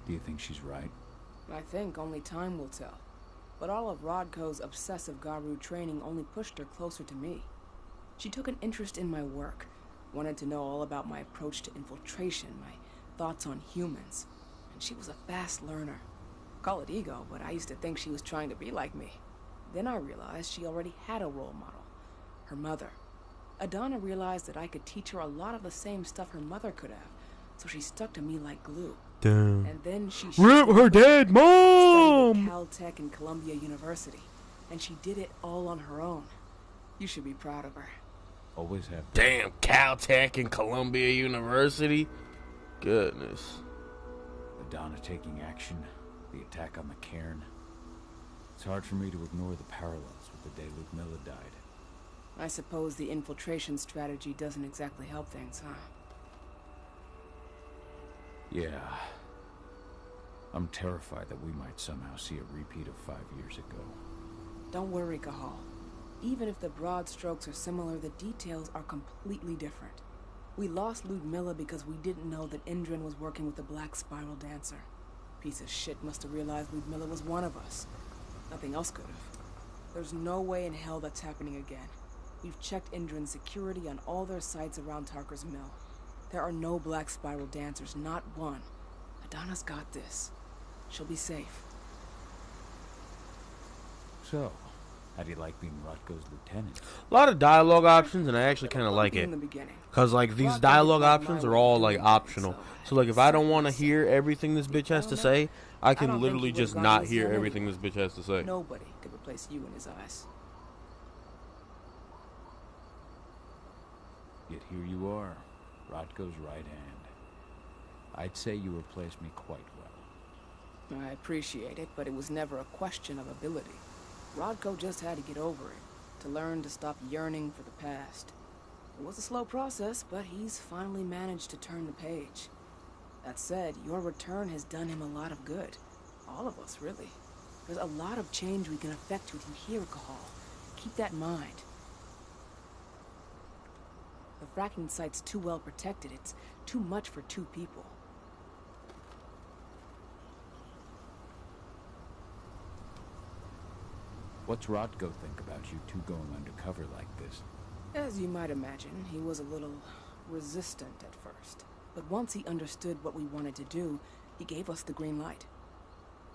Do you think she's right? I think only time will tell. But all of Rodko's obsessive Garu training only pushed her closer to me. She took an interest in my work, wanted to know all about my approach to infiltration, my thoughts on humans, and she was a fast learner. Call it ego, but I used to think she was trying to be like me. Then I realized she already had a role model, her mother. Adana realized that I could teach her a lot of the same stuff her mother could have, so she stuck to me like glue. Damn. And then she RIP her dead mom! Studied at Caltech and Columbia University, and she did it all on her own. You should be proud of her. Always have. Damn, Caltech and Columbia University. Goodness. Adana taking action, the attack on the cairn. It's hard for me to ignore the parallels with the day Ludmilla died. I suppose the infiltration strategy doesn't exactly help things, huh? Yeah. I'm terrified that we might somehow see a repeat of 5 years ago. Don't worry, Cahal. Even if the broad strokes are similar, the details are completely different. We lost Ludmilla because we didn't know that Endron was working with the Black Spiral Dancer. Piece of shit must have realized Ludmilla was one of us. Nothing else could have. There's no way in hell that's happening again. We've checked Endron's security on all their sites around Tarker's Mill. There are no Black Spiral Dancers, not one. Adana's got this. She'll be safe. So, how do you like being Rodko's lieutenant? A lot of dialogue options, and I actually kind of like it. Because, like, these dialogue options are all, like, optional. So, like, if I don't want to hear everything this bitch has to say, I can literally just not hear everything this bitch has to say. Nobody could replace you in his eyes. Yet here you are, Rodko's right hand. I'd say you replaced me quite well. I appreciate it, but it was never a question of ability. Rodko just had to get over it, to learn to stop yearning for the past. It was a slow process, but he's finally managed to turn the page. That said, your return has done him a lot of good. All of us, really. There's a lot of change we can effect with you here, Cahal. Keep that in mind. The fracking site's too well protected. It's too much for 2 people. What's Rodko think about you two going undercover like this? As you might imagine, he was a little resistant at first. But once he understood what we wanted to do, he gave us the green light.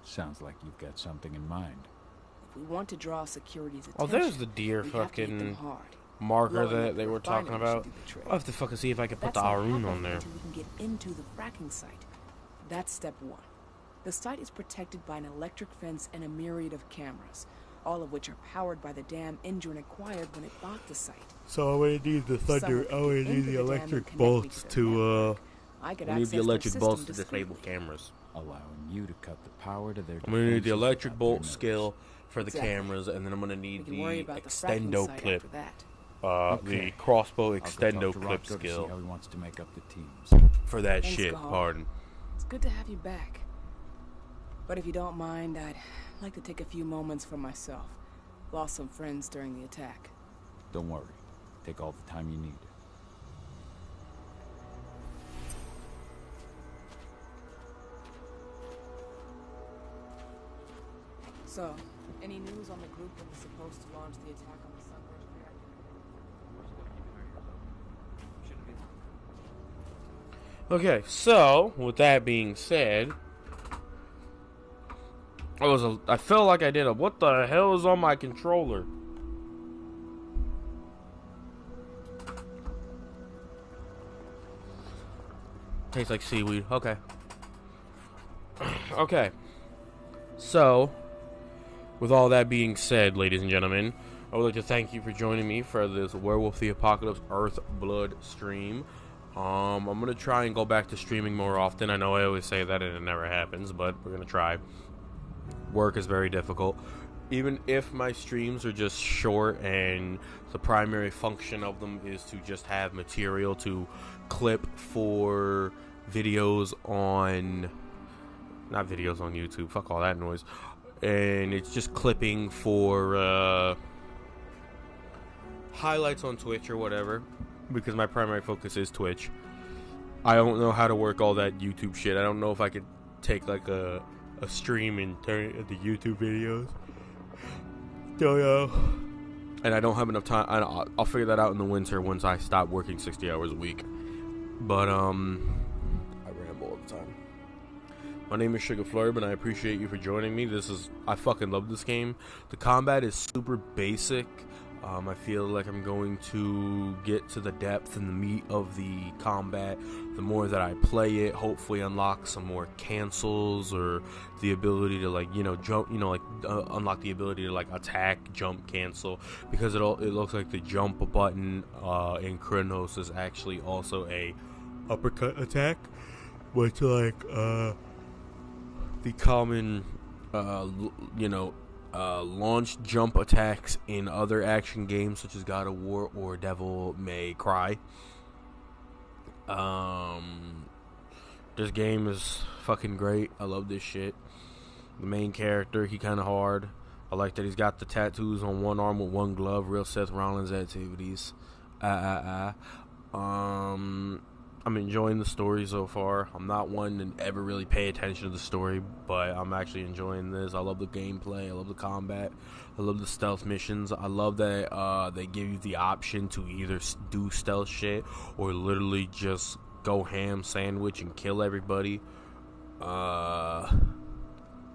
Sounds like you've got something in mind. If we want to draw security's attention, Oh, there's the deer we have to hit them fucking hard. marker Blowing that up they the were talking refinery should about. do the trick. I'll have to fucking see if I can put That's the not Arun on happening there. until we can get into the fracking site. That's step one. The site is protected by an electric fence and a myriad of cameras, all of which are powered by the dam Indran acquired when it bought the site. So I would need the thunder. I would need the electric bolts to I could we need access the their electric bolts system to disable discreetly. cameras. Allowing you to cut the power to their I'm gonna need the defenses electric without bolt their notice. skill for the Exactly. cameras, and then I'm gonna need We can worry the about the fracking extendo site clip. after that. The Okay. crossbow I'll go extendo talk to clip Rodko to see skill how he wants to make up the teams. for that Thanks, shit. Gahal. Pardon. It's good to have you back. But if you don't mind, I'd like to take a few moments for myself. Lost some friends during the attack. Don't worry. Take all the time you need. So, any news on the group that was supposed to launch the attack on the Sunbridge reactor? Okay, so with that being said, I felt like I did a what the hell is on my controller? Tastes like seaweed. Okay. Okay. So, with all that being said, ladies and gentlemen, I would like to thank you for joining me for this Werewolf the Apocalypse Earthblood stream. I'm going to try and go back to streaming more often. I know I always say that and it never happens, but we're going to try. Work is very difficult. Even if my streams are just short and the primary function of them is to just have material to clip for videos on... Not videos on YouTube. Fuck all that noise. And it's just clipping for highlights on Twitch or whatever, because my primary focus is Twitch. I don't know how to work all that YouTube shit. I don't know if I could take like a stream and turn it into YouTube videos. Don't know. And I don't have enough time. I'll figure that out in the winter once I stop working 60 hours a week. But I ramble all the time. My name is Suga Flurb, and I appreciate you for joining me. I fucking love this game. The combat is super basic. I feel like I'm going to get to the depth and the meat of the combat the more that I play it. Hopefully unlock some more cancels or the ability to jump, unlock the ability to attack, jump, cancel, because it looks like the jump button in Chronos is actually also a uppercut attack, which the common launch jump attacks in other action games such as God of War or Devil May Cry. This game is fucking great. I love this shit. The main character, he kind of hard. I like that he's got the tattoos on one arm with one glove. Real Seth Rollins activities. I'm enjoying the story so far. I'm not one to ever really pay attention to the story, but I'm actually enjoying this. I love the gameplay. I love the combat. I love the stealth missions. I love that they give you the option to either do stealth shit or literally just go ham sandwich and kill everybody. I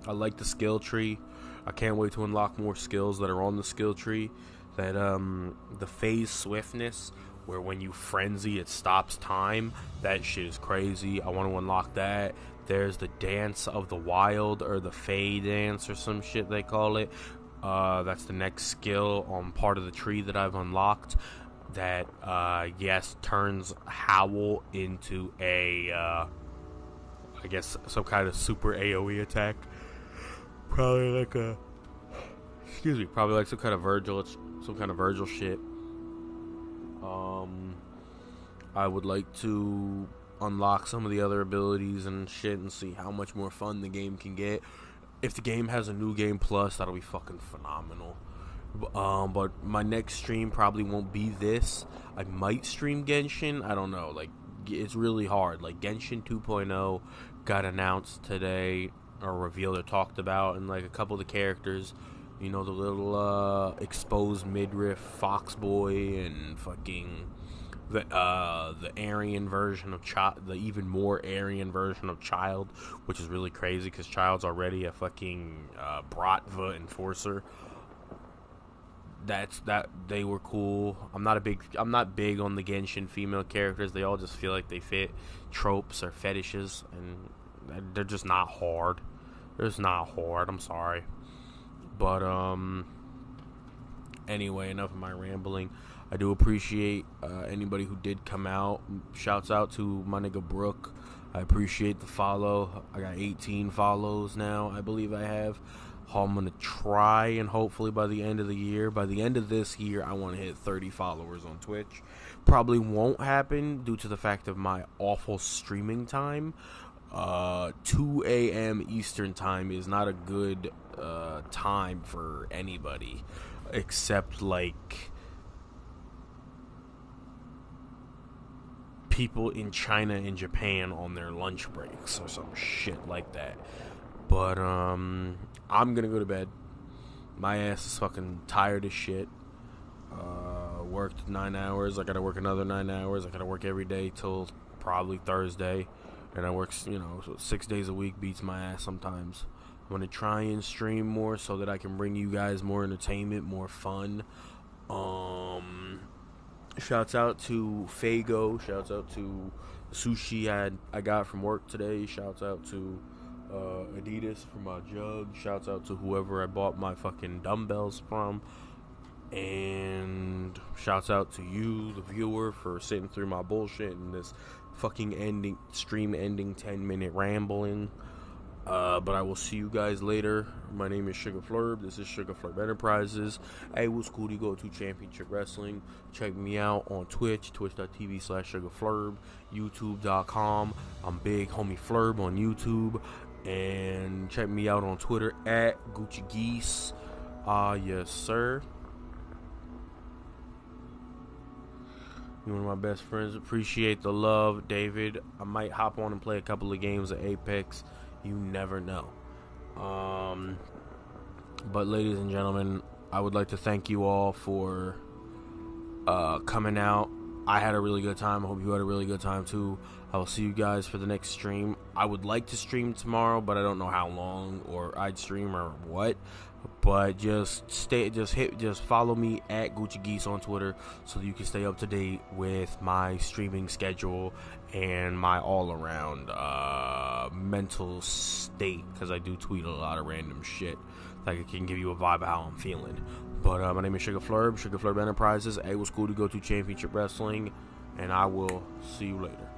like the skill tree. I can't wait to unlock more skills that are on the skill tree. That the phase swiftness, where when you frenzy it stops time. That shit is crazy. I want to unlock that. There's the dance of the wild, or the Fey dance or some shit they call it. That's the next skill on part of the tree that I've unlocked. That turns Howl into a some kind of super AoE attack. Probably like some kind of Virgil shit. I would like to unlock some of the other abilities and shit and see how much more fun the game can get. If the game has a new game plus, that'll be fucking phenomenal. But my next stream probably won't be this. I might stream Genshin. I don't know. It's really hard. Genshin 2.0 got announced today, or revealed or talked about, and a couple of the characters You know, the little exposed midriff fox boy and fucking the Aryan version of the even more Aryan version of Child, which is really crazy because Child's already a fucking Bratva enforcer. They were cool. I'm not big on the Genshin female characters. They all just feel like they fit tropes or fetishes, and they're just not hard. They're just not hard. I'm sorry. But anyway, enough of my rambling. I do appreciate anybody who did come out. Shouts out to my nigga Brooke. I appreciate the follow. I got 18 follows now, I believe I have. I'm going to try, and hopefully by the end of this year, I want to hit 30 followers on Twitch. Probably won't happen due to the fact of my awful streaming time. 2 a.m. Eastern time is not a good time for anybody, except like people in China and Japan on their lunch breaks or some shit like that. But I'm gonna go to bed. My ass is fucking tired as shit. Worked 9 hours. I gotta work another 9 hours. I gotta work every day till probably Thursday. And I work, 6 days a week. Beats my ass sometimes. I'm gonna try and stream more so that I can bring you guys more entertainment, more fun. Shouts out to Fago. Shouts out to sushi I got from work today. Shouts out to Adidas for my jug. Shouts out to whoever I bought my fucking dumbbells from. And shouts out to you, the viewer, for sitting through my bullshit and this fucking stream ending 10-minute rambling. But I will see you guys later. My name is Suga Flurb. This is Suga Flurb Enterprises. Hey, what school do you go to? Championship Wrestling. Check me out on Twitch, twitch.tv/SugaFlurb, youtube.com. I'm Big Homie Flurb on YouTube. And check me out on Twitter at Gucci Geese. Yes, sir. You're one of my best friends. Appreciate the love, David. I might hop on and play a couple of games of Apex. You never know. But ladies and gentlemen, I would like to thank you all for coming out. I had a really good time. I hope you had a really good time too. I will see you guys for the next stream. I would like to stream tomorrow, but I don't know how long or I'd stream or what. But just follow me at Gucci Geese on Twitter so that you can stay up to date with my streaming schedule and my all-around mental state, because I do tweet a lot of random shit like it can give you a vibe of how I'm feeling. But my name is Suga Flurb, Suga Flurb Enterprises. Hey, was cool to go to Championship Wrestling, and I will see you later.